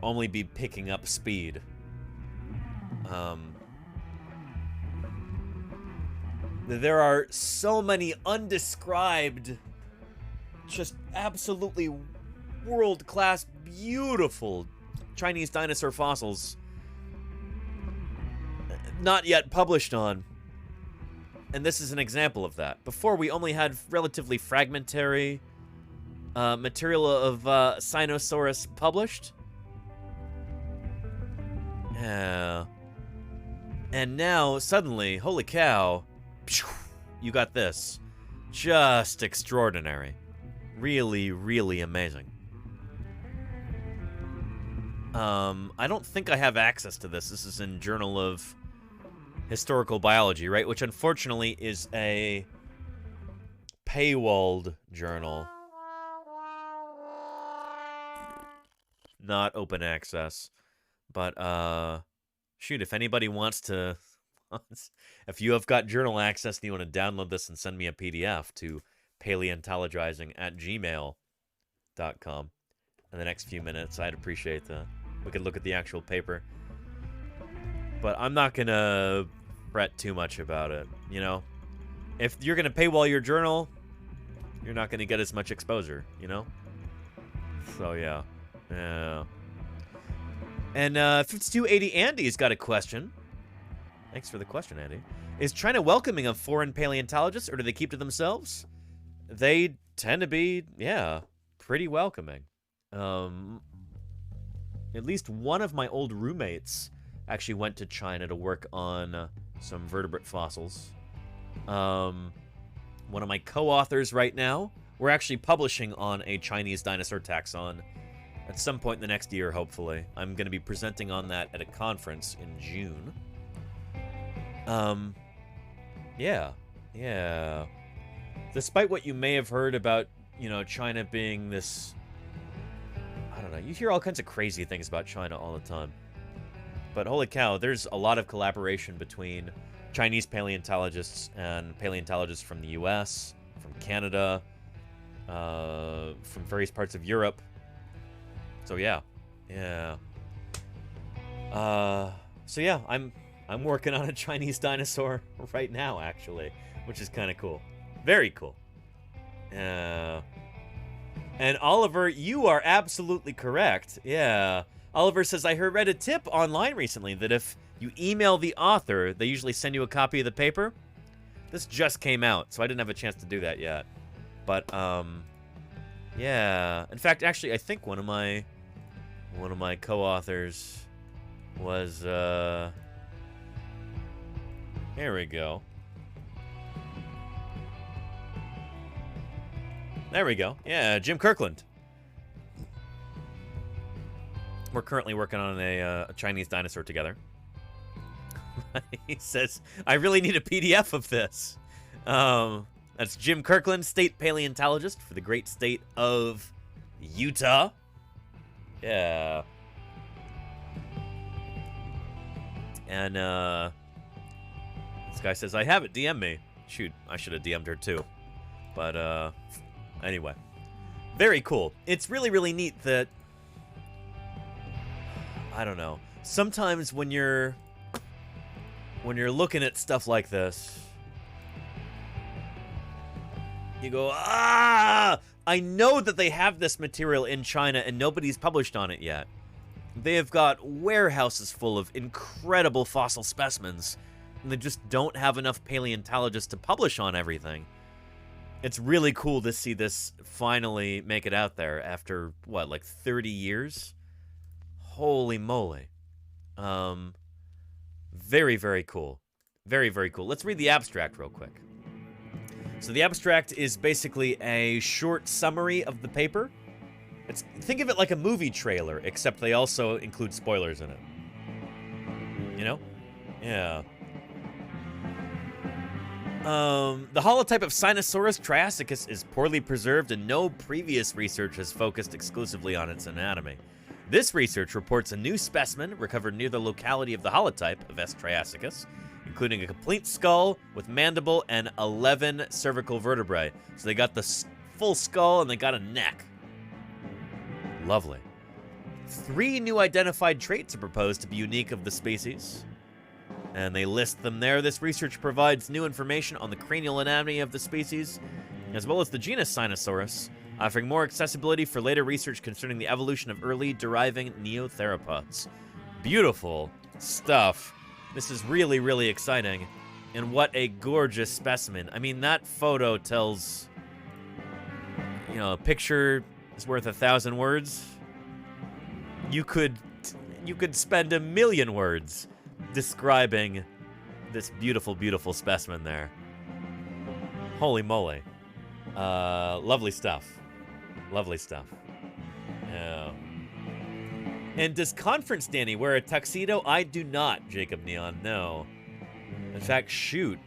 only be picking up speed. There are so many undescribed, just absolutely world-class, beautiful Chinese dinosaur fossils not yet published on. And this is an example of that. Before, we only had relatively fragmentary material of Spinosaurus published. Yeah. And now, suddenly, holy cow, you got this. Just extraordinary. Really, really amazing. I don't think I have access to this. This is in Journal of Historical Biology, right? Which unfortunately is a paywalled journal. Not open access. But, shoot, if anybody wants to, if you have got journal access and you want to download this and send me a PDF to paleontologizing@gmail.com in the next few minutes, I'd appreciate that. We could look at the actual paper. But I'm not going to fret too much about it, you know? If you're going to paywall your journal, you're not going to get as much exposure, you know? So, yeah. Yeah. And 5280 Andy's got a question. Thanks for the question, Andy. Is China welcoming of foreign paleontologists, or do they keep to themselves? They tend to be, yeah, pretty welcoming. At least one of my old roommates actually went to China to work on some vertebrate fossils. One of my co-authors right now, we're actually publishing on a Chinese dinosaur taxon at some point in the next year, hopefully. I'm going to be presenting on that at a conference in June. Yeah. Despite what you may have heard about, you know, China being this... I don't know, you hear all kinds of crazy things about China all the time. But holy cow, there's a lot of collaboration between Chinese paleontologists and paleontologists from the US, from Canada, from various parts of Europe. So yeah. So yeah, I'm working on a Chinese dinosaur right now, actually, which is kind of cool. Very cool. And Oliver, you are absolutely correct. Yeah. Oliver says, I read a tip online recently that if you email the author, they usually send you a copy of the paper. This just came out, so I didn't have a chance to do that yet. But, yeah. In fact, actually, I think one of my co-authors was, here we go. There we go. Yeah, Jim Kirkland. We're currently working on a Chinese dinosaur together. He says, I really need a PDF of this. That's Jim Kirkland, state paleontologist for the great state of Utah. Yeah. And this guy says, I have it, DM me. Shoot, I should have DM'd her too. But anyway. Very cool. It's really, really neat that, I don't know. Sometimes when you're looking at stuff like this, you go, I know that they have this material in China and nobody's published on it yet. They have got warehouses full of incredible fossil specimens, and they just don't have enough paleontologists to publish on everything. It's really cool to see this finally make it out there after, what, like 30 years? Holy moly. Very, very cool. Very, very cool. Let's read the abstract real quick. So the abstract is basically a short summary of the paper. Think of it like a movie trailer, except they also include spoilers in it. You know? Yeah. The holotype of Spinosaurus triassicus is poorly preserved and no previous research has focused exclusively on its anatomy. This research reports a new specimen recovered near the locality of the holotype of S. triassicus, including a complete skull with mandible and 11 cervical vertebrae. So they got the full skull and they got a neck. Lovely. 3 new identified traits are proposed to be unique of the species. And they list them there. This research provides new information on the cranial anatomy of the species, as well as the genus Spinosaurus, offering more accessibility for later research concerning the evolution of early deriving neotheropods. Beautiful stuff. This is really, really exciting. And what a gorgeous specimen. I mean, that photo tells, you know, a picture is worth 1,000 words. You could spend 1,000,000 words describing this beautiful, beautiful specimen there. Holy moly. Lovely stuff. Lovely stuff. Yeah. And does Conference Danny wear a tuxedo? I do not, Jacob Neon, no. In fact, shoot.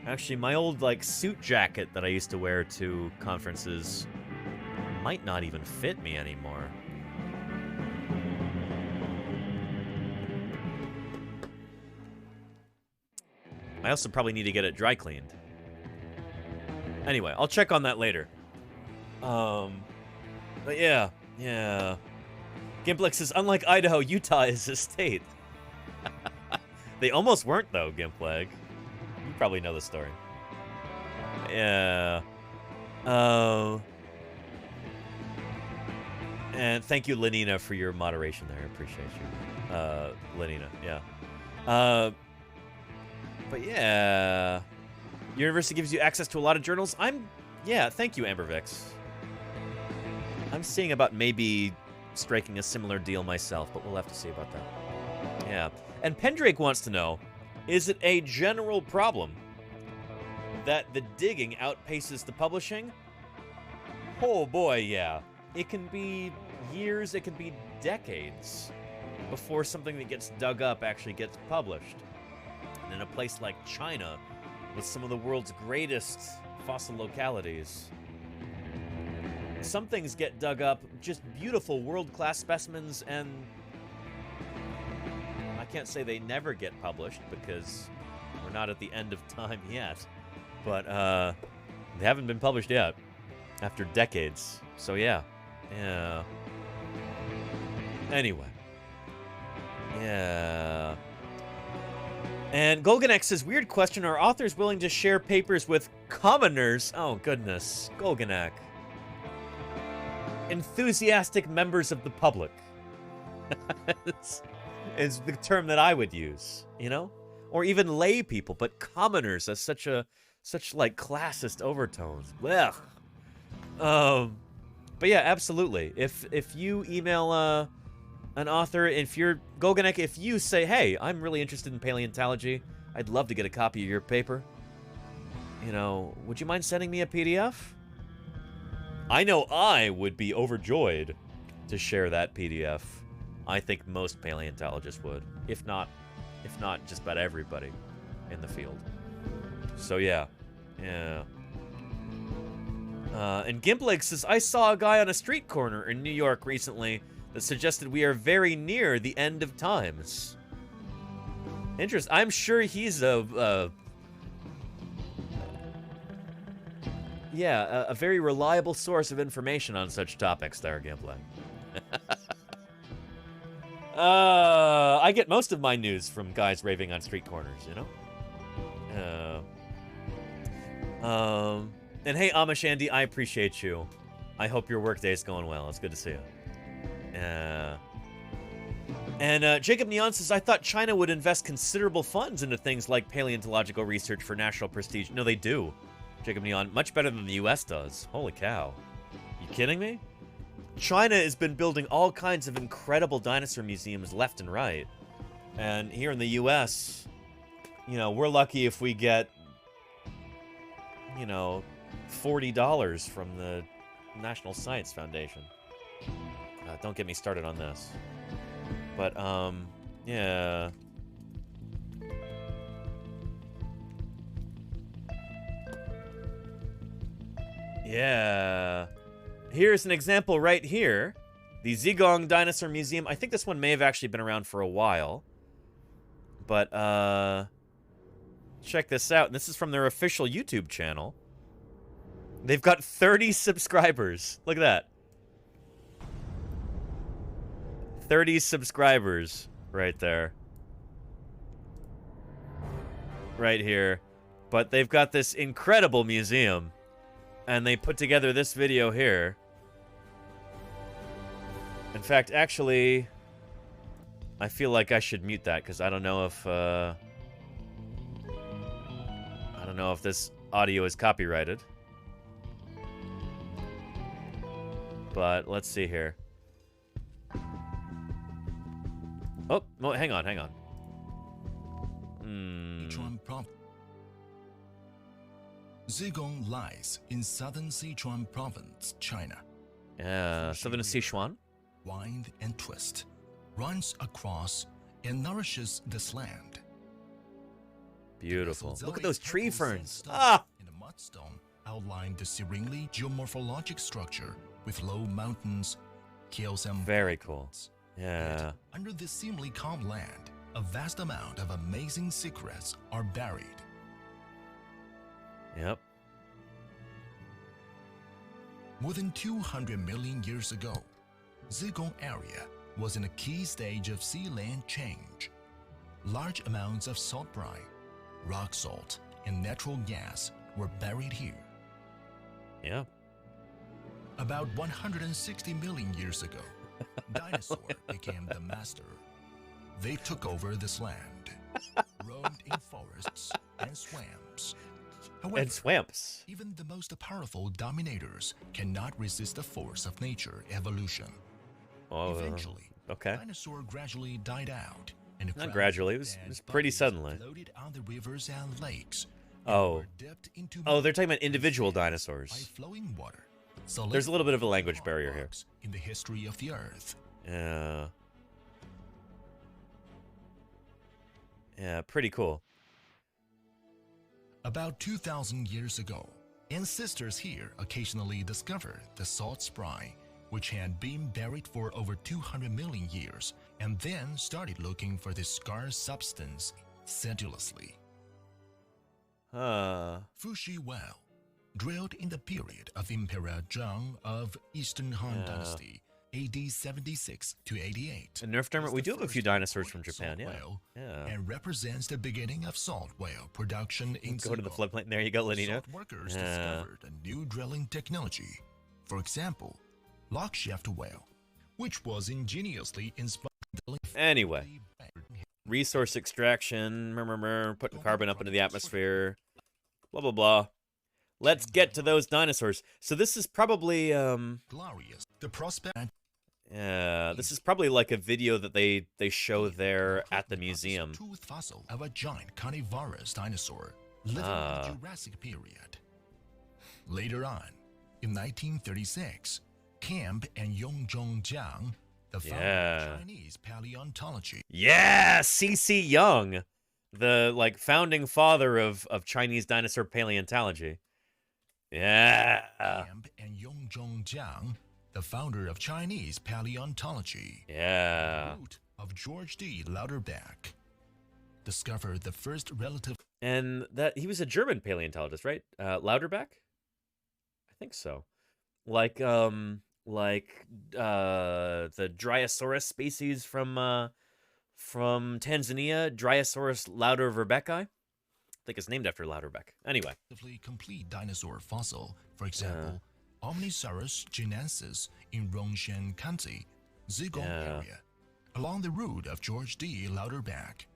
Actually, my old, like, suit jacket that I used to wear to conferences might not even fit me anymore. I also probably need to get it dry cleaned. Anyway, I'll check on that later. But yeah. Gimplex says, unlike Idaho, Utah is a state. They almost weren't, though, Gimpleg. You probably know the story. Yeah. And thank you, Lenina, for your moderation there. I appreciate you. Lenina, yeah. But yeah. University gives you access to a lot of journals. Yeah, thank you, Ambervix. I'm seeing about maybe striking a similar deal myself, but we'll have to see about that. Yeah. And Pendrake wants to know, is it a general problem that the digging outpaces the publishing? Oh boy, yeah. It can be years, it can be decades before something that gets dug up actually gets published. And in a place like China, with some of the world's greatest fossil localities, some things get dug up, just beautiful world-class specimens, and I can't say they never get published because we're not at the end of time yet, but they haven't been published yet after decades. So yeah. Anyway. Yeah. And Golganek says, weird question, are authors willing to share papers with commoners? Oh, goodness. Golganek. Enthusiastic members of the public. is the term that I would use, you know? Or even lay people, but commoners has such like classist overtones. Blech. But yeah, absolutely. If you email an author, if you're Golganek, if you say, hey, I'm really interested in paleontology, I'd love to get a copy of your paper, you know, would you mind sending me a PDF? I know I would be overjoyed to share that PDF. I think most paleontologists would, if not just about everybody in the field. So yeah. And Gimpleg says, I saw a guy on a street corner in New York recently that suggested we are very near the end of times. Interesting. I'm sure he's a very reliable source of information on such topics there, Gimpleg. I get most of my news from guys raving on street corners, you know? And hey, Amish Andy, I appreciate you. I hope your workday's going well. It's good to see you. And Jacob Neon says, I thought China would invest considerable funds into things like paleontological research for national prestige. No, they do. Jacob Neon, much better than the US does. Holy cow. You kidding me? China has been building all kinds of incredible dinosaur museums left and right. And here in the US, you know, we're lucky if we get, you know, $40 from the National Science Foundation. Don't get me started on this. But, yeah. Yeah. Here's an example right here. The Zigong Dinosaur Museum. I think this one may have actually been around for a while. But, check this out. This is from their official YouTube channel. They've got 30 subscribers. Look at that. 30 subscribers right there. Right here. But they've got this incredible museum. And they put together this video here. In fact, actually, I feel like I should mute that because I don't know if this audio is copyrighted. But let's see here. Oh, hang on. Zigong lies in southern Sichuan province, China. Yeah, southern Sichuan. Wind and twist, runs across and nourishes this land. Beautiful. Look at those tree ferns. In the mudstone outline the serenely geomorphologic structure with low mountains, hills, and very cool. Yeah. Yet, under this seemingly calm land, a vast amount of amazing secrets are buried. Yep. More than 200 million years ago, Zigong area was in a key stage of sea land change. Large amounts of salt brine, rock salt, and natural gas were buried here. Yeah. About 160 million years ago, dinosaur became the master. They took over this land, roamed in forests and swamps. However, even the most powerful dominators cannot resist the force of nature evolution. Eventually, dinosaur gradually died out, And not gradually. It was pretty suddenly. Floated on the rivers and lakes. Oh. Oh, they're talking about individual dinosaurs. Flowing water. There's a little bit of a language barrier here. In the history of the Earth. Yeah. Yeah, pretty cool. About 2,000 years ago, ancestors here occasionally discovered the salt spring, which had been buried for over 200 million years, and then started looking for this scarce substance sedulously. Fushi Well, drilled in the period of Emperor Zhang of Eastern Han Dynasty, AD 76 to 88. And Nerf Dermot, we do have a few dinosaurs from Japan, yeah. And represents the beginning of salt whale production in Go to the floodplain. There you go, Lenina. Salt workers discovered a new drilling technology. For example, lock shaft whale, which was ingeniously inspired. Anyway, resource extraction, putting carbon up into the atmosphere, blah, blah, blah. Let's get to those dinosaurs. So this is probably, Glorious. The prospect. Yeah, this is probably like a video that they show there at the museum. Tooth fossil of a giant carnivorous dinosaur living in the Jurassic period. Later on, in 1936, Kemp and Yongzhong Jiang, the founder of Chinese paleontology. Yeah, C.C. Young, the founding father of Chinese dinosaur paleontology. Yeah. Kemp and Yongzhong Jiang, the founder of Chinese paleontology. Yeah. Root of George D. Lauterbach, discovered the first relative. And that he was a German paleontologist, right? Lauterbach? I think so. Like the Dryosaurus species from Tanzania, Dryosaurus lauterberbeckii. I think it's named after Lauterbach. Anyway. Complete dinosaur fossil, for example, Omnisaurus chinensis in Rongshan County, Zigong area, along the route of George D. Lauterbach.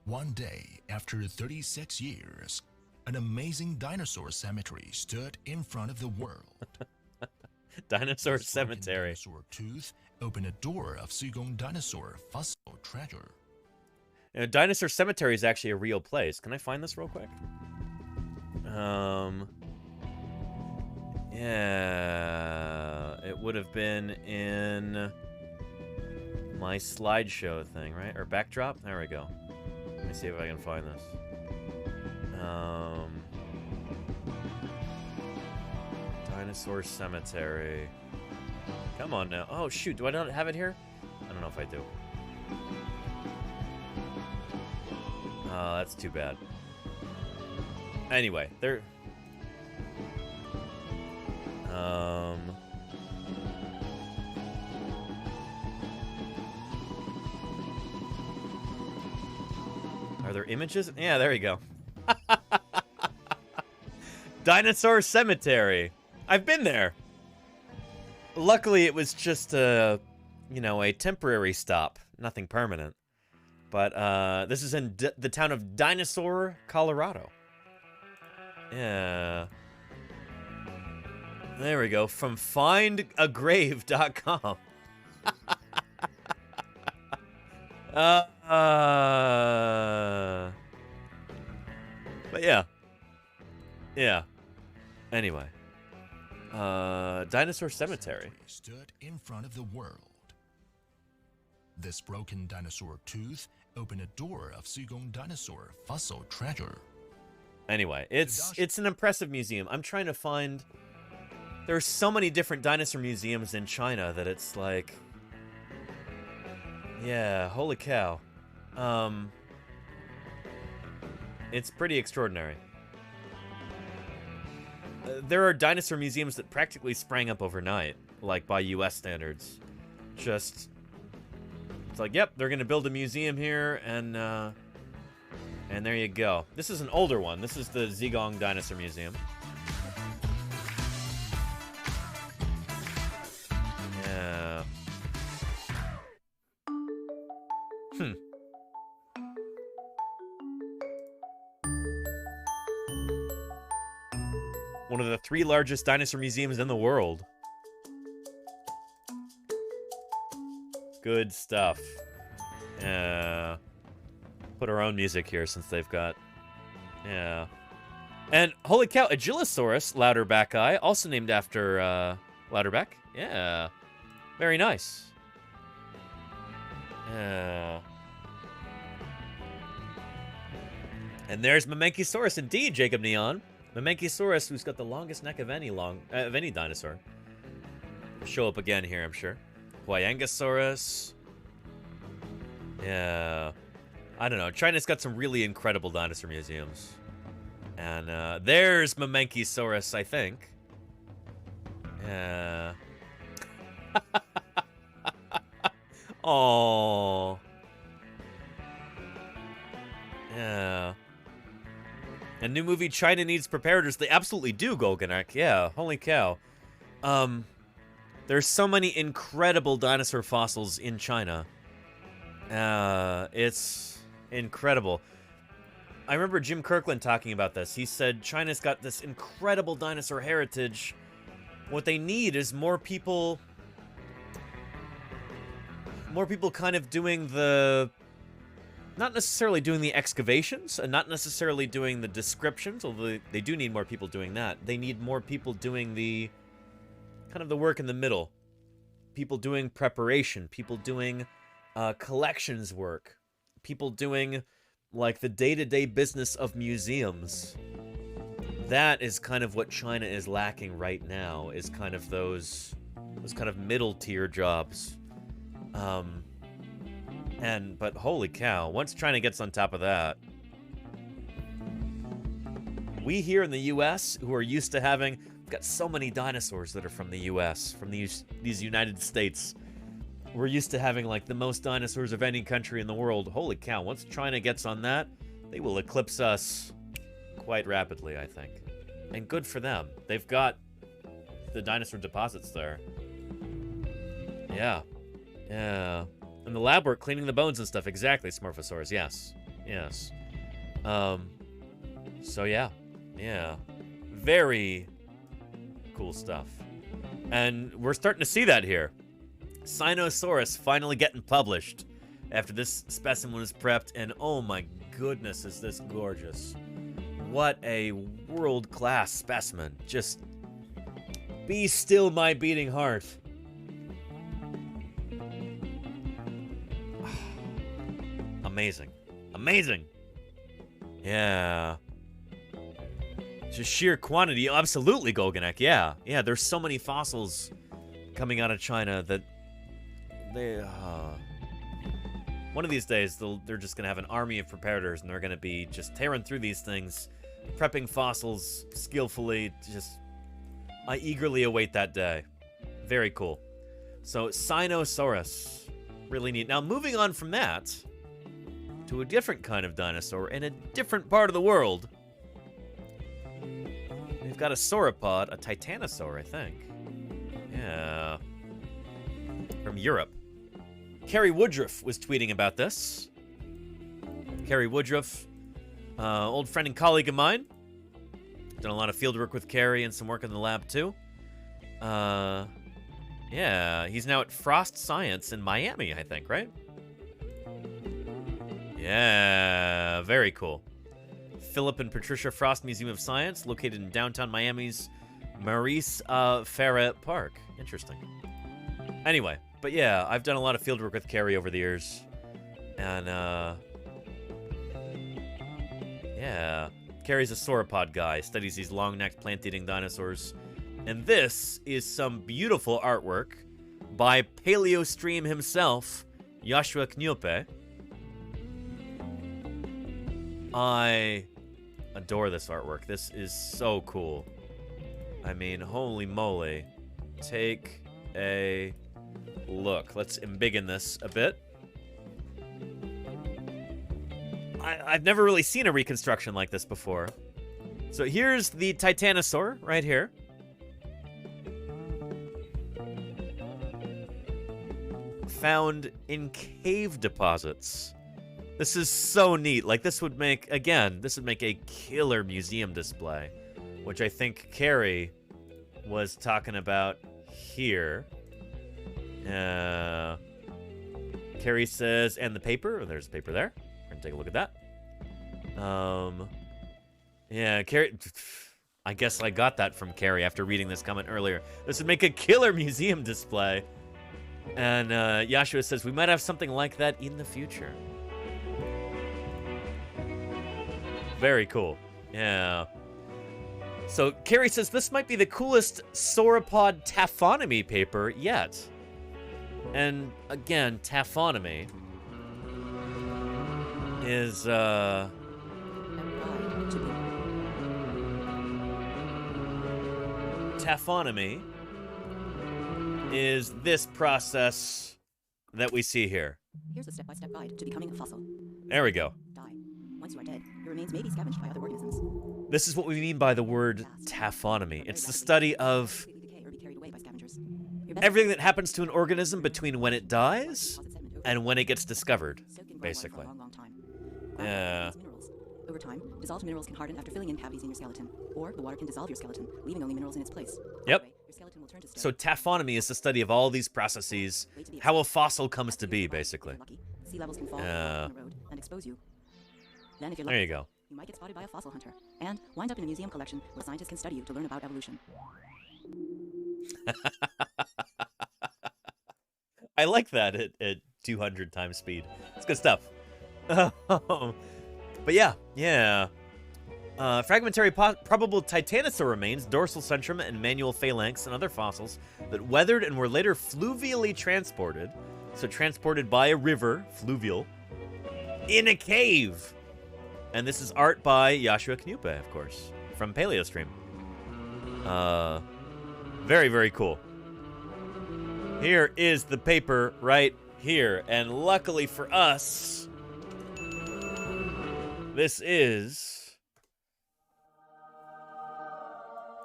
One day, after 36 years, an amazing dinosaur cemetery stood in front of the world. Dinosaur cemetery. Dinosaur tooth opened a door of Zigong dinosaur fossil treasure. Dinosaur Cemetery is actually a real place. Can I find this real quick? Yeah, it would have been in my slideshow thing, right? Or backdrop? There we go. Let me see if I can find this. Dinosaur Cemetery. Come on now. Oh, shoot. Do I not have it here? I don't know if I do. Oh, that's too bad. Anyway, there... Are there images? Yeah, there you go. Dinosaur Cemetery. I've been there. Luckily, it was just a temporary stop. Nothing permanent. But this is in the town of Dinosaur, Colorado. Yeah. There we go. From findagrave.com. But yeah. Yeah. Anyway. Dinosaur Cemetery. Stood in front of the world. This broken dinosaur tooth opened a door of Zigong dinosaur fossil treasure. Anyway, it's an impressive museum. I'm trying to find... There's so many different dinosaur museums in China that it's like... Yeah, holy cow. It's pretty extraordinary. There are dinosaur museums that practically sprang up overnight, like by US standards. Just... It's like, yep, they're going to build a museum here, and there you go. This is an older one. This is the Zigong Dinosaur Museum. Yeah. One of the 3 largest dinosaur museums in the world. Good stuff. Put our own music here since they've got... Yeah. And, holy cow, Agilosaurus, louderback eye, also named after, Louderback. Yeah. Very nice. Yeah. And there's Mamenchisaurus, indeed, Jacob Neon. Mamenchisaurus, who's got the longest neck of any dinosaur. Will show up again here, I'm sure. Huayangosaurus. Yeah. I don't know. China's got some really incredible dinosaur museums. And there's Mamenchisaurus, I think. Yeah. Oh. Yeah. A new movie, China Needs Preparators. They absolutely do, Golganak. Yeah, holy cow. There's so many incredible dinosaur fossils in China. It's incredible. I remember Jim Kirkland talking about this. He said China's got this incredible dinosaur heritage. What they need is more people kind of doing the... Not necessarily doing the excavations, and not necessarily doing the descriptions, although they do need more people doing that. They need more people doing the... kind of the work in the middle. People doing preparation. People doing collections work. People doing, like, the day-to-day business of museums. That is kind of what China is lacking right now, is kind of those kind of middle-tier jobs. But holy cow, once China gets on top of that, we here in the U.S., who are used to having, we've got so many dinosaurs that are from the U.S., from these United States. We're used to having, like, the most dinosaurs of any country in the world. Holy cow, once China gets on that, they will eclipse us quite rapidly, I think. And good for them. They've got the dinosaur deposits there. Yeah. Yeah. And the lab work, cleaning the bones and stuff. Exactly, Smurfosaurus. Yes. Yes. So, yeah. Yeah. Very cool stuff. And we're starting to see that here. Spinosaurus finally getting published after this specimen was prepped. And oh my goodness, is this gorgeous. What a world-class specimen. Just be still, my beating heart. Amazing. Amazing. Yeah. Just sheer quantity. Absolutely, Golganek. Yeah. Yeah, there's so many fossils coming out of China that they... one of these days, they're just going to have an army of preparators, and they're going to be just tearing through these things, prepping fossils skillfully. Just, I eagerly await that day. Very cool. So, Spinosaurus. Really neat. Now, moving on from that to a different kind of dinosaur in a different part of the world. We've got a sauropod, a titanosaur, I think. Yeah. From Europe. Carrie Woodruff was tweeting about this. Carrie Woodruff, old friend and colleague of mine. Done a lot of field work with Carrie and some work in the lab, too. Yeah, he's now at Frost Science in Miami, I think, right? Yeah, very cool. Philip and Patricia Frost Museum of Science, located in downtown Miami's Maurice Ferret Park. Interesting. Anyway, but yeah, I've done a lot of field work with Carrie over the years. And, yeah. Carrie's a sauropod guy, studies these long-necked plant-eating dinosaurs. And this is some beautiful artwork by Paleostream himself, Joshua Knjupe. I adore this artwork. This is so cool. I mean, holy moly. Take a look. Let's embiggen this a bit. I've never really seen a reconstruction like this before. So here's the Titanosaur right here. Found in cave deposits. This is so neat. Like, this would make, again, this would make a killer museum display, which I think Carrie was talking about here. Carrie says, and the paper, oh, there's the paper there. We're gonna take a look at that. Yeah, Carrie. I guess I got that from Carrie after reading this comment earlier. This would make a killer museum display. And Yashua says we might have something like that in the future. Very cool. Yeah. So Carrie says this might be the coolest sauropod taphonomy paper yet. And again, taphonomy is taphonomy is this process that we see here. Here's a step-by-step guide to becoming a fossil. There we go. Die. Once you are dead, your remains may be scavenged by other organisms. This is what we mean by the word taphonomy. It's the study of everything that happens to an organism between when it dies and when it gets discovered, basically. Yeah. Over time, dissolved minerals can harden after filling in cavities in your skeleton, or the water can dissolve your skeleton, leaving only minerals in its place. Yep. Way, your skeleton will turn to stone. So taphonomy is the study of all these processes, how a fossil comes to be, basically. Sea levels can fall on the road and expose you. Then, if you're lucky, there you go. You might get spotted by a fossil hunter and wind up in a museum collection where scientists can study you to learn about evolution. I like that at 200 times speed. It's good stuff. But yeah. Fragmentary probable titanosaur remains, dorsal centrum and manual phalanx, and other fossils that weathered and were later fluvially transported, so transported by a river, fluvial, in a cave. And this is art by Yashua Knupe, of course, from Paleostream. Very, very cool. Here is the paper right here, and luckily for us, this is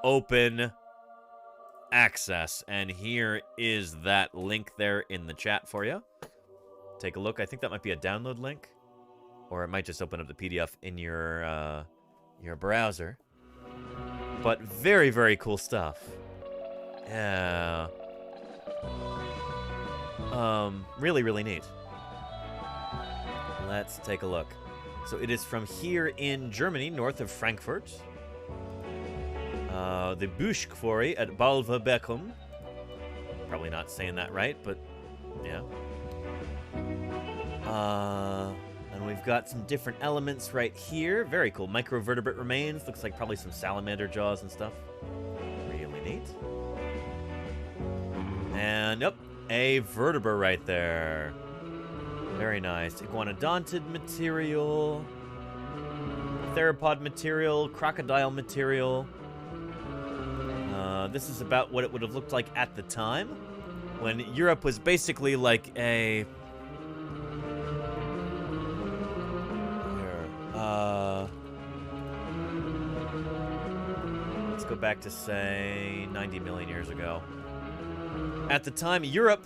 open access, and here is that link there in the chat for you. Take a look. I think that might be a download link, or it might just open up the PDF in your browser. But very, very cool stuff. Yeah. Really, really neat. Let's take a look. So it is from here in Germany, north of Frankfurt. The Busch Quarry at Balverbekum. Probably not saying that right, but yeah. And we've got some different elements right here. Very cool. Microvertebrate remains. Looks like probably some salamander jaws and stuff. Really neat. And, yep, a vertebra right there. Very nice. Iguanodontid material. Theropod material. Crocodile material. This is about what it would have looked like at the time, when Europe was basically like a... let's go back to, say, 90 million years ago. At the time, Europe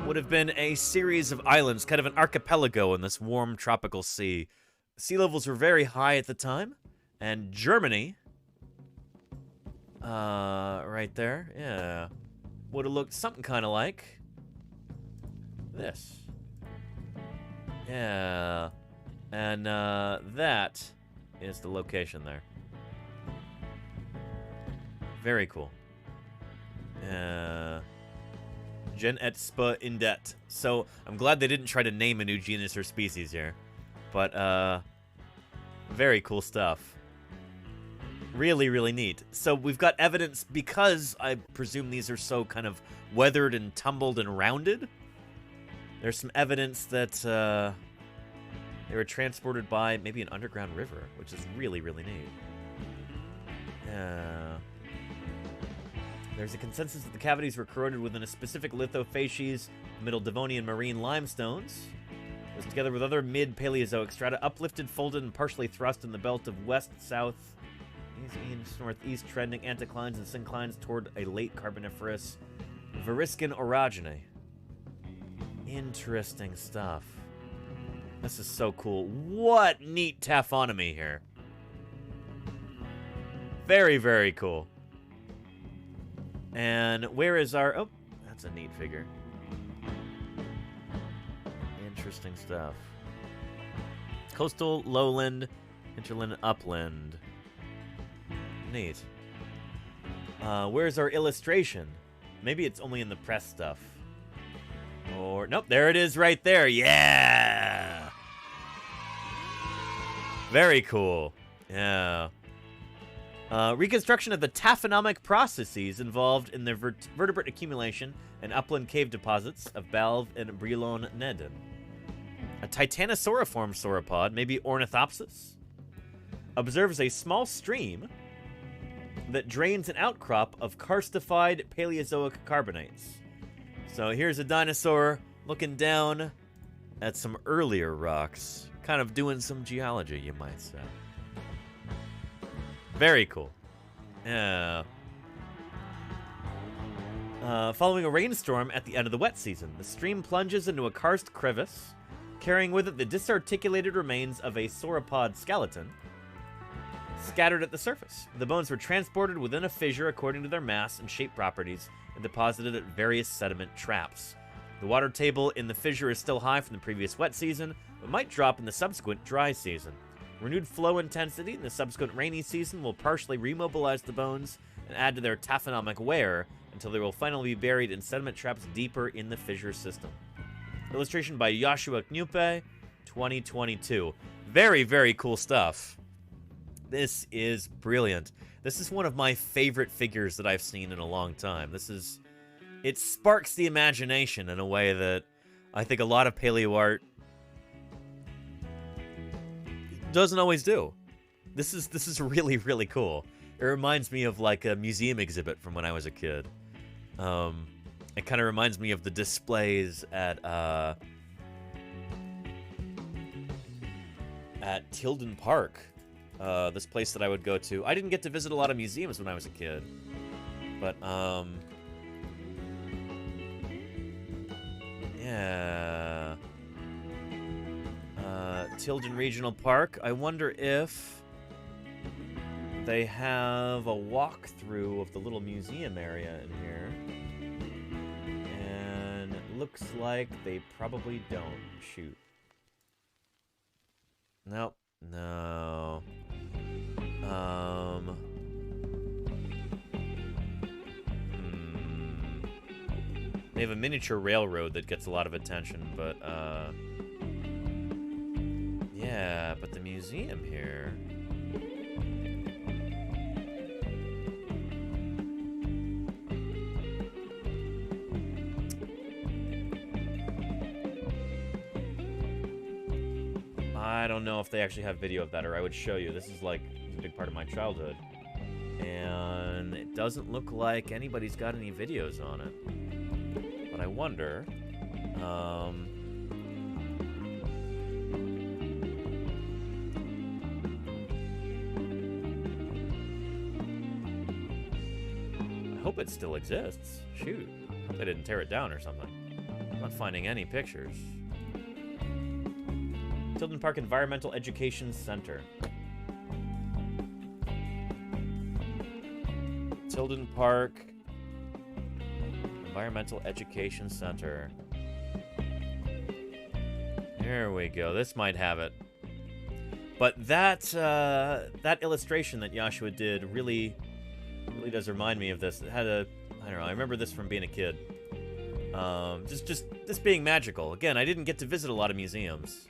would have been a series of islands, kind of an archipelago in this warm tropical sea. Sea levels were very high at the time, and Germany, right there, yeah, would have looked something kind of like this. Yeah, and that is the location there. Very cool. Gen et spa indet. So I'm glad they didn't try to name a new genus or species here, but very cool stuff. Really, really neat. So we've got evidence, because I presume these are so kind of weathered and tumbled and rounded. There's some evidence that they were transported by maybe an underground river, which is really, really neat. There's a consensus that the cavities were corroded within a specific lithofacies, Middle Devonian marine limestones. It was together with other mid-Paleozoic strata, uplifted, folded, and partially thrust in the belt of west, south, east, northeast, trending anticlines and synclines toward a late Carboniferous Variscan orogeny. Interesting stuff. This is so cool. What neat taphonomy here. Very, very cool. And where is our... Oh, that's a neat figure. Interesting stuff. Coastal, lowland, hinterland, upland. Neat. Where's our illustration? Maybe it's only in the press stuff. Or, nope, there it is right there. Yeah! Very cool. Yeah. Reconstruction of the taphonomic processes involved in the vertebrate accumulation and upland cave deposits of Balv and Brilon-Nedden. A titanosauriform sauropod, maybe Ornithopsis, observes a small stream that drains an outcrop of karstified Paleozoic carbonates. So here's a dinosaur looking down at some earlier rocks, kind of doing some geology, you might say. Very cool. Yeah. Following a rainstorm at the end of the wet season, the stream plunges into a karst crevice, carrying with it the disarticulated remains of a sauropod skeleton scattered at the surface. The bones were transported within a fissure according to their mass and shape properties and deposited at various sediment traps. The water table in the fissure is still high from the previous wet season, but might drop in the subsequent dry season. Renewed flow intensity in the subsequent rainy season will partially remobilize the bones and add to their taphonomic wear until they will finally be buried in sediment traps deeper in the fissure system. Illustration by Joshua Knupe, 2022. Very, very cool stuff. This is brilliant. This is one of my favorite figures that I've seen in a long time. It sparks the imagination in a way that I think a lot of paleo art doesn't always do. This is really, really cool. It reminds me of like a museum exhibit from when I was a kid. It kind of reminds me of the displays at Tilden Park. This place that I would go to. I didn't get to visit a lot of museums when I was a kid. But, yeah. Tilden Regional Park. I wonder if they have a walkthrough of the little museum area in here. And it looks like they probably don't. Shoot. Nope. No. They have a miniature railroad that gets a lot of attention, but, yeah, but the museum here... I don't know if they actually have video of that, or I would show you. This is like a big part of my childhood. And it doesn't look like anybody's got any videos on it. But I wonder... I hope it still exists. Shoot. I hope they didn't tear it down or something. I'm not finding any pictures. Tilden Park Environmental Education Center. Tilden Park Environmental Education Center. There we go. This might have it. But that that illustration that Joshua did really does remind me of this. It had a, I don't know, I remember this from being a kid. Just this being magical. Again, I didn't get to visit a lot of museums.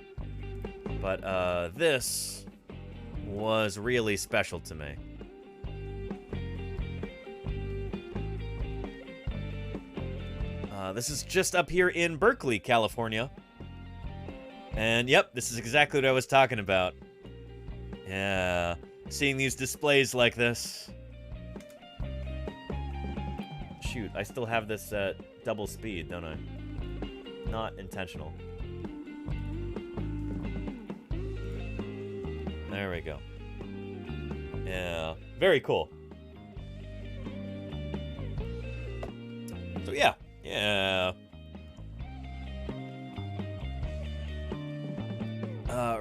But this was really special to me. This is just up here in Berkeley, California. And yep, this is exactly what I was talking about. Yeah, seeing these displays like this. Shoot, I still have this at double speed, don't I? Not intentional. There we go. Yeah, very cool. So yeah.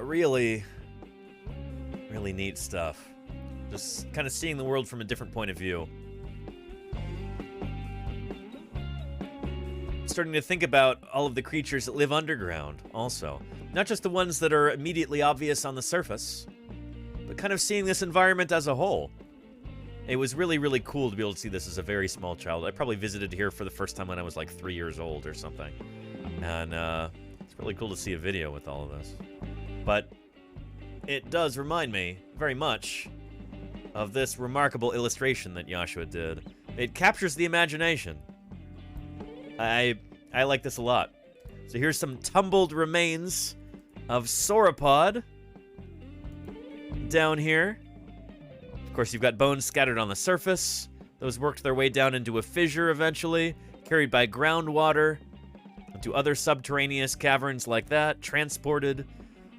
Really neat stuff. Just kind of seeing the world from a different point of view. starting to think about all of the creatures that live underground also. Not just the ones that are immediately obvious on the surface, but kind of seeing this environment as a whole. It was really, really cool to be able to see this as a very small child. I probably visited here for the first time when I was like 3 years old or something. And it's really cool to see a video with all of this. But it does remind me very much of this remarkable illustration that Joshua did. It captures the imagination. I like this a lot. So here's some tumbled remains of sauropod down here. Of course, you've got bones scattered on the surface. Those worked their way down into a fissure eventually, carried by groundwater into other subterraneous caverns like that, transported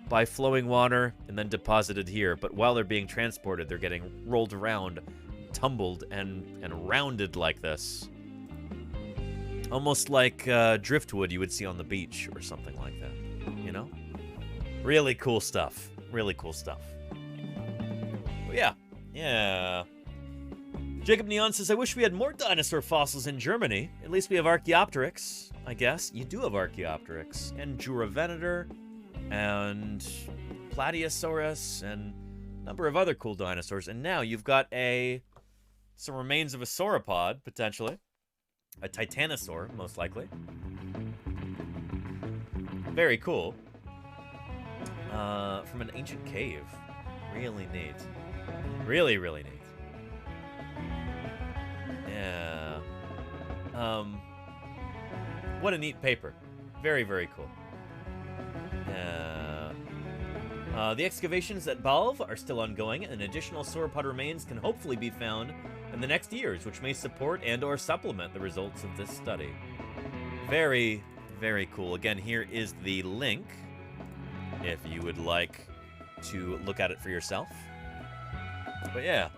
by flowing water, and then deposited here. But while they're being transported, they're getting rolled around, tumbled, and rounded like this. Almost like driftwood you would see on the beach or something like that, you know? Really cool stuff. Really cool stuff. But yeah. Jacob Neon says, I wish we had more dinosaur fossils in Germany. At least we have Archaeopteryx, I guess. You do have Archaeopteryx. And Juravenator, and Plateosaurus, and a number of other cool dinosaurs. And now you've got some remains of a sauropod, potentially. A titanosaur, most likely. Very cool. From an ancient cave. Really neat. Really, really neat. Yeah. What a neat paper. Very, very cool. Yeah. The excavations at Balve are still ongoing, and additional sauropod remains can hopefully be found in the next years, which may support and or supplement the results of this study. Very, very cool. Again, here is the link if you would like to look at it for yourself. But yeah.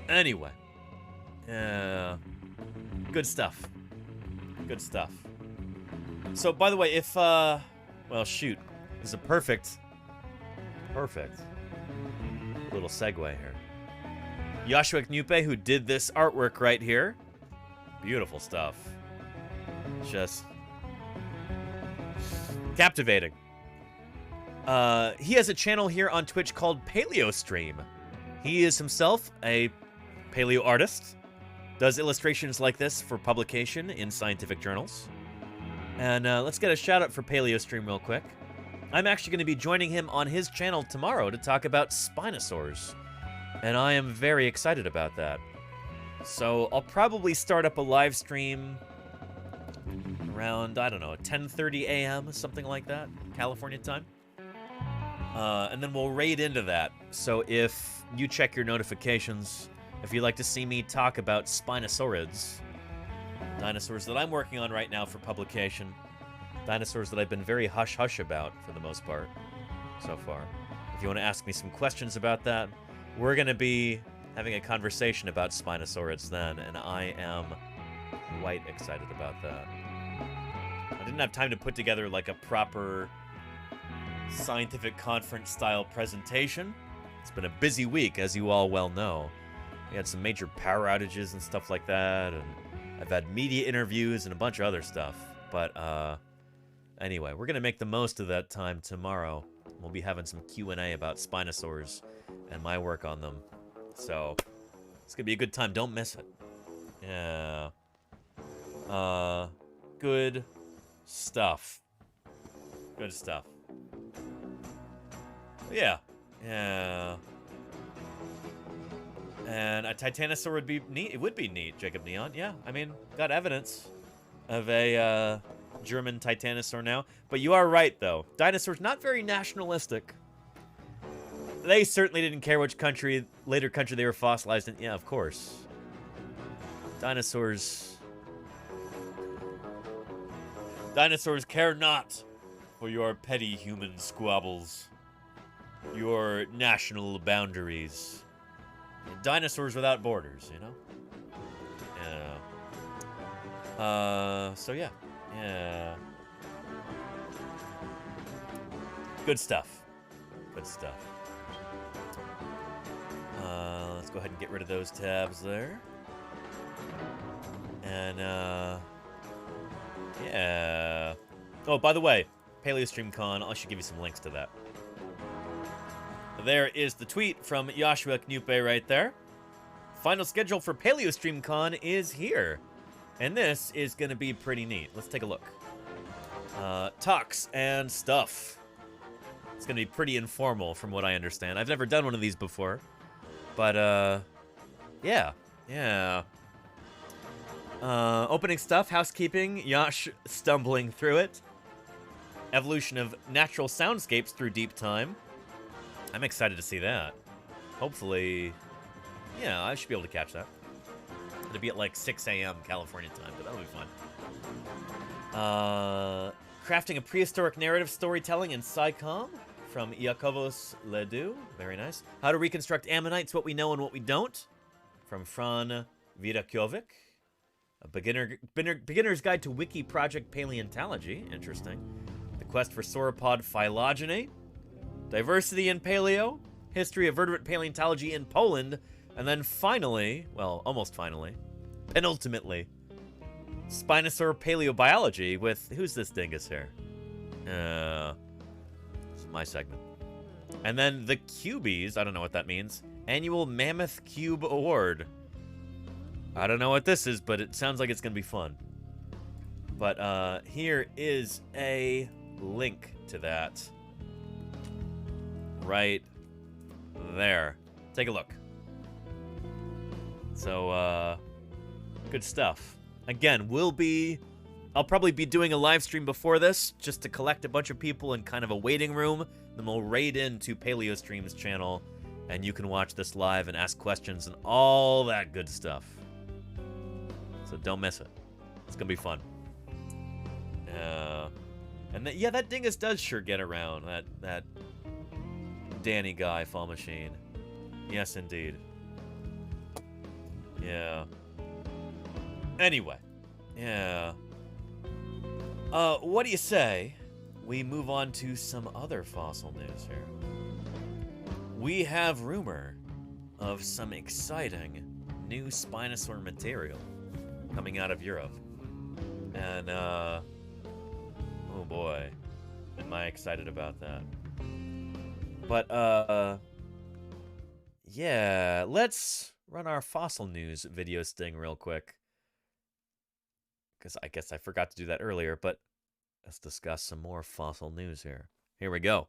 Anyway. Good stuff. Good stuff. So, by the way, if, well, shoot. This is a perfect little segue here. Joshua Knupe, who did this artwork right here. Beautiful stuff. Just captivating. He has a channel here on Twitch called PaleoStream. He is himself a paleo artist, does illustrations like this for publication in scientific journals. And let's get a shout out for PaleoStream real quick. I'm actually going to be joining him on his channel tomorrow to talk about Spinosaurs. And I am very excited about that. So I'll probably start up a live stream around, I don't know, 10:30 a.m., something like that, California time. And then we'll raid into that. So if you check your notifications, if you'd like to see me talk about Spinosaurids, dinosaurs that I'm working on right now for publication, dinosaurs that I've been very hush-hush about for the most part so far. If you want to ask me some questions about that, we're going to be having a conversation about Spinosaurids then, and I am quite excited about that. I didn't have time to put together like a proper scientific conference style presentation. It's been a busy week, as you all well know. We had some major power outages and stuff like that, and I've had media interviews and a bunch of other stuff. But anyway, we're gonna make the most of that time tomorrow. We'll be having some Q&A about Spinosaurs and my work on them. So it's gonna be a good time. Don't miss it. Yeah. Good stuff. Good stuff. Yeah. And a titanosaur would be neat. It would be neat, Jacob Neon. Yeah, I mean, got evidence of a German titanosaur now. But you are right, though. Dinosaurs, not very nationalistic. They certainly didn't care which later country they were fossilized in. Yeah, of course. Dinosaurs care not for your petty human squabbles, your national boundaries. Dinosaurs without borders, you know? Yeah. So yeah. Yeah. Good stuff. Good stuff. Let's go ahead and get rid of those tabs there. And, yeah. Oh, by the way, PaleoStreamCon, I should give you some links to that. There is the tweet from Joshua Knupe right there. Final schedule for PaleoStreamCon is here. And this is going to be pretty neat. Let's take a look. Talks and stuff. It's going to be pretty informal from what I understand. I've never done one of these before. But, yeah. Opening stuff, housekeeping, Yash stumbling through it. Evolution of natural soundscapes through deep time. I'm excited to see that. Hopefully, yeah, I should be able to catch that. It'll be at like 6 a.m. California time, but that'll be fun. Crafting a prehistoric narrative storytelling in SciComm from Iakovos Ledoux. Very nice. How to reconstruct ammonites, what we know and what we don't, from Fran Vidakovic. A beginner's guide to wiki project paleontology. Interesting. The quest for sauropod phylogeny. Diversity in paleo. History of vertebrate paleontology in Poland. And then finally, well, almost finally, penultimately, Spinosaur paleobiology with, who's this dingus here? It's my segment. And then the Cubies, I don't know what that means. Annual Mammoth Cube Award. I don't know what this is, but it sounds like it's going to be fun. But here is a link to that. Right there. Take a look. So, good stuff. Again, I'll probably be doing a live stream before this, just to collect a bunch of people in kind of a waiting room. Then we'll raid into PaleoStream's channel, and you can watch this live and ask questions and all that good stuff. So don't miss it. It's gonna be fun. And yeah, that dingus does sure get around. That Danny guy, Fall Machine. Yes, indeed. Yeah. Anyway. Yeah. What do you say we move on to some other fossil news here? We have rumor of some exciting new Spinosaur material coming out of Europe. And, oh boy, am I excited about that. But, yeah, let's run our fossil news video sting real quick. Because I guess I forgot to do that earlier, but let's discuss some more fossil news here. Here we go.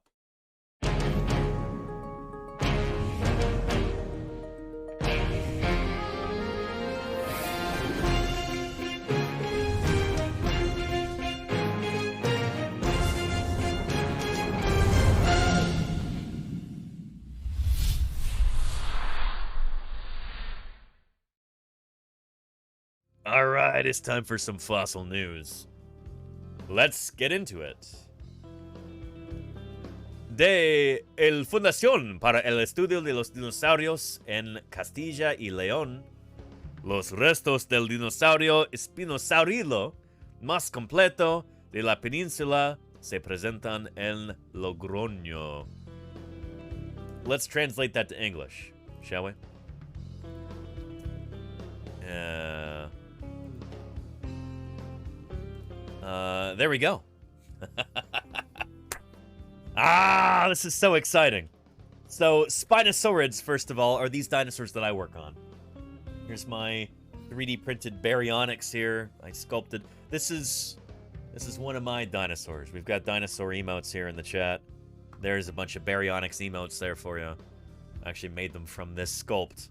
All right, it's time for some fossil news. Let's get into it. De el Fundación para el Estudio de los Dinosaurios en Castilla y León, los restos del dinosaurio Spinosaurido más completo de la península se presentan en Logroño. Let's translate that to English, shall we? There we go. This is so exciting. So, Spinosaurids, first of all, are these dinosaurs that I work on. Here's my 3D printed baryonyx here. I sculpted. This is one of my dinosaurs. We've got dinosaur emotes here in the chat. There's a bunch of baryonyx emotes there for you. I actually made them from this sculpt.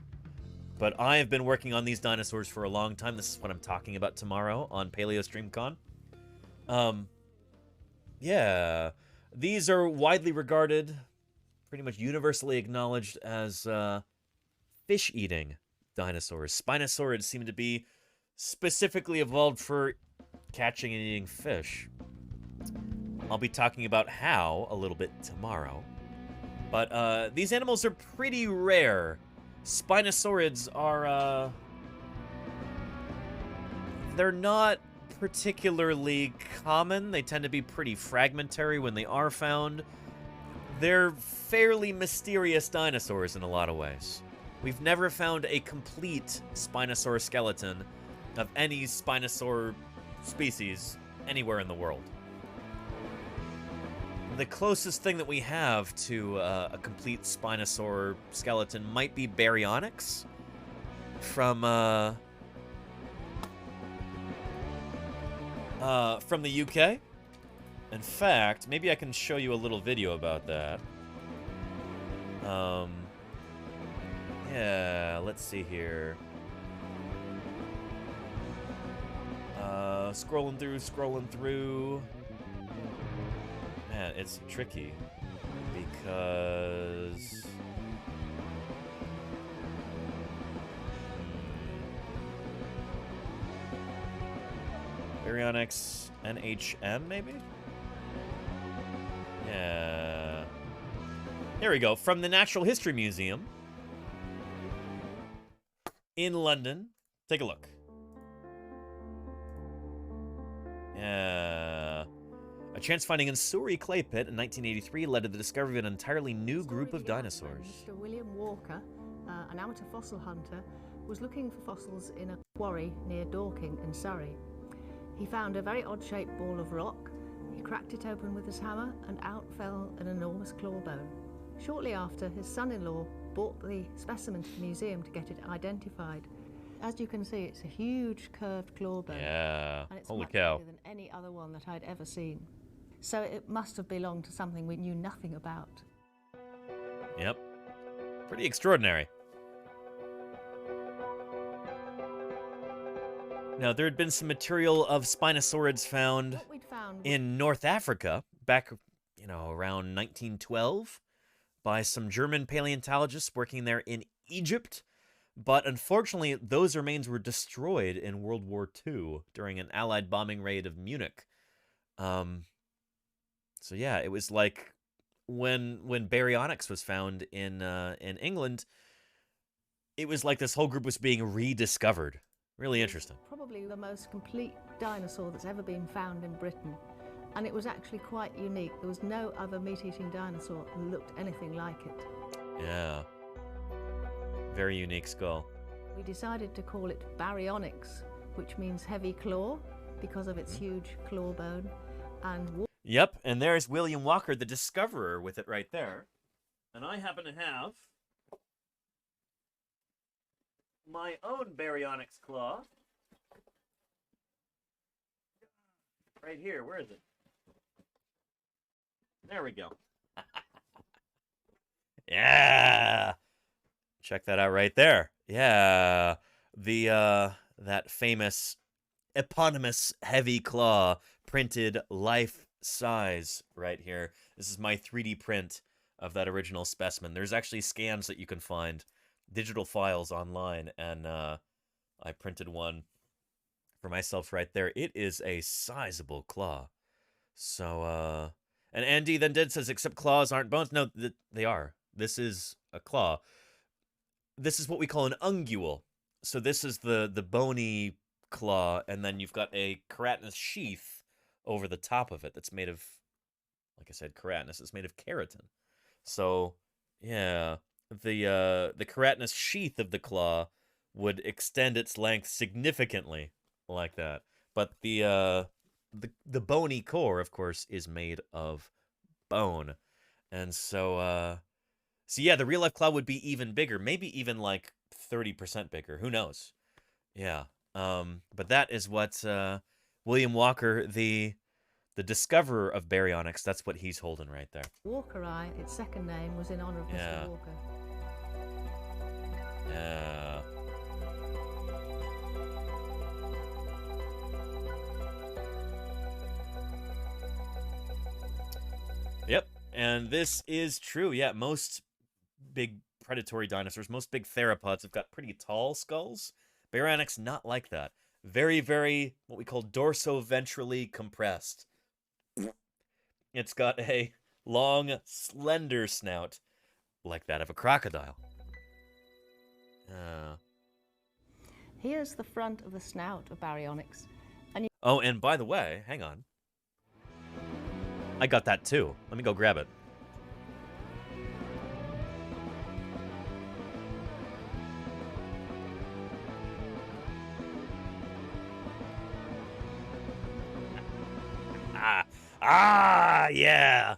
But I have been working on these dinosaurs for a long time. This is what I'm talking about tomorrow on PaleoStreamCon. Yeah, these are widely regarded, pretty much universally acknowledged as fish-eating dinosaurs. Spinosaurids seem to be specifically evolved for catching and eating fish. I'll be talking about how a little bit tomorrow. But these animals are pretty rare. Spinosaurids are, they're not particularly common. They tend to be pretty fragmentary when they are found. They're fairly mysterious dinosaurs in a lot of ways. We've never found a complete Spinosaur skeleton of any Spinosaur species anywhere in the world. The closest thing that we have to a complete Spinosaur skeleton might be Baryonyx from the UK. In fact, maybe I can show you a little video about that. Yeah, let's see here. Scrolling through. Man, it's tricky because Baryonyx NHM maybe? Yeah. Here we go. From the Natural History Museum in London. Take a look. Yeah. A chance finding in Surrey clay pit in 1983 led to the discovery of an entirely new group of dinosaurs. Mr. William Walker, an amateur fossil hunter, was looking for fossils in a quarry near Dorking in Surrey. He found a very odd-shaped ball of rock. He cracked it open with his hammer, and out fell an enormous claw bone. Shortly after, his son-in-law brought the specimen to the museum to get it identified. As you can see, it's a huge curved claw bone. Yeah, and it's holy much cow. bigger than any other one that I'd ever seen. So it must have belonged to something we knew nothing about. Yep. Pretty extraordinary. Now, there had been some material of Spinosaurids found in North Africa back, around 1912 by some German paleontologists working there in Egypt. But unfortunately, those remains were destroyed in World War II during an Allied bombing raid of Munich. So yeah, it was like when Baryonyx was found in England, it was like this whole group was being rediscovered. Really interesting. Probably the most complete dinosaur that's ever been found in Britain. And it was actually quite unique. There was no other meat-eating dinosaur that looked anything like it. Yeah. Very unique skull. We decided to call it Baryonyx, which means heavy claw, because of its huge claw bone. And yep, and there's William Walker, the discoverer, with it right there. And I happen to have my own Baryonyx claw. Right here, where is it? There we go. Yeah! Check that out right there. Yeah. That famous eponymous heavy claw printed life size right here. This is my 3D print of that original specimen. There's actually scans that you can find, digital files online, and I printed one for myself right there. It is a sizable claw. So, and Andy then says, except claws aren't bones. No, they are. This is a claw. This is what we call an ungule. So this is the bony claw, and then you've got a keratinous sheath over the top of it that's made of, like I said, keratinous. It's made of keratin. So, yeah, the keratinous sheath of the claw would extend its length significantly like that. But the bony core, of course, is made of bone. And so, so yeah, the real-life claw would be even bigger, maybe even like 30% bigger. Who knows? Yeah. But that is what William Walker, the discoverer of Baryonyx, that's what he's holding right there. Walker Eye, its second name, was in honor of Mr. Walker. Yeah. Yep, and this is true. Yeah, most big predatory dinosaurs, most big theropods have got pretty tall skulls. Baryonyx, not like that. Very, very, what we call dorsoventrally compressed. It's got a long, slender snout, like that of a crocodile. Here's the front of the snout of Baryonyx. And oh, and by the way, hang on. I got that too. Let me go grab it. Ah, yeah.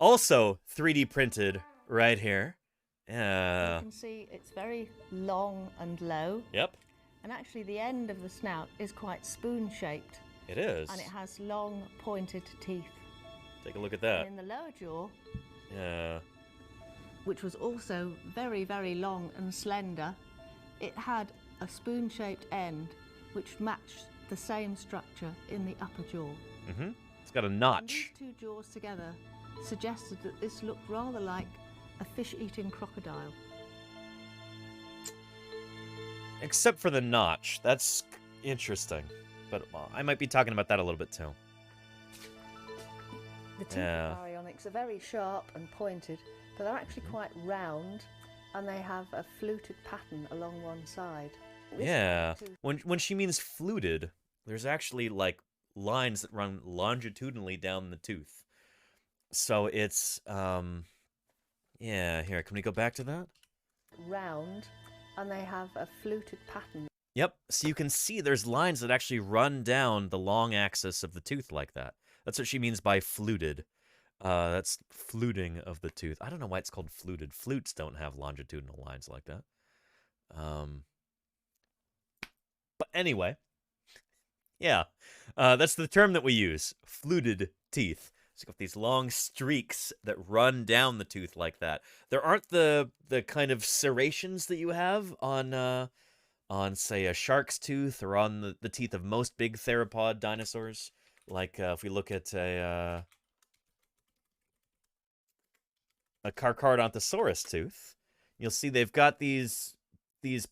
Also 3D printed right here. Yeah. You can see it's very long and low. Yep. And actually the end of the snout is quite spoon-shaped. It is. And it has long, pointed teeth. Take a look at that. And in the lower jaw, yeah, which was also very, very long and slender, it had a spoon-shaped end which matched the same structure in the upper jaw. Mm-hmm. It's got a notch. And these two jaws together suggested that this looked rather like a fish-eating crocodile. Except for the notch. That's interesting. But well, I might be talking about that a little bit too. The teeth of baryonyx are very sharp and pointed, but they're actually quite round, and they have a fluted pattern along one side. Yeah. When she means fluted, there's actually like lines that run longitudinally down the tooth. So it's yeah, here, can we go back to that? Round, and they have a fluted pattern. Yep, so you can see there's lines that actually run down the long axis of the tooth like that. That's what she means by fluted. That's fluting of the tooth. I don't know why it's called fluted. Flutes don't have longitudinal lines like that. But anyway, yeah, that's the term that we use, fluted teeth. It's got these long streaks that run down the tooth like that. There aren't the kind of serrations that you have on say, a shark's tooth or on the teeth of most big theropod dinosaurs. Like, if we look at a Carcharodontosaurus tooth, you'll see they've got these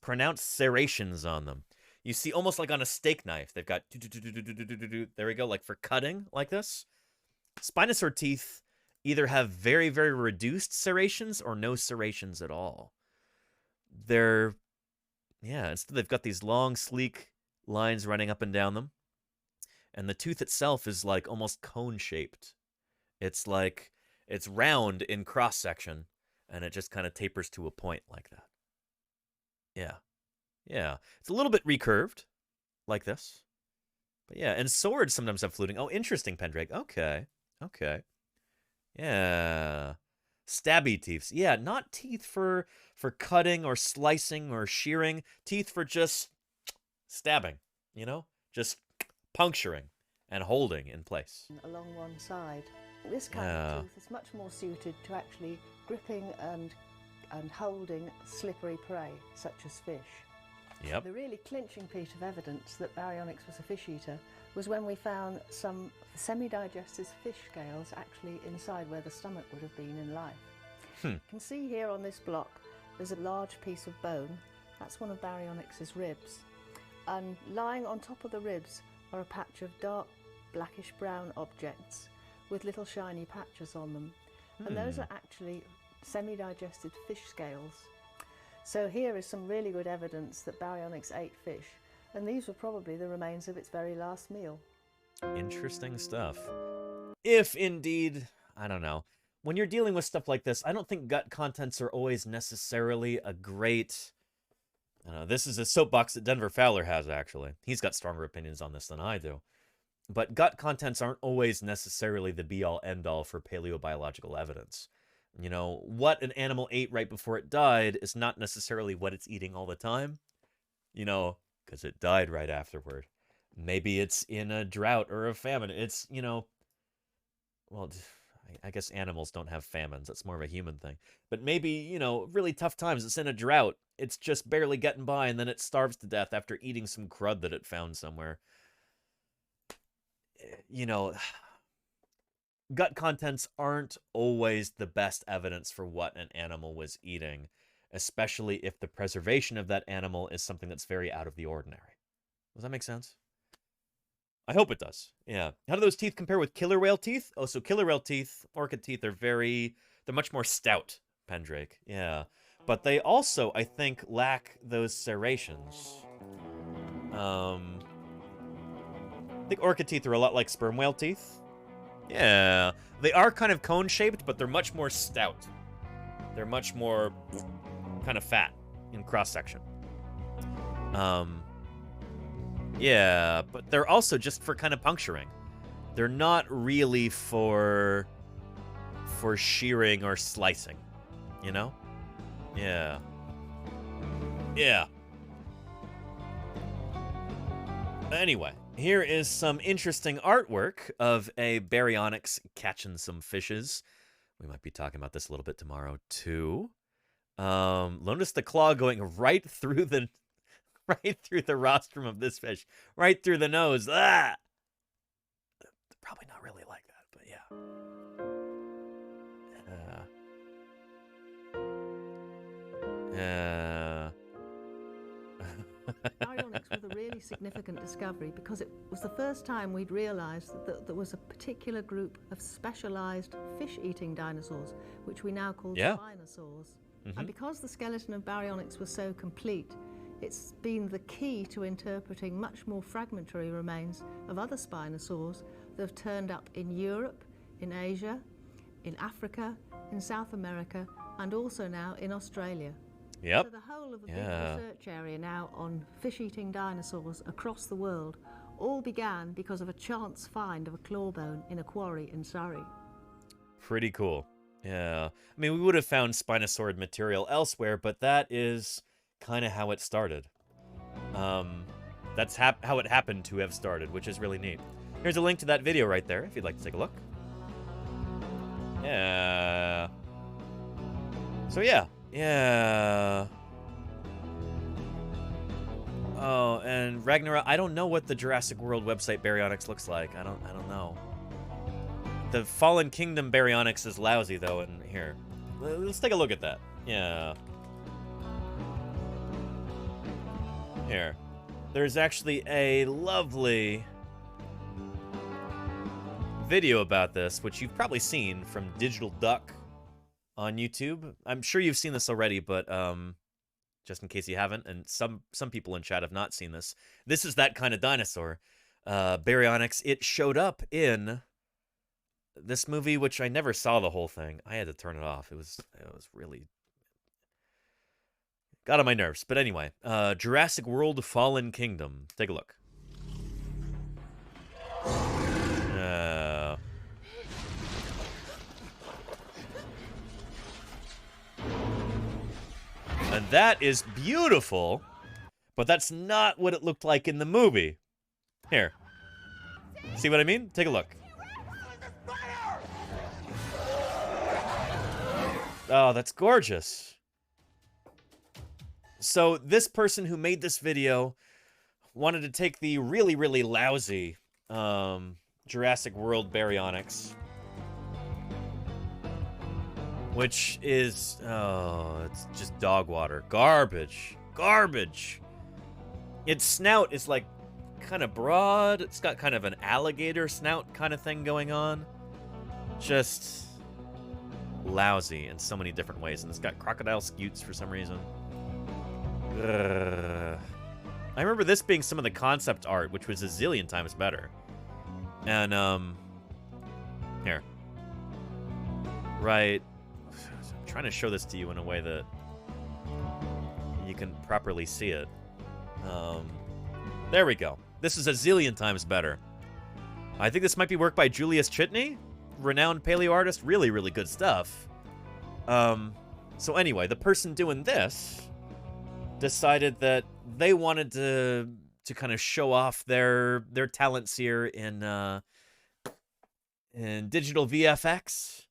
pronounced serrations on them. You see, almost like on a steak knife, they've got, there we go, like for cutting, like this. Spinosaur teeth either have very, very reduced serrations or no serrations at all. They're, yeah, instead they've got these long, sleek lines running up and down them. And the tooth itself is like almost cone-shaped. It's like, it's round in cross-section, and it just kind of tapers to a point like that. Yeah. Yeah. It's a little bit recurved, like this. But yeah, and swords sometimes have fluting. Oh, interesting, Pendrake. Okay. Okay. Yeah. Stabby teeth. Yeah, not teeth for cutting or slicing or shearing. Teeth for just stabbing, you know? Just puncturing and holding in place. Along one side. This kind of tooth is much more suited to actually gripping and holding slippery prey, such as fish. Yep. The really clinching piece of evidence that baryonyx was a fish eater was when we found some semi-digested fish scales actually inside where the stomach would have been in life. You can see here on this block there's a large piece of bone. That's one of baryonyx's ribs. And lying on top of the ribs are a patch of dark blackish brown objects with little shiny patches on them. And those are actually semi-digested fish scales. So here is some really good evidence that baryonyx ate fish, and these were probably the remains of its very last meal. Interesting stuff. If indeed, I don't know. When you're dealing with stuff like this, I don't think gut contents are always necessarily a great... I don't know, this is a soapbox that Denver Fowler has, actually. He's got stronger opinions on this than I do. But gut contents aren't always necessarily the be-all, end-all for paleobiological evidence. You know, what an animal ate right before it died is not necessarily what it's eating all the time. You know, because it died right afterward. Maybe it's in a drought or a famine. It's, you know, well, I guess animals don't have famines. That's more of a human thing. But maybe, you know, really tough times. It's in a drought. It's just barely getting by, and then it starves to death after eating some crud that it found somewhere. You know, gut contents aren't always the best evidence for what an animal was eating, especially if the preservation of that animal is something that's very out of the ordinary. Does that make sense? I hope it does. Yeah. How do those teeth compare with killer whale teeth? Oh, so killer whale teeth, orchid teeth, they're much more stout, Pendrake. Yeah. But they also, I think, lack those serrations. I think orchid teeth are a lot like sperm whale teeth. Yeah. They are kind of cone-shaped, but they're much more stout. They're much more kind of fat in cross-section. Yeah, but they're also just for kind of puncturing. They're not really for shearing or slicing, you know? Yeah. Yeah. Anyway, here is some interesting artwork of a baryonyx catching some fishes. We might be talking about this a little bit tomorrow, too. Notice the claw going right through the rostrum of this fish. Right through the nose. Ah! Probably not really like that, but yeah. Baryonyx was a really significant discovery because it was the first time we'd realised that there was a particular group of specialised fish-eating dinosaurs, which we now call spinosaurs. And because the skeleton of Baryonyx was so complete, it's been the key to interpreting much more fragmentary remains of other spinosaurs that have turned up in Europe, in Asia, in Africa, in South America, and also now in Australia. Yep. So the whole of the big research area now on fish-eating dinosaurs across the world all began because of a chance find of a clawbone in a quarry in Surrey. Pretty cool. Yeah. I mean, we would have found Spinosaurid material elsewhere, but that is kind of how it started. That's how it happened to have started, which is really neat. Here's a link to that video right there if you'd like to take a look. Yeah. So yeah. Yeah. Oh, and Ragnarok, I don't know what the Jurassic World website baryonyx looks like. I don't know. The Fallen Kingdom baryonyx is lousy though, and here. Let's take a look at that. Yeah. Here. There's actually a lovely video about this, which you've probably seen from Digital Duck on YouTube. I'm sure you've seen this already, but just in case you haven't, and some people in chat have not seen this. This is that kind of dinosaur. Baryonyx, it showed up in this movie, which I never saw the whole thing. I had to turn it off. It was really got on my nerves. But anyway, Jurassic World Fallen Kingdom. Take a look. And that is beautiful, but that's not what it looked like in the movie. Here. See what I mean? Take a look. Oh, that's gorgeous. So this person who made this video wanted to take the really, really lousy Jurassic World baryonyx, which is, oh, it's just dog water. Garbage. Garbage. Its snout is like kind of broad. It's got kind of an alligator snout kind of thing going on. Just lousy in so many different ways. And it's got crocodile scutes for some reason. Ugh. I remember this being some of the concept art, which was a zillion times better. And, here. Right. I'm trying to show this to you in a way that you can properly see it. There we go. This is a zillion times better. I think this might be work by Julius Chitney, renowned paleo artist. Really, really good stuff. So anyway, the person doing this decided that they wanted to kind of show off their talents here in digital VFX.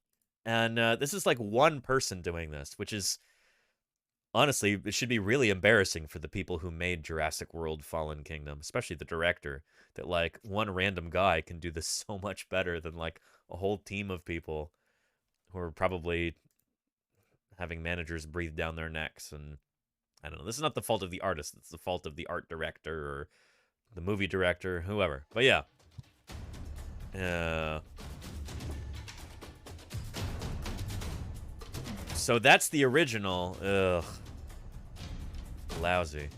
And this is like one person doing this, which is, honestly, it should be really embarrassing for the people who made Jurassic World Fallen Kingdom, especially the director, that like one random guy can do this so much better than like a whole team of people who are probably having managers breathe down their necks. And I don't know, this is not the fault of the artist, it's the fault of the art director or the movie director, whoever. But yeah. So that's the original. Ugh. Lousy.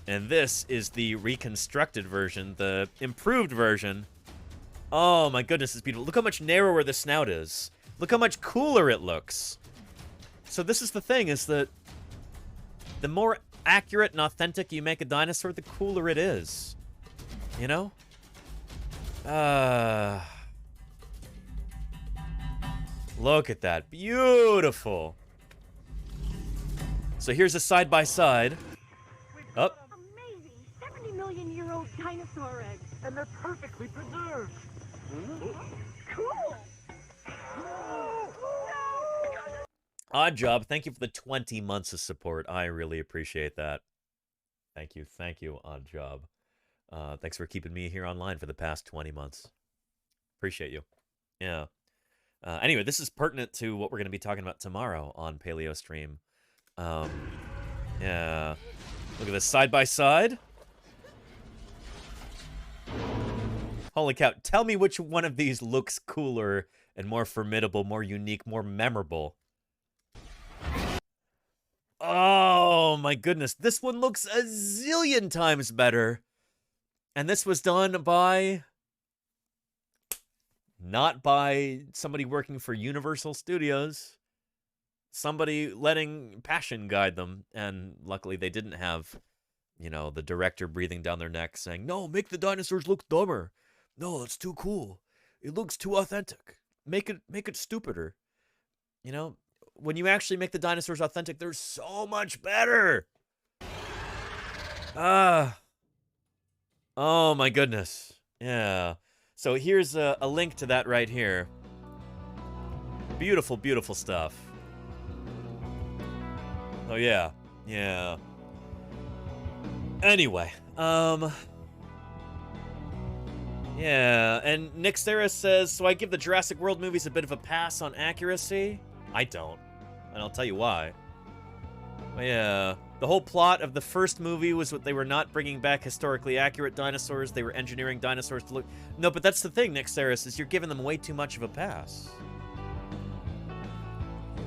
And this is the reconstructed version, the improved version. Oh my goodness, it's beautiful. Look how much narrower the snout is. Look how much cooler it looks. So this is the thing, is that the more accurate and authentic you make a dinosaur, the cooler it is. You know? Look at that. Beautiful. So here's a side-by-side. Up. Amazing 70-million-year-old dinosaur eggs, and they're perfectly preserved. Cool. Odd Job, thank you for the 20 months of support. I really appreciate that. Thank you, Odd Job. Thanks for keeping me here online for the past 20 months. Appreciate you. Yeah. Anyway, this is pertinent to what we're going to be talking about tomorrow on Paleo Stream. Yeah. Look at this side-by-side. Holy cow. Tell me which one of these looks cooler and more formidable, more unique, more memorable. Oh, my goodness. This one looks a zillion times better. And this was done by... not by somebody working for Universal Studios. Somebody letting passion guide them. And luckily they didn't have, you know, the director breathing down their neck saying, no, make the dinosaurs look dumber. No, it's too cool. It looks too authentic. Make it stupider. You know, when you actually make the dinosaurs authentic, they're so much better. Oh my goodness. Yeah. So here's a link to that right here. Beautiful, beautiful stuff. Oh yeah. Yeah. Anyway, yeah, and Nick Sarah says, so I give the Jurassic World movies a bit of a pass on accuracy? I don't. And I'll tell you why. But yeah, the whole plot of the first movie was what they were not bringing back historically accurate dinosaurs. They were engineering dinosaurs to look... No, but that's the thing, Nick Saris, is you're giving them way too much of a pass.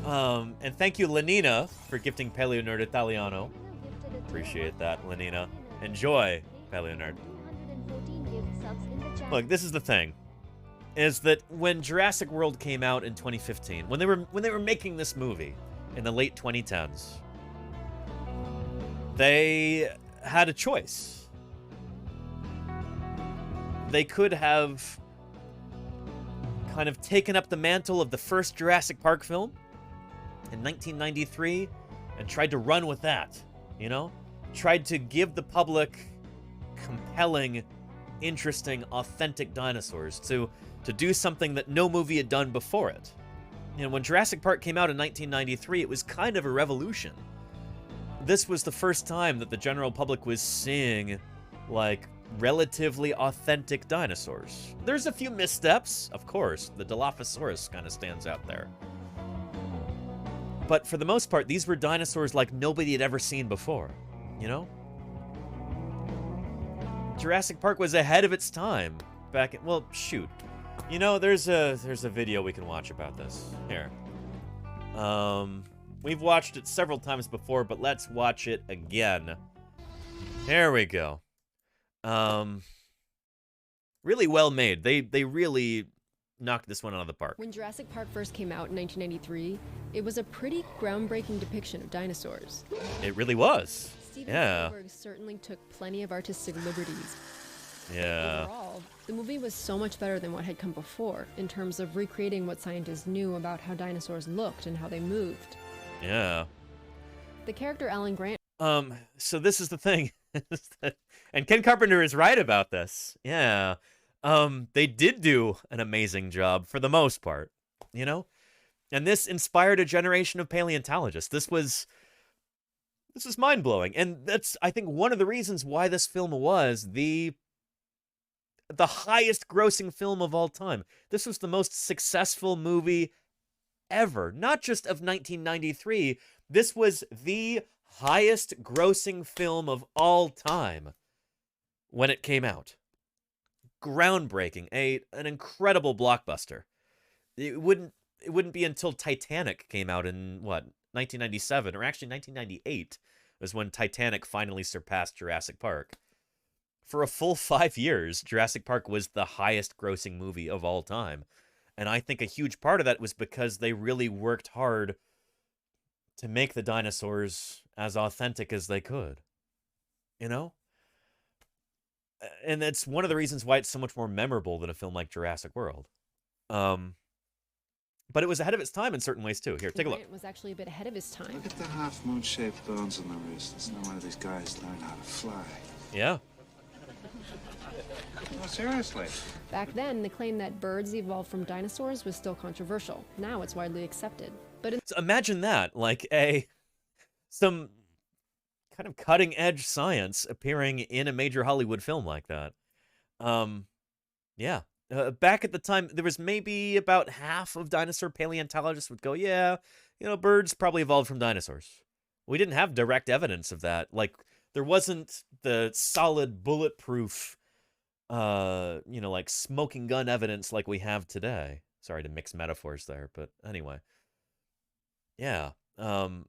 And thank you, Lenina, for gifting Paleo Nerd Italiano. Appreciate that, Lenina. Enjoy, Paleo Nerd. Look, this is the thing. Is that when Jurassic World came out in 2015, when they were making this movie in the late 2010s, they had a choice. They could have kind of taken up the mantle of the first Jurassic Park film in 1993 and tried to run with that, you know? Tried to give the public compelling, interesting, authentic dinosaurs, to do something that no movie had done before it. You know, when Jurassic Park came out in 1993, it was kind of a revolution. This was the first time that the general public was seeing, like, relatively authentic dinosaurs. There's a few missteps, of course. The Dilophosaurus kind of stands out there. But for the most part, these were dinosaurs like nobody had ever seen before, you know? Jurassic Park was ahead of its time back in, well, shoot. You know, there's a video we can watch about this. Here. We've watched it several times before, but let's watch it again. There we go. Really well made. They really knocked this one out of the park. When Jurassic Park first came out in 1993, it was a pretty groundbreaking depiction of dinosaurs. It really was. Steven Yeah. Spielberg certainly took plenty of artistic liberties. Yeah. Overall, the movie was so much better than what had come before in terms of recreating what scientists knew about how dinosaurs looked and how they moved. Yeah. The character Alan Grant. So this is the thing. And Ken Carpenter is right about this. Yeah. They did do an amazing job for the most part, you know? And this inspired a generation of paleontologists. This was mind-blowing. And that's, I think, one of the reasons why this film was the highest grossing film of all time. This was the most successful movie ever. Not just of 1993. This was the highest grossing film of all time when it came out. Groundbreaking. An incredible blockbuster. It wouldn't be until Titanic came out in, what, 1997, or actually 1998 was when Titanic finally surpassed Jurassic Park. For a full 5 years, Jurassic Park was the highest grossing movie of all time. And I think a huge part of that was because they really worked hard to make the dinosaurs as authentic as they could. You know? And that's one of the reasons why it's so much more memorable than a film like Jurassic World. But it was ahead of its time in certain ways too. Here, take a look. Grant was actually a bit ahead of his time. Look at the half-moon-shaped bones on the wrists. No wonder these guys learned how to fly. Yeah. No, seriously. Back then, the claim that birds evolved from dinosaurs was still controversial. Now it's widely accepted. But So imagine that, like some kind of cutting-edge science appearing in a major Hollywood film like that. Yeah. Back at the time, there was maybe about half of dinosaur paleontologists would go, yeah, birds probably evolved from dinosaurs. We didn't have direct evidence of that. Like, there wasn't the solid, bulletproof, like smoking gun evidence like we have today. Sorry to mix metaphors there, but anyway. Yeah. The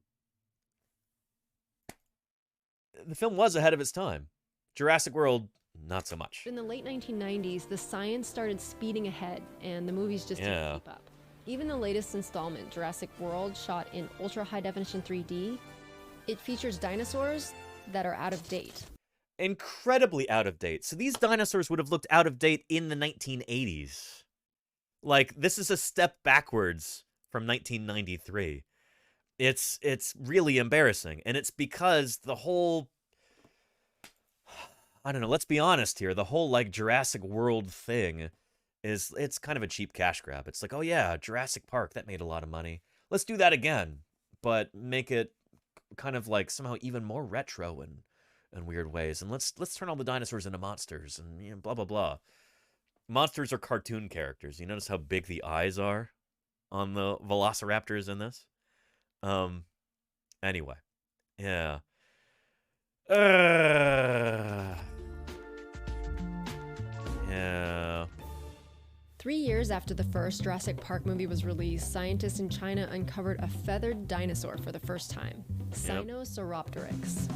film was ahead of its time. Jurassic World, not so much. in the late 1990s, the science started speeding ahead, and the movies just didn't keep up. Even the latest installment, Jurassic World, shot in ultra-high-definition 3D, it features dinosaurs that are out of date. Incredibly out of date. So these dinosaurs would have looked out of date in the 1980s. Like, this is a step backwards from 1993. It's really embarrassing, and it's because the whole, I don't know, let's be honest here, the whole, like, Jurassic World thing it's kind of a cheap cash grab. It's like, oh yeah, Jurassic Park, that made a lot of money. Let's do that again, but make it kind of like somehow even more retro in weird ways, and let's turn all the dinosaurs into monsters, and blah, blah, blah. Monsters are cartoon characters. You notice how big the eyes are on the velociraptors in this? Anyway. Yeah. Yeah. 3 years after the first Jurassic Park movie was released, scientists in China uncovered a feathered dinosaur for the first time, Sinosauropteryx.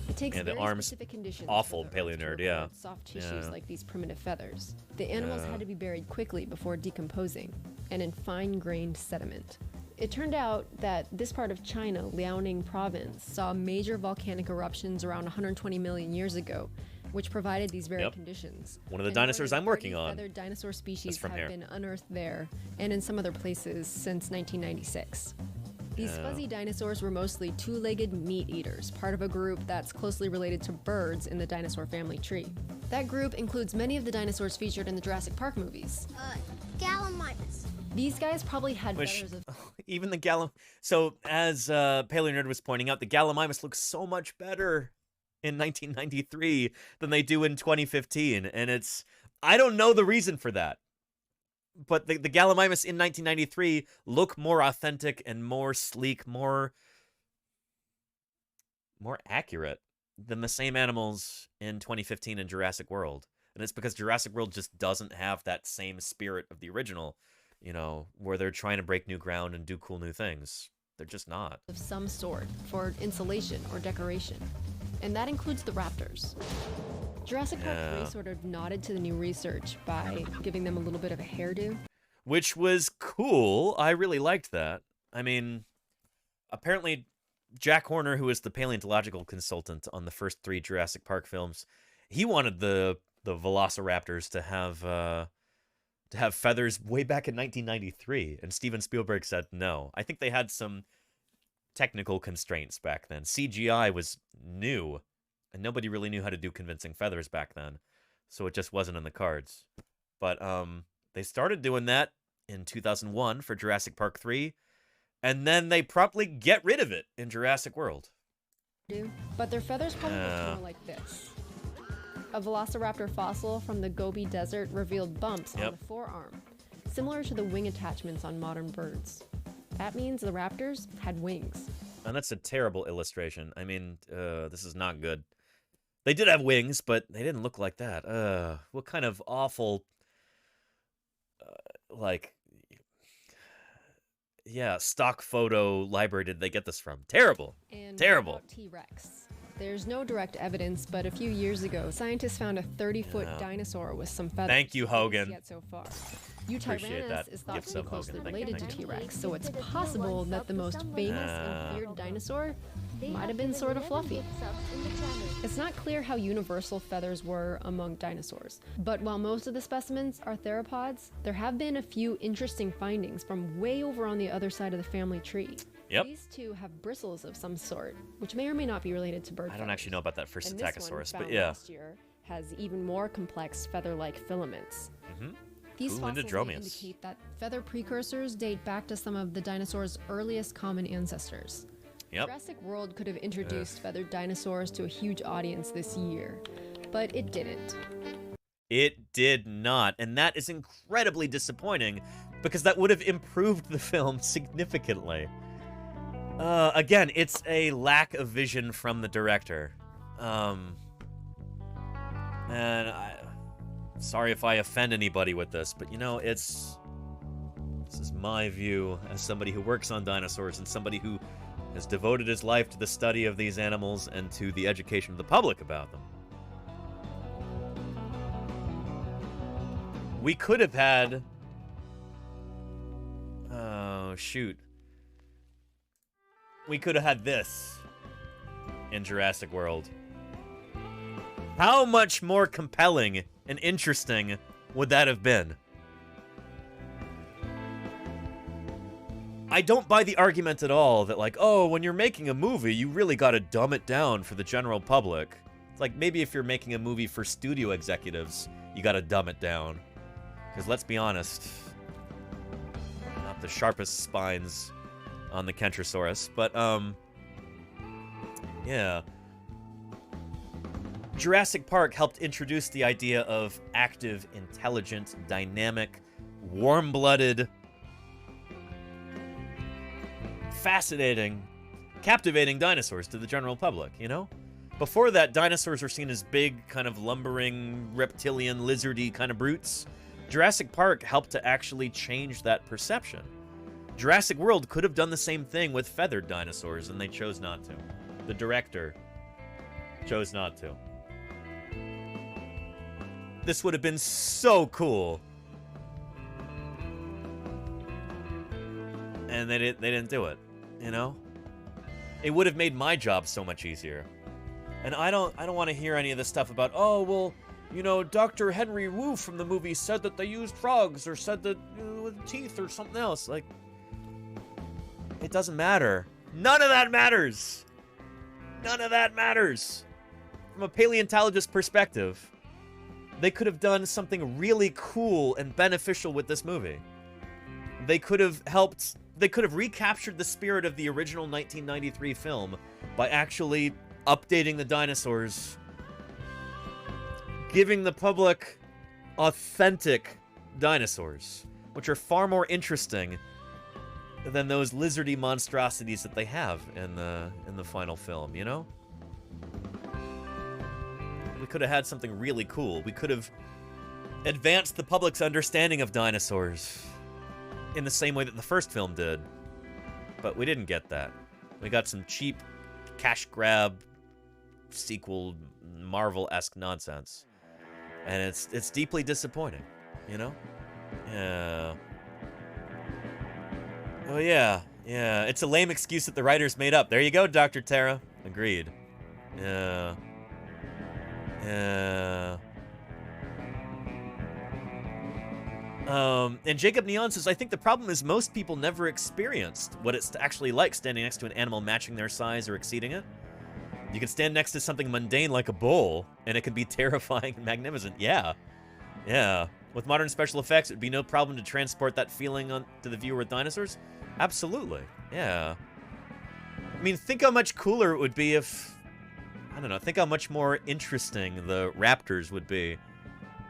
It takes very specific conditions. Awful paleo nerd, yeah. Soft tissues like these primitive feathers. The animals had to be buried quickly before decomposing, and in fine-grained sediment. It turned out that this part of China, Liaoning province, saw major volcanic eruptions around 120 million years ago, which provided these very conditions. One of the dinosaurs I'm working on. Other dinosaur species have been unearthed there and in some other places since 1996. These fuzzy dinosaurs were mostly two-legged meat eaters, part of a group that's closely related to birds in the dinosaur family tree. That group includes many of the dinosaurs featured in the Jurassic Park movies. Gallimimus. These guys probably had feathers of... Even the So, as Paleo Nerd was pointing out, the Gallimimus looks so much better in 1993 than they do in 2015, and I don't know the reason for that. But the Gallimimus in 1993 look more authentic and more sleek, more accurate than the same animals in 2015 in Jurassic World. And it's because Jurassic World just doesn't have that same spirit of the original, where they're trying to break new ground and do cool new things. They're just not. Of some sort for insulation or decoration. And that includes the raptors. Jurassic Park 3 sort of nodded to the new research by giving them a little bit of a hairdo. Which was cool. I really liked that. I mean, apparently Jack Horner, who was the paleontological consultant on the first 3 Jurassic Park films, he wanted the velociraptors to have feathers way back in 1993, and Steven Spielberg said no. I think they had some technical constraints back then. CGI was new, and nobody really knew how to do convincing feathers back then, so it just wasn't in the cards. But they started doing that in 2001 for Jurassic Park 3, and then they promptly get rid of it in Jurassic World. But their feathers probably look more like this. A velociraptor fossil from the Gobi Desert revealed bumps on the forearm, similar to the wing attachments on modern birds. That means the raptors had wings. And that's a terrible illustration. I mean, this is not good. They did have wings, but they didn't look like that. What kind of awful, stock photo library did they get this from? Terrible. And terrible. T-Rex. There's no direct evidence, but a few years ago, scientists found a 30-foot dinosaur with some feathers. Thank you, Hogan. Yet so far. Tyrannus is thought to be closely related to T-Rex, so it's possible that the most famous and feared dinosaur might have been sort of fluffy. It's not clear how universal feathers were among dinosaurs, but while most of the specimens are theropods, there have been a few interesting findings from way over on the other side of the family tree. Yep. These two have bristles of some sort, which may or may not be related to bird I don't actually know about that first and this one, Psittacosaurus, but found yeah. last year, has even more complex feather-like filaments. These Ooh, fossils may Lindodromeus. indicate that feather precursors date back to some of the dinosaurs' earliest common ancestors. Yep. Jurassic World could have introduced feathered dinosaurs to a huge audience this year, but it didn't. It did not, and that is incredibly disappointing because that would have improved the film significantly. Again, it's a lack of vision from the director. And sorry if I offend anybody with this, but you know, this is my view as somebody who works on dinosaurs and somebody who has devoted his life to the study of these animals and to the education of the public about them. We could have had... Oh, shoot. We could have had this in Jurassic World. How much more compelling and interesting would that have been? I don't buy the argument at all that, like, oh, when you're making a movie, you really gotta dumb it down for the general public. It's like, maybe if you're making a movie for studio executives, you gotta dumb it down. Because let's be honest, not the sharpest spines on the Kentrosaurus, but, yeah. Jurassic Park helped introduce the idea of active, intelligent, dynamic, warm-blooded, fascinating, captivating dinosaurs to the general public, you know? Before that, dinosaurs were seen as big, kind of lumbering, reptilian, lizardy kind of brutes. Jurassic Park helped to actually change that perception. Jurassic World could have done the same thing with feathered dinosaurs, and they chose not to. The director chose not to. This would have been so cool. And they didn't do it, you know? It would have made my job so much easier. And I don't want to hear any of this stuff about, oh, well, you know, Dr. Henry Wu from the movie said that they used frogs or said that, you know, with teeth or something else. Like, it doesn't matter. None of that matters. None of that matters. From a paleontologist perspective, they could have done something really cool and beneficial with this movie. They could have recaptured the spirit of the original 1993 film by actually updating the dinosaurs, giving the public authentic dinosaurs, which are far more interesting than those lizardy monstrosities that they have in the final film, you know? We could have had something really cool. We could have advanced the public's understanding of dinosaurs in the same way that the first film did. But we didn't get that. We got some cheap cash grab sequel Marvel-esque nonsense. And it's deeply disappointing, you know? Yeah. Oh yeah. Yeah, it's a lame excuse that the writers made up. There you go, Dr. Tara. Agreed. Yeah. Yeah. And Jacob Neon says, I think the problem is most people never experienced what it's actually like standing next to an animal matching their size or exceeding it. You can stand next to something mundane like a bull, and it can be terrifying and magnificent. Yeah. Yeah. With modern special effects, it would be no problem to transport that feeling to the viewer with dinosaurs. Absolutely. Yeah. I mean, think how much cooler it would be if... I don't know, think how much more interesting the raptors would be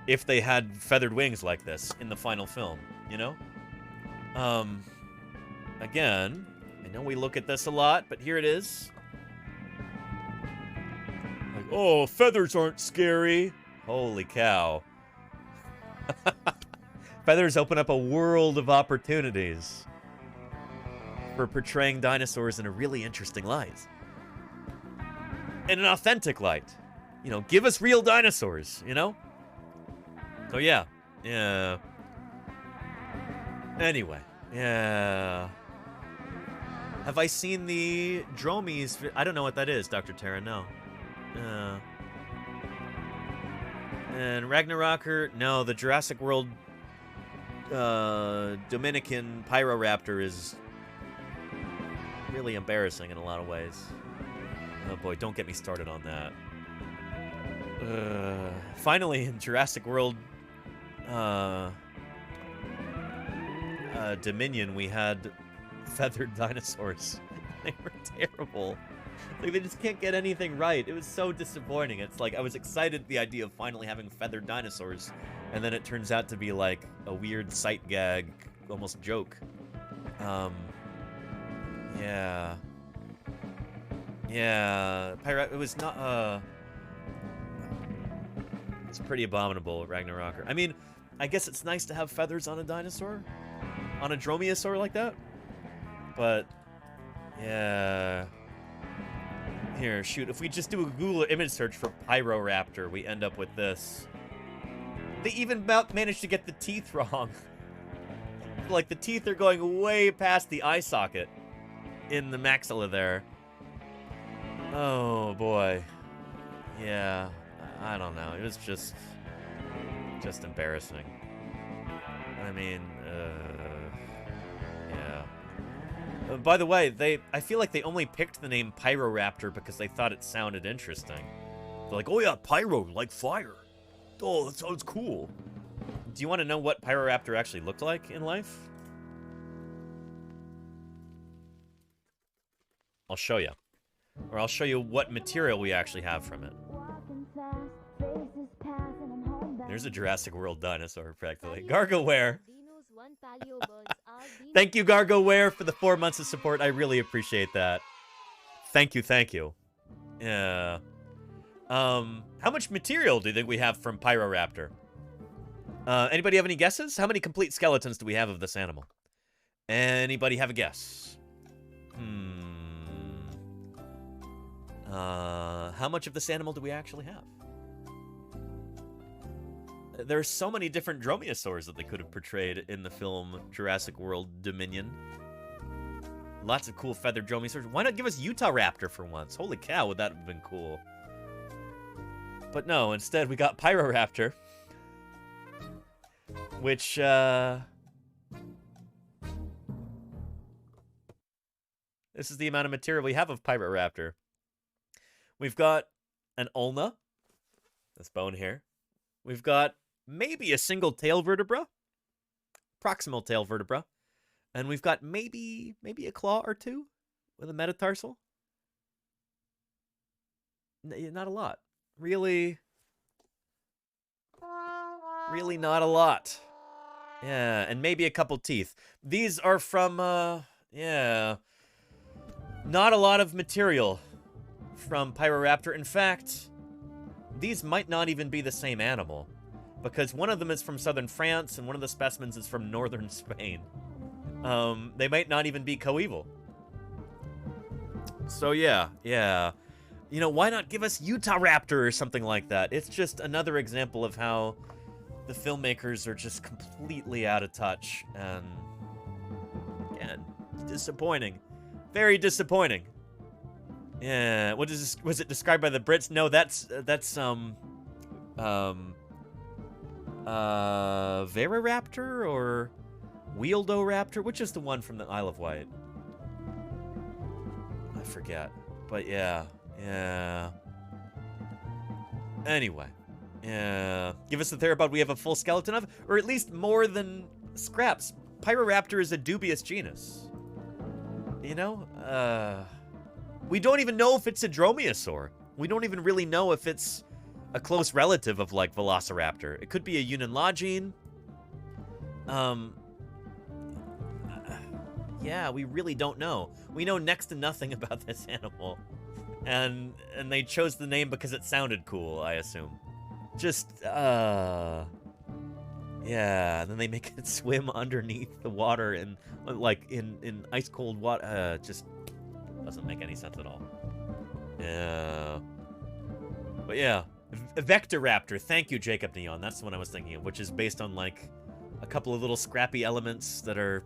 if they had feathered wings like this in the final film, you know? Again, I know we look at this a lot, but here it is. Like, oh, feathers aren't scary. Holy cow. Feathers open up a world of opportunities for portraying dinosaurs in a really interesting light. In an authentic light. You know, give us real dinosaurs, you know? So yeah. Yeah. Anyway. Yeah. Have I seen the dromies? I don't know what that is, Dr. Terra, no. And Ragnarocker, no, the Jurassic World Dominican Pyroraptor is really embarrassing in a lot of ways. Oh boy, don't get me started on that. Finally, in Jurassic World Dominion, we had feathered dinosaurs. They were terrible. Like, they just can't get anything right. It was so disappointing. It's like, I was excited at the idea of finally having feathered dinosaurs, and then it turns out to be like a weird sight gag, almost joke. Yeah. Yeah. It was not, it's pretty abominable, Ragnarocker. I mean, I guess it's nice to have feathers on a dinosaur, on a dromaeosaur like that, but yeah. Here, shoot, if we just do a Google image search for Pyroraptor, we end up with this. They even managed to get the teeth wrong. Like, the teeth are going way past the eye socket in the maxilla there. Oh, boy. Yeah, I don't know. It was just embarrassing. I mean, yeah. By the way, I feel like they only picked the name Pyroraptor because they thought it sounded interesting. They're like, oh yeah, pyro, like fire. Oh, that sounds cool. Do you want to know what Pyroraptor actually looked like in life? I'll show you. Or I'll show you what material we actually have from it. There's a Jurassic World dinosaur, practically. Gargoware. Thank you, Gargoware, for the 4 months of support. I really appreciate that. Thank you, thank you. Yeah. How much material do you think we have from Pyroraptor? Anybody have any guesses? How many complete skeletons do we have of this animal? Anybody have a guess? How much of this animal do we actually have? There's so many different dromaeosaurs that they could have portrayed in the film Jurassic World Dominion. Lots of cool feathered dromaeosaurs. Why not give us Utahraptor for once? Holy cow, would that have been cool. But no, instead we got Pyroraptor. Which, this is the amount of material we have of Pyroraptor. We've got an ulna. This bone here. We've got maybe a single tail vertebra. Proximal tail vertebra. And we've got maybe a claw or two with a metatarsal. Not a lot. Really not a lot. Yeah, and maybe a couple teeth. These are from, yeah, not a lot of material from Pyroraptor. In fact, these might not even be the same animal, because one of them is from southern France and one of the specimens is from northern Spain. They might not even be coeval. So yeah. You know, why not give us Utahraptor or something like that? It's just another example of how the filmmakers are just completely out of touch, and again, disappointing. Very disappointing. Yeah, what is this? Was it described by the Brits? No, that's Veroraptor or Wheeldoraptor? Which is the one from the Isle of Wight? I forget. But yeah. Anyway. Yeah. Give us the theropod we have a full skeleton of, or at least more than scraps. Pyroraptor is a dubious genus. You know? We don't even know if it's a dromaeosaur. We don't even really know if it's a close relative of, like, Velociraptor. It could be a Unilogene. Yeah, we really don't know. We know next to nothing about this animal. And they chose the name because it sounded cool, I assume. Just, yeah, and then they make it swim underneath the water and, like, in ice-cold water. Just doesn't make any sense at all. Yeah. But yeah, Vectoraptor. Thank you, Jacob Neon. That's the one I was thinking of, which is based on, like, a couple of little scrappy elements that are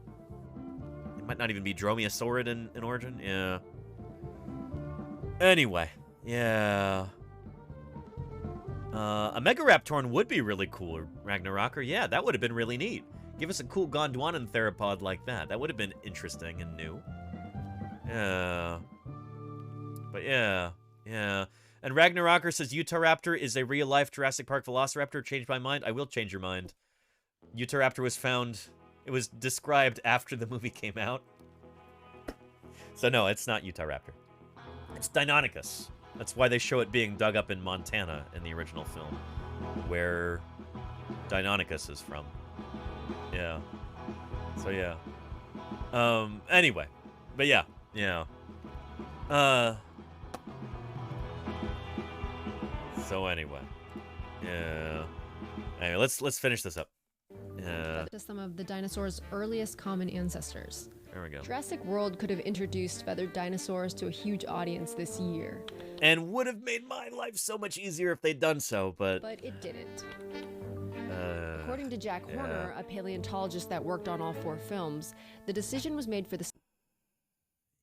Might not even be dromaeosaurid in origin. Yeah. Anyway, yeah. A Megaraptoran would be really cool, Ragnarocker. Yeah, that would have been really neat. Give us a cool Gondwanan theropod like that. That would have been interesting and new. Yeah. But yeah. And Ragnarocker says Utahraptor is a real-life Jurassic Park Velociraptor. Changed my mind. I will change your mind. Utahraptor was found... It was described after the movie came out. So no, it's not Utahraptor. It's Deinonychus. That's why they show it being dug up in Montana in the original film, where Deinonychus is from. Yeah. So yeah. Anyway, but yeah. So anyway, yeah. Anyway, let's finish this up. Yeah. To some of the dinosaurs' earliest common ancestors. There we go. Jurassic World could have introduced feathered dinosaurs to a huge audience this year. And would have made my life so much easier if they'd done so, but it didn't. According to Jack Horner, a paleontologist that worked on all 4 films, the decision was made for the...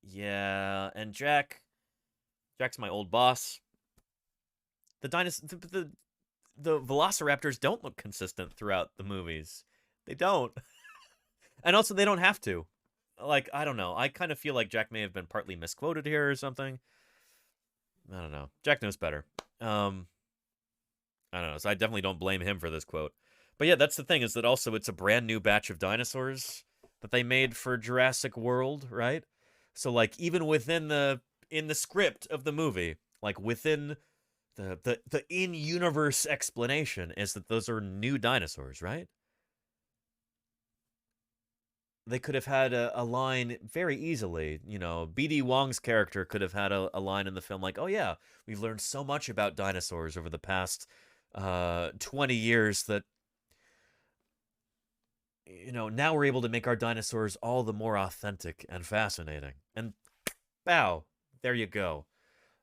Yeah, and Jack's my old boss. The Velociraptors don't look consistent throughout the movies. They don't. And also, they don't have to. Like, I don't know. I kind of feel like Jack may have been partly misquoted here or something. I don't know. Jack knows better. I don't know. So I definitely don't blame him for this quote. But yeah, that's the thing, is that also it's a brand new batch of dinosaurs that they made for Jurassic World, right? So like even within in the script of the movie, like within the in-universe explanation is that those are new dinosaurs, right? They could have had a line very easily. You know, B.D. Wong's character could have had a line in the film like, oh yeah, we've learned so much about dinosaurs over the past 20 years that, you know, now we're able to make our dinosaurs all the more authentic and fascinating. And bow, there you go.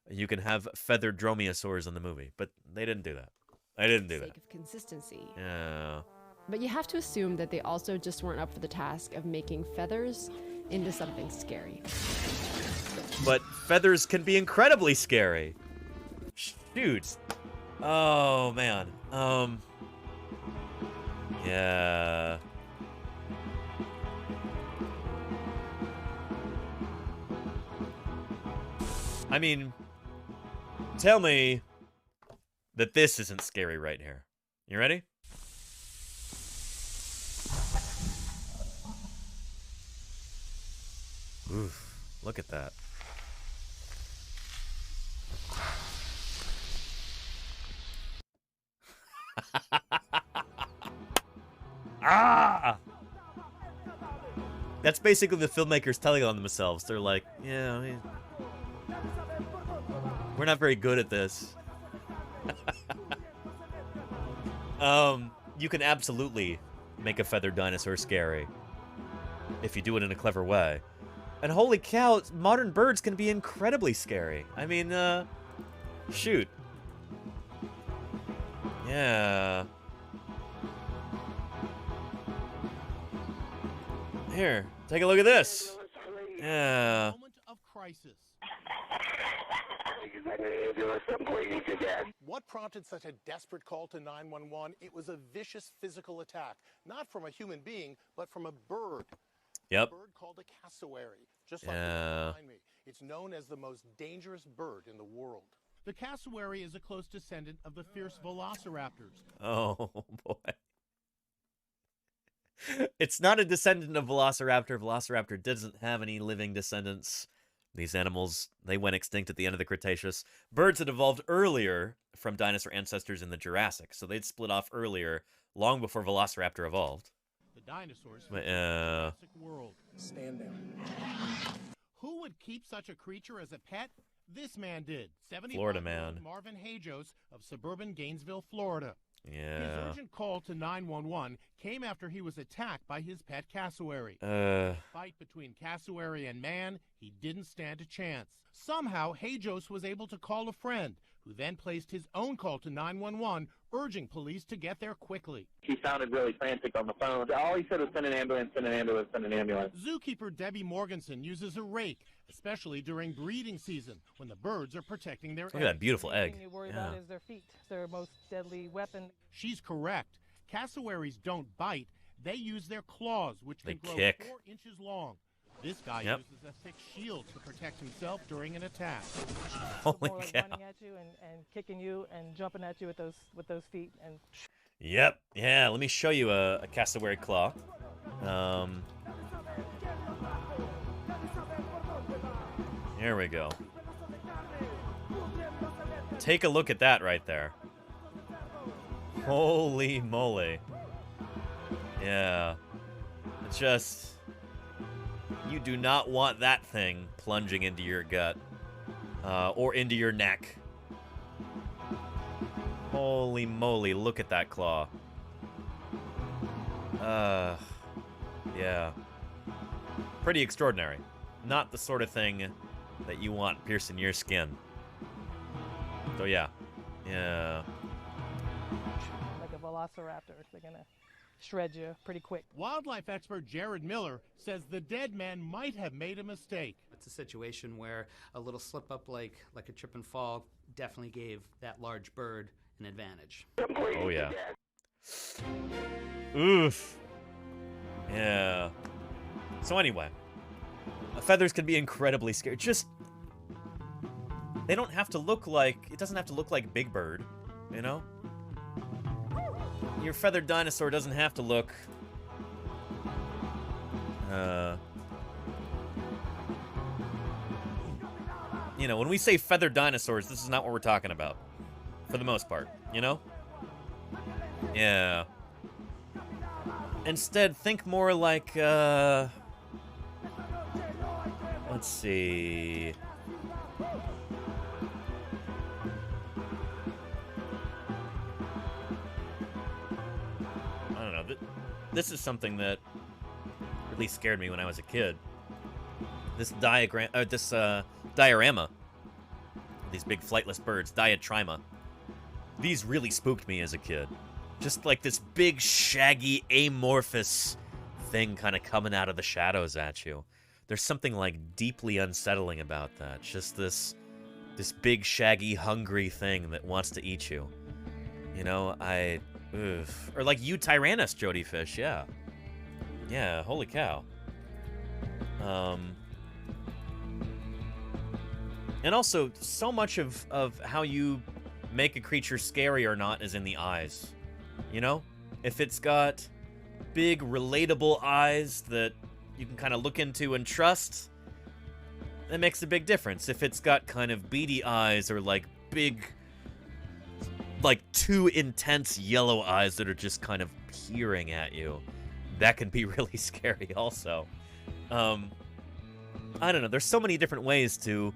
You can have feathered dromaeosaurs in the movie, but they didn't do that. I didn't do that. For the sake of consistency. Yeah. But you have to assume that they also just weren't up for the task of making feathers into something scary. But feathers can be incredibly scary. Shoot. Oh, man. Yeah. I mean, tell me that this isn't scary right here. You ready? Oof, look at that. Ah! That's basically the filmmakers telling on themselves. They're like, yeah, we're not very good at this. You can absolutely make a feathered dinosaur scary if you do it in a clever way. And holy cow, modern birds can be incredibly scary. I mean, shoot. Yeah. Here, take a look at this. Yeah. Moment of crisis. What prompted such a desperate call to 911? It was a vicious physical attack, not from a human being, but from a bird. Yep. A bird called a cassowary, just like the one behind me. It's known as the most dangerous bird in the world. The cassowary is a close descendant of the fierce velociraptors. Oh, boy. It's not a descendant of Velociraptor. Velociraptor doesn't have any living descendants. These animals, they went extinct at the end of the Cretaceous. Birds had evolved earlier from dinosaur ancestors in the Jurassic, so they'd split off earlier, long before Velociraptor evolved. The dinosaurs But, Jurassic World. Stand down. Who would keep such a creature as a pet? This man did. 75-year-old Florida man. Marvin Hajos of suburban Gainesville, Florida. His Yeah. urgent call to 911 came after he was attacked by his pet cassowary. Fight between cassowary and man, he didn't stand a chance. Somehow, Hajos was able to call a friend who then placed his own call to 911, urging police to get there quickly. He sounded really frantic on the phone. All he said was send an ambulance, send an ambulance, send an ambulance. Zookeeper Debbie Morganson uses a rake, especially during breeding season when the birds are protecting their eggs. Look at that beautiful egg. The thing you worry about is their feet. It's their most deadly weapon. She's correct. Cassowaries don't bite. They use their claws, which can grow kick. 4 inches long. This guy uses a thick shield to protect himself during an attack. Holy more like cow. running at you and kicking you and jumping at you with those feet. And Yep. Yeah, let me show you a cassowary claw. Here we go. Take a look at that right there. Holy moly. Yeah. It's just... You do not want that thing plunging into your gut. Or into your neck. Holy moly, look at that claw. Yeah. Pretty extraordinary. Not the sort of thing that you want piercing your skin. So yeah. Yeah. like a velociraptor, they're gonna shred you pretty quick. Wildlife expert Jared Miller says the dead man might have made a mistake. It's a situation where a little slip up like a trip and fall definitely gave that large bird an advantage. Oh yeah. Oof. Yeah. So anyway, feathers can be incredibly scary. Just, they don't have to look like, it doesn't have to look like Big Bird, you know? Your feathered dinosaur doesn't have to look, you know, when we say feathered dinosaurs, this is not what we're talking about, for the most part, you know? Yeah. Instead, think more like, let's see. I don't know. This is something that really scared me when I was a kid. This diorama. These big flightless birds, diatrima. These really spooked me as a kid. Just like this big, shaggy, amorphous thing kind of coming out of the shadows at you. There's something like deeply unsettling about that. Just this big, shaggy, hungry thing that wants to eat you. You know, or like Tyrannus, Jody Fish, yeah. Yeah, holy cow. And also, so much of how you make a creature scary or not is in the eyes. You know? If it's got big, relatable eyes that you can kind of look into and trust, that makes a big difference. If it's got kind of beady eyes or like big, like too intense yellow eyes that are just kind of peering at you, that can be really scary also. I don't know. There's so many different ways to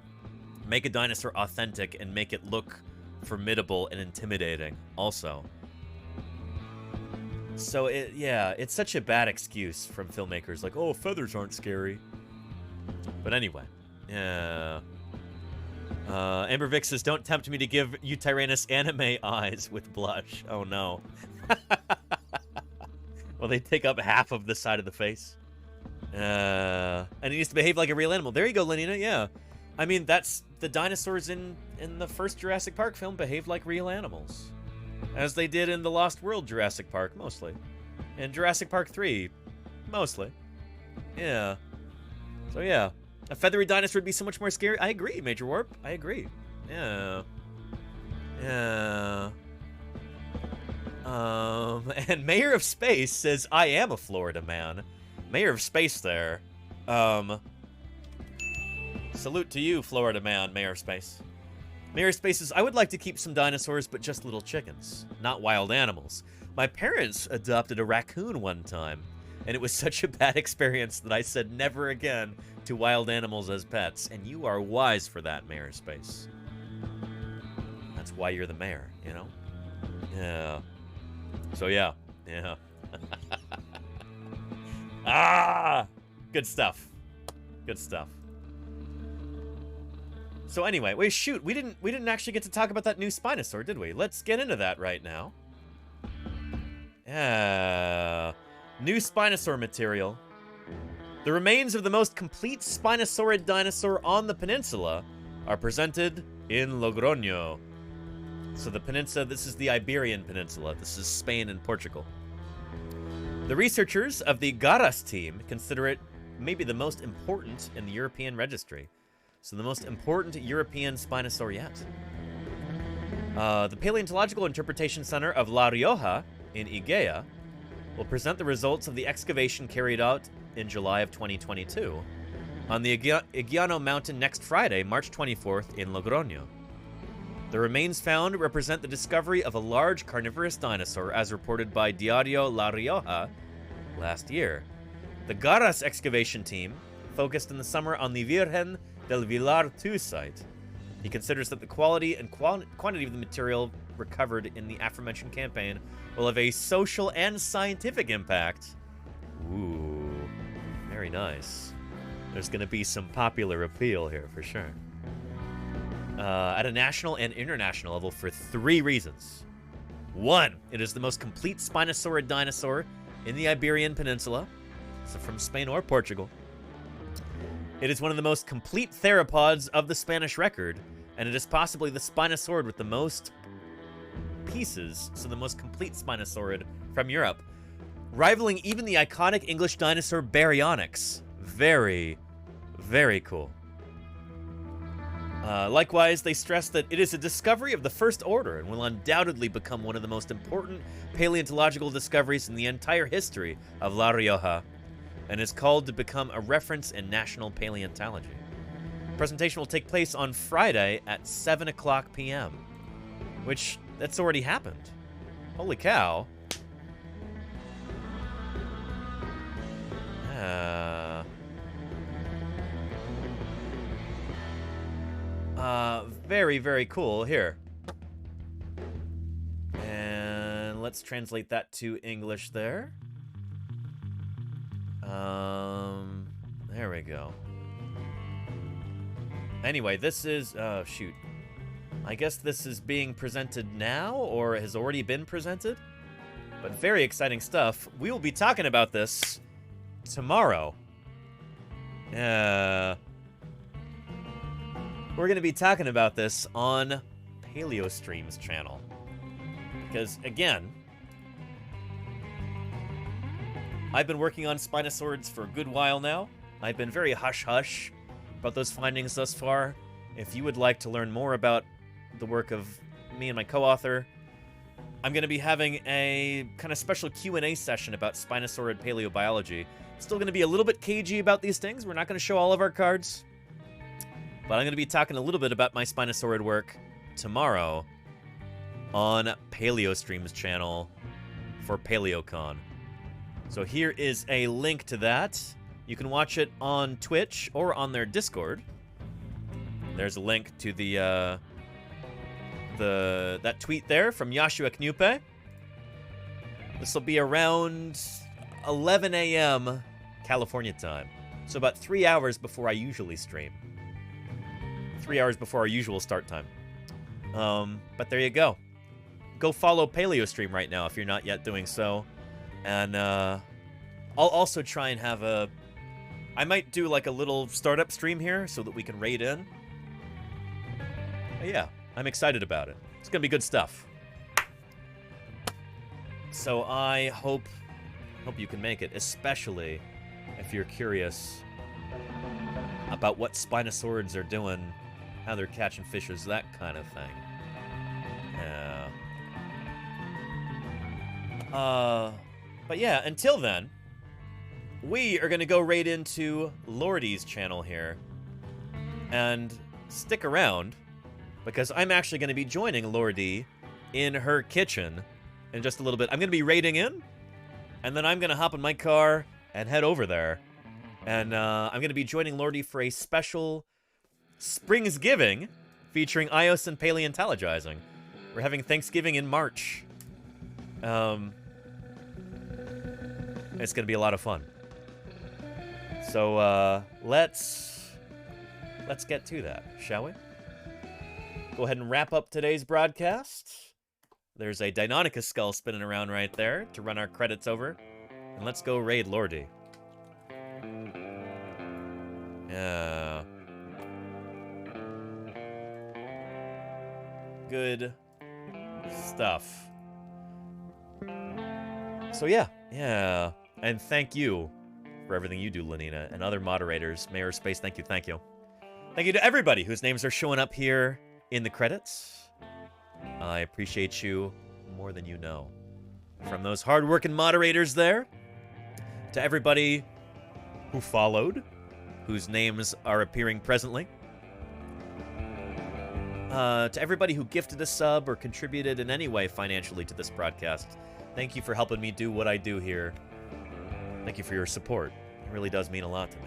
make a dinosaur authentic and make it look formidable and intimidating also. So, it's such a bad excuse from filmmakers, like, oh, feathers aren't scary. But anyway, yeah. Amber Vic says, don't tempt me to give Tyrannus anime eyes with blush. Oh, no. Well, they take up half of the side of the face. And it needs to behave like a real animal. There you go, Lenina, yeah. I mean, that's the dinosaurs in the first Jurassic Park film behaved like real animals. As they did in the Lost World Jurassic Park, mostly. And Jurassic Park 3, mostly. Yeah. So yeah. A feathery dinosaur would be so much more scary. I agree, Major Warp. I agree. Yeah. Yeah. And Mayor of Space says, I am a Florida man. Mayor of Space there. Salute to you, Florida man, Mayor of Space. Mayor of Space says, I would like to keep some dinosaurs, but just little chickens, not wild animals. My parents adopted a raccoon one time, and it was such a bad experience that I said never again to wild animals as pets, and you are wise for that, Mayor of Space. That's why you're the mayor, you know? Yeah. So yeah. Yeah. Ah! Good stuff. Good stuff. So anyway, wait, shoot, we didn't actually get to talk about that new Spinosaur, did we? Let's get into that right now. Yeah. New Spinosaur material. The remains of the most complete Spinosaurid dinosaur on the peninsula are presented in Logroño. So the peninsula, this is the Iberian Peninsula. This is Spain and Portugal. The researchers of the Garras team consider it maybe the most important in the European registry. So the most important European Spinosaur yet. The Paleontological Interpretation Center of La Rioja in Igea will present the results of the excavation carried out in July of 2022 on the Iguiano Mountain next Friday, March 24th in Logroño. The remains found represent the discovery of a large carnivorous dinosaur as reported by Diario La Rioja last year. The Garras excavation team focused in the summer on the Virgen del Vilar II site. He considers that the quality and quantity of the material recovered in the aforementioned campaign will have a social and scientific impact. Ooh, very nice. There's going to be some popular appeal here for sure. At a national and international level for 3 reasons. 1, it is the most complete Spinosaurid dinosaur in the Iberian Peninsula, so from Spain or Portugal. It is one of the most complete theropods of the Spanish record, and it is possibly the Spinosaurid with the most pieces, so the most complete Spinosaurid from Europe, rivaling even the iconic English dinosaur Baryonyx. Very, very cool. Likewise, they stress that it is a discovery of the first order and will undoubtedly become one of the most important paleontological discoveries in the entire history of La Rioja, and is called to become a reference in national paleontology. The presentation will take place on Friday at 7 o'clock p.m., which, that's already happened. Holy cow. Very, very cool. Here. And let's translate that to English there. There we go. Anyway, this is, oh, shoot. I guess this is being presented now, or has already been presented. But very exciting stuff. We will be talking about this tomorrow. We're going to be talking about this on PaleoStream's channel. Because, again, I've been working on Spinosaurids for a good while now. I've been very hush-hush about those findings thus far. If you would like to learn more about the work of me and my co-author, I'm going to be having a kind of special Q&A session about Spinosaurid paleobiology. Still going to be a little bit cagey about these things. We're not going to show all of our cards. But I'm going to be talking a little bit about my Spinosaurid work tomorrow on PaleoStream's channel for PaleoCon. So here is a link to that. You can watch it on Twitch or on their Discord. There's a link to that tweet there from Joshua Knupe. This will be around 11 a.m. California time. So about 3 hours before I usually stream. 3 hours before our usual start time. But there you go. Go follow PaleoStream right now if you're not yet doing so. And I'll also try and have I might do like a little startup stream here so that we can raid in. But yeah, I'm excited about it. It's gonna be good stuff. So I hope you can make it, especially if you're curious about what Spinosaurids are doing, how they're catching fishes, that kind of thing. But yeah, until then, we are going to go right into Lordy's channel here. And stick around, because I'm actually going to be joining Lordy in her kitchen in just a little bit. I'm going to be raiding in, and then I'm going to hop in my car and head over there. And I'm going to be joining Lordy for a special Springsgiving featuring Ios and Paleontologizing. We're having Thanksgiving in March. It's going to be a lot of fun. So let's get to that, shall we? go ahead and wrap up today's broadcast. There's a Deinonychus skull spinning around right there to run our credits over. And let's go raid Lordy. Yeah. Good stuff. So yeah. And thank you for everything you do, Lenina, and other moderators. Mayor Space, thank you. Thank you to everybody whose names are showing up here in the credits. I appreciate you more than you know. From those hard-working moderators there, to everybody who followed, whose names are appearing presently, to everybody who gifted a sub or contributed in any way financially to this broadcast, thank you for helping me do what I do here. Thank you for your support. It really does mean a lot to me.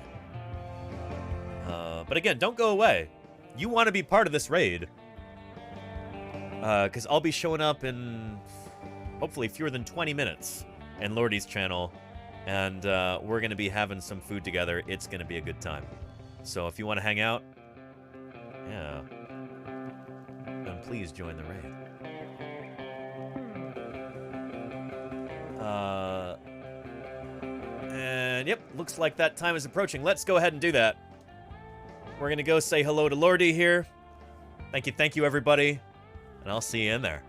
But again, don't go away. You want to be part of this raid. Because I'll be showing up in hopefully fewer than 20 minutes in Lordy's channel. And we're going to be having some food together. It's going to be a good time. So if you want to hang out, yeah, then please join the raid. And yep, looks like that time is approaching. Let's go ahead and do that. We're going to go say hello to Lordy here. Thank you, everybody. And I'll see you in there.